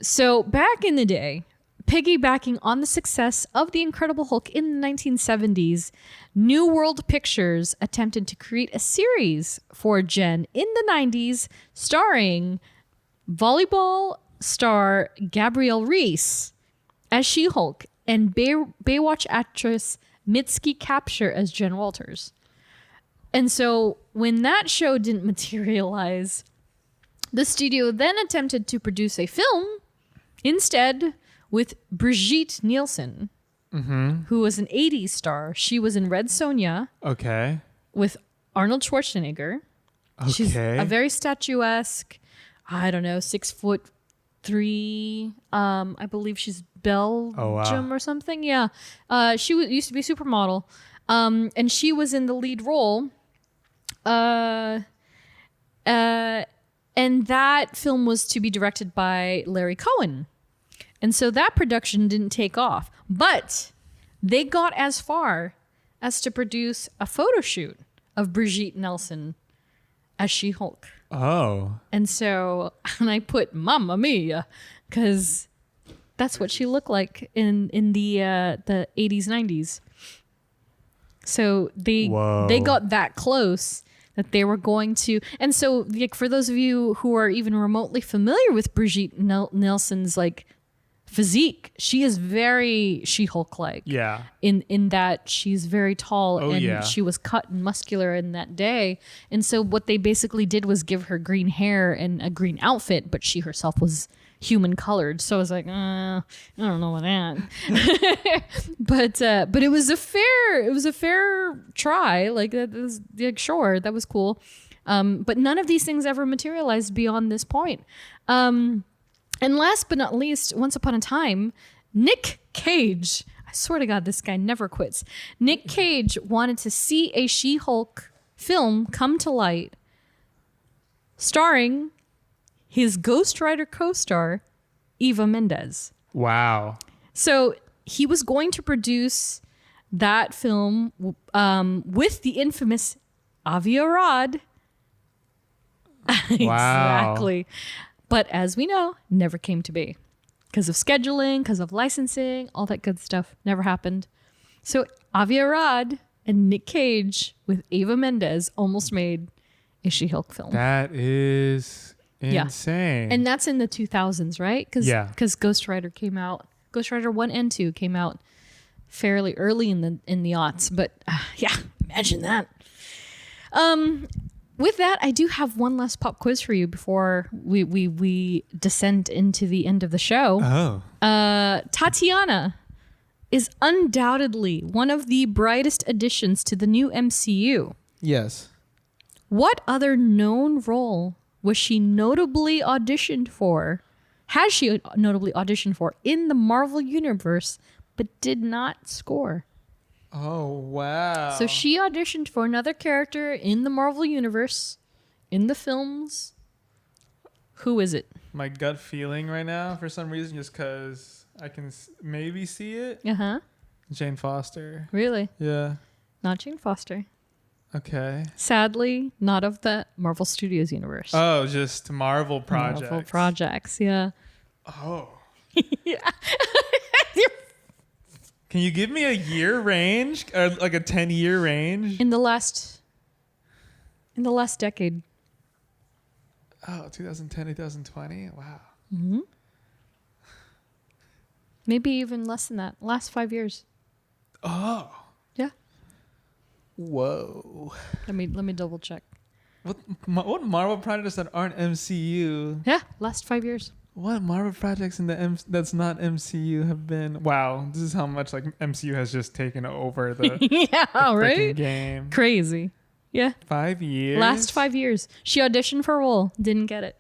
So back in the day, piggybacking on the success of The Incredible Hulk in the 1970s, New World Pictures attempted to create a series for Jen in the 90s starring volleyball star Gabrielle Reese as She-Hulk and Baywatch actress Mitski Kapture as Jen Walters. And so when that show didn't materialize, the studio then attempted to produce a film instead with Brigitte Nielsen, who was an 80s star. She was in Red Sonja. Okay. With Arnold Schwarzenegger. Okay. She's a very statuesque, 6'3". I believe she's Belgium or something. Yeah. She used to be a supermodel. And she was in the lead role. And that film was to be directed by Larry Cohen. And so that production didn't take off. But they got as far as to produce a photo shoot of Brigitte Nielsen as She-Hulk. Oh. And I put Mamma Mia, because that's what she looked like in the 80s, 90s. So they got that close that they were going to. And so, like, for those of you who are even remotely familiar with Brigitte Nielsen's physique, she is very She-Hulk-like. Yeah. In that she's very tall she was cut and muscular in that day. And so what they basically did was give her green hair and a green outfit, but she herself was human colored. So I was like, I don't know about that. but it was a fair try. Like, that was, sure, that was cool. But none of these things ever materialized beyond this point. And last but not least, once upon a time, Nick Cage, I swear to God, this guy never quits. Nick Cage wanted to see a She-Hulk film come to light starring his Ghost Rider co-star, Eva Mendes. Wow. So he was going to produce that film with the infamous Avi Arad. Exactly. But as we know, never came to be. Because of scheduling, because of licensing, all that good stuff never happened. So Avi Arad and Nick Cage with Eva Mendes almost made a She-Hulk film. That is insane. And that's in the 2000s, right? Because Ghost Rider came out. Ghost Rider 1 and 2 came out fairly early in the aughts. But imagine that. with that, I do have one last pop quiz for you before we descend into the end of the show. Tatiana is undoubtedly one of the brightest additions to the new MCU. Yes. What other known role was she notably auditioned for? Has she notably auditioned for in the Marvel Universe, but did not score? Oh, wow. So she auditioned for another character in the Marvel Universe, in the films. Who is it? My gut feeling right now, for some reason, just because I can maybe see it. Uh-huh. Jane Foster. Really? Yeah. Not Jane Foster. Okay. Sadly, not of the Marvel Studios universe. Oh, just Marvel projects. Marvel projects, yeah. Oh. Yeah. Can you give me a year range? Or like a 10-year range? In the last decade. Oh, 2010, 2020? Wow. Mm-hmm. Maybe even less than that. Last 5 years. Oh. Yeah. Whoa. Let me double check. What Marvel projects that aren't MCU? Yeah, last 5 years. What Marvel projects in the that's not MCU have been? Wow, this is how much like MCU has just taken over the yeah, the right? game. Crazy. Yeah. 5 years. Last 5 years. She auditioned for a role, didn't get it.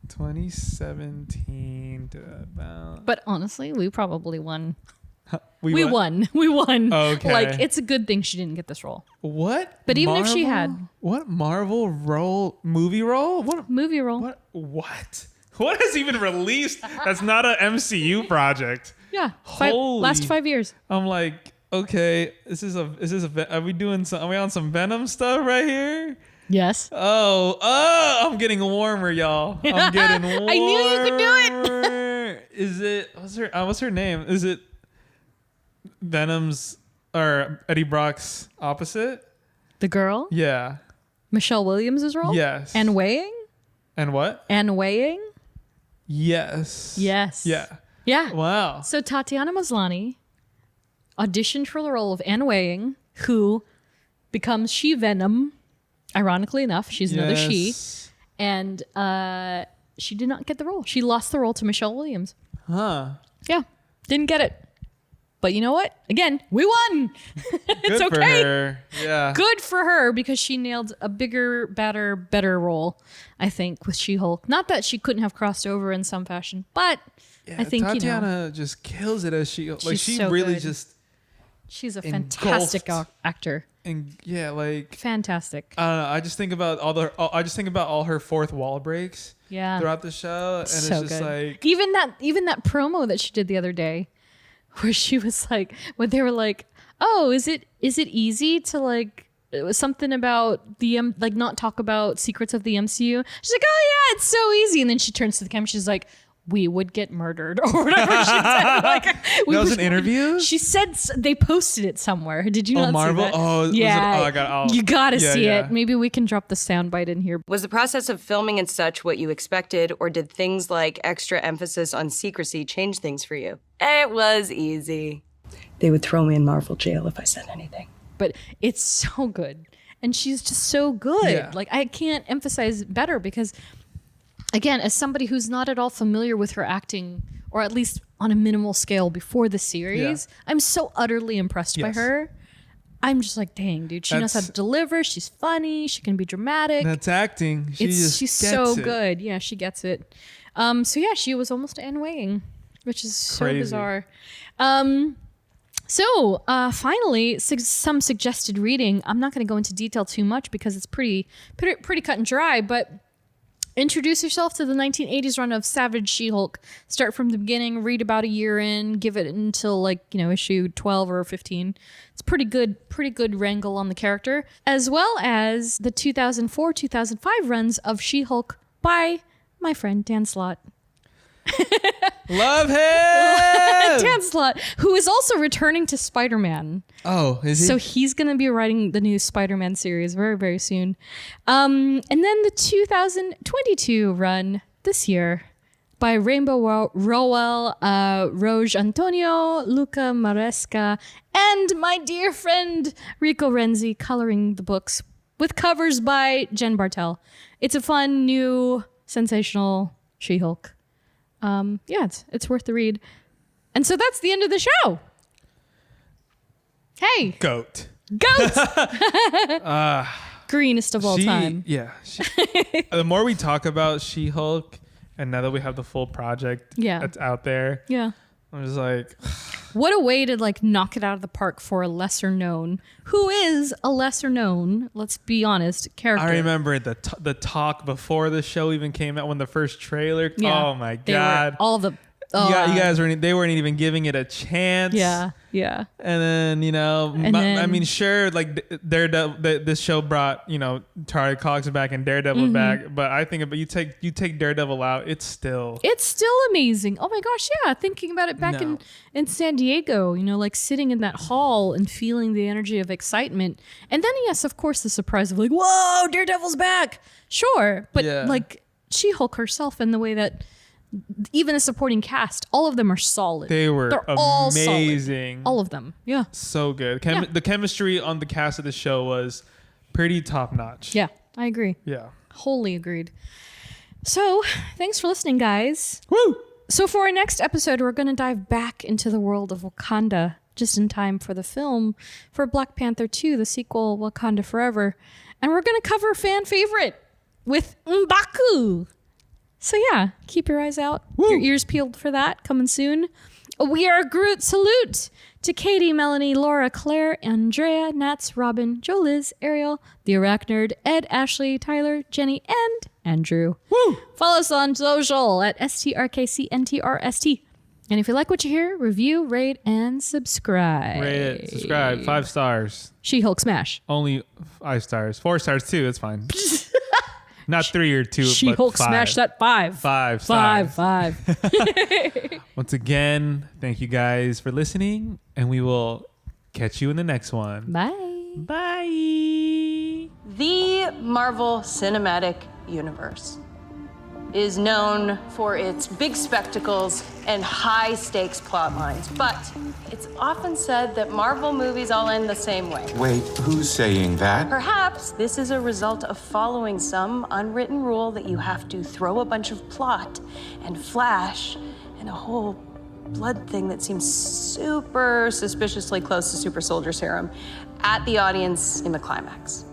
2017 to about. But honestly, we probably won. We won. We won. Okay. Like, it's a good thing she didn't get this role. What? But even if she had. What Marvel movie role? What movie role? What? What is even released that's not an MCU project? Yeah. Last 5 years. I'm like, okay, are we on some Venom stuff right here? Yes. Oh, I'm getting warmer, y'all. I'm getting warmer. I knew you could do it. Is it, what's her name? Is it Venom's or Eddie Brock's opposite? The girl? Yeah. Michelle Williams' role? Yes. Anne Weighing? And what? Anne Weighing? Yes. Yes. Yeah. Yeah. Wow. So Tatiana Maslany auditioned for the role of Anne Weighing, who becomes She-Venom. Ironically enough, she's another she. And she did not get the role. She lost the role to Michelle Williams. Huh. Yeah. Didn't get it. But you know what? Again, we won. It's Good okay. for her. Yeah. Good for her because she nailed a bigger, better role, I think, with She-Hulk. Not that she couldn't have crossed over in some fashion, but I think Tatiana just kills it as she like she so really good. just she's a fantastic actor. And yeah, like Fantastic. I just think about all her fourth wall breaks Yeah. throughout the show, and So it's just good. like even that promo that she did the other day, where she was like, when they were like, "Oh, is it easy to like it was something about the like not talk about secrets of the MCU?" She's like, "Oh yeah, it's so easy." And then she turns to the camera. She's like, "We would get murdered," or whatever she said. Like, that was an interview. She said they posted it somewhere. Did you not Marvel? see that? Oh, yeah. You gotta see yeah. it. Maybe we can drop the soundbite in here. Was the process of filming and such what you expected, or did things like extra emphasis on secrecy change things for you? It was easy. They would throw me in Marvel jail if I said anything. But it's so good. And she's just so good. Yeah. Like, I can't emphasize better because, again, as somebody who's not at all familiar with her acting, or at least on a minimal scale before the series, I'm so utterly impressed by her. I'm just like, dang, dude, she knows how to deliver. She's funny. She can be dramatic. That's acting. She's so good. Yeah, she gets it. So yeah, she was almost Anne Weighing, which is so Crazy. bizarre. So finally, some suggested reading. I'm not going to go into detail too much because it's pretty cut and dry, but introduce yourself to the 1980s run of Savage She-Hulk. Start from the beginning, read about a year in, give it until issue 12 or 15. It's pretty good wrangle on the character, as well as the 2004-2005 runs of She-Hulk by my friend Dan Slott. Love him. Dan Slott, who is also returning to Spider-Man. Oh, is he? So he's going to be writing the new Spider-Man series very, very soon. And then the 2022 run this year by Rainbow Rowell, Roj Antonio, Luca Maresca, and my dear friend Rico Renzi coloring the books with covers by Jen Bartel. It's a fun, new, sensational She-Hulk. It's worth the read. And so that's the end of the show. Hey. Goat. Greenest of all time. Yeah. The more we talk about She-Hulk, and now that we have the full project that's out there, I'm just like... What a way to like knock it out of the park for a lesser known, who is a lesser known, let's be honest, character. I remember the talk before the show even came out when the first trailer. Yeah. Oh my God. You guys they weren't even giving it a chance. Yeah. And then, sure, like Daredevil, this show brought, Charlie Cox back and Daredevil back, but I think you take Daredevil out, it's still amazing. Oh my gosh, yeah. Thinking about it back in San Diego, like sitting in that hall and feeling the energy of excitement. And then yes, of course, the surprise of like, whoa, Daredevil's back. Sure. But like She-Hulk herself in the way that even the supporting cast, all of them are solid. They're all amazing. All of them. Yeah. So good. The chemistry on the cast of the show was pretty top notch. Yeah, I agree. Yeah. Wholly agreed. So, thanks for listening, guys. Woo! So for our next episode, we're going to dive back into the world of Wakanda just in time for the film for Black Panther 2, the sequel, Wakanda Forever. And we're going to cover a fan favorite with M'Baku. So yeah, keep your eyes out, your ears peeled for that, coming soon. We are Groot. Salute to Katie, Melanie, Laura, Claire, Andrea, Nats, Robin, Joe, Liz, Ariel, the Arachnerd, Ed, Ashley, Tyler, Jenny, and Andrew. Woo! Follow us on social at STRKCNTRST. And if you like what you hear, review, rate, and subscribe. Rate it, subscribe, 5 stars. She-Hulk smash. Only 5 stars. 4 stars too, it's fine. Not 3 or 2, She-Hulk but 5. smash that 5. 5 stars. 5. Once again, thank you guys for listening, and we will catch you in the next one. Bye. Bye. The Marvel Cinematic Universe is known for its big spectacles and high-stakes plot lines, but it's often said that Marvel movies all end the same way. Wait, who's saying that? Perhaps this is a result of following some unwritten rule that you have to throw a bunch of plot and flash and a whole blood thing that seems super suspiciously close to super soldier serum at the audience in the climax.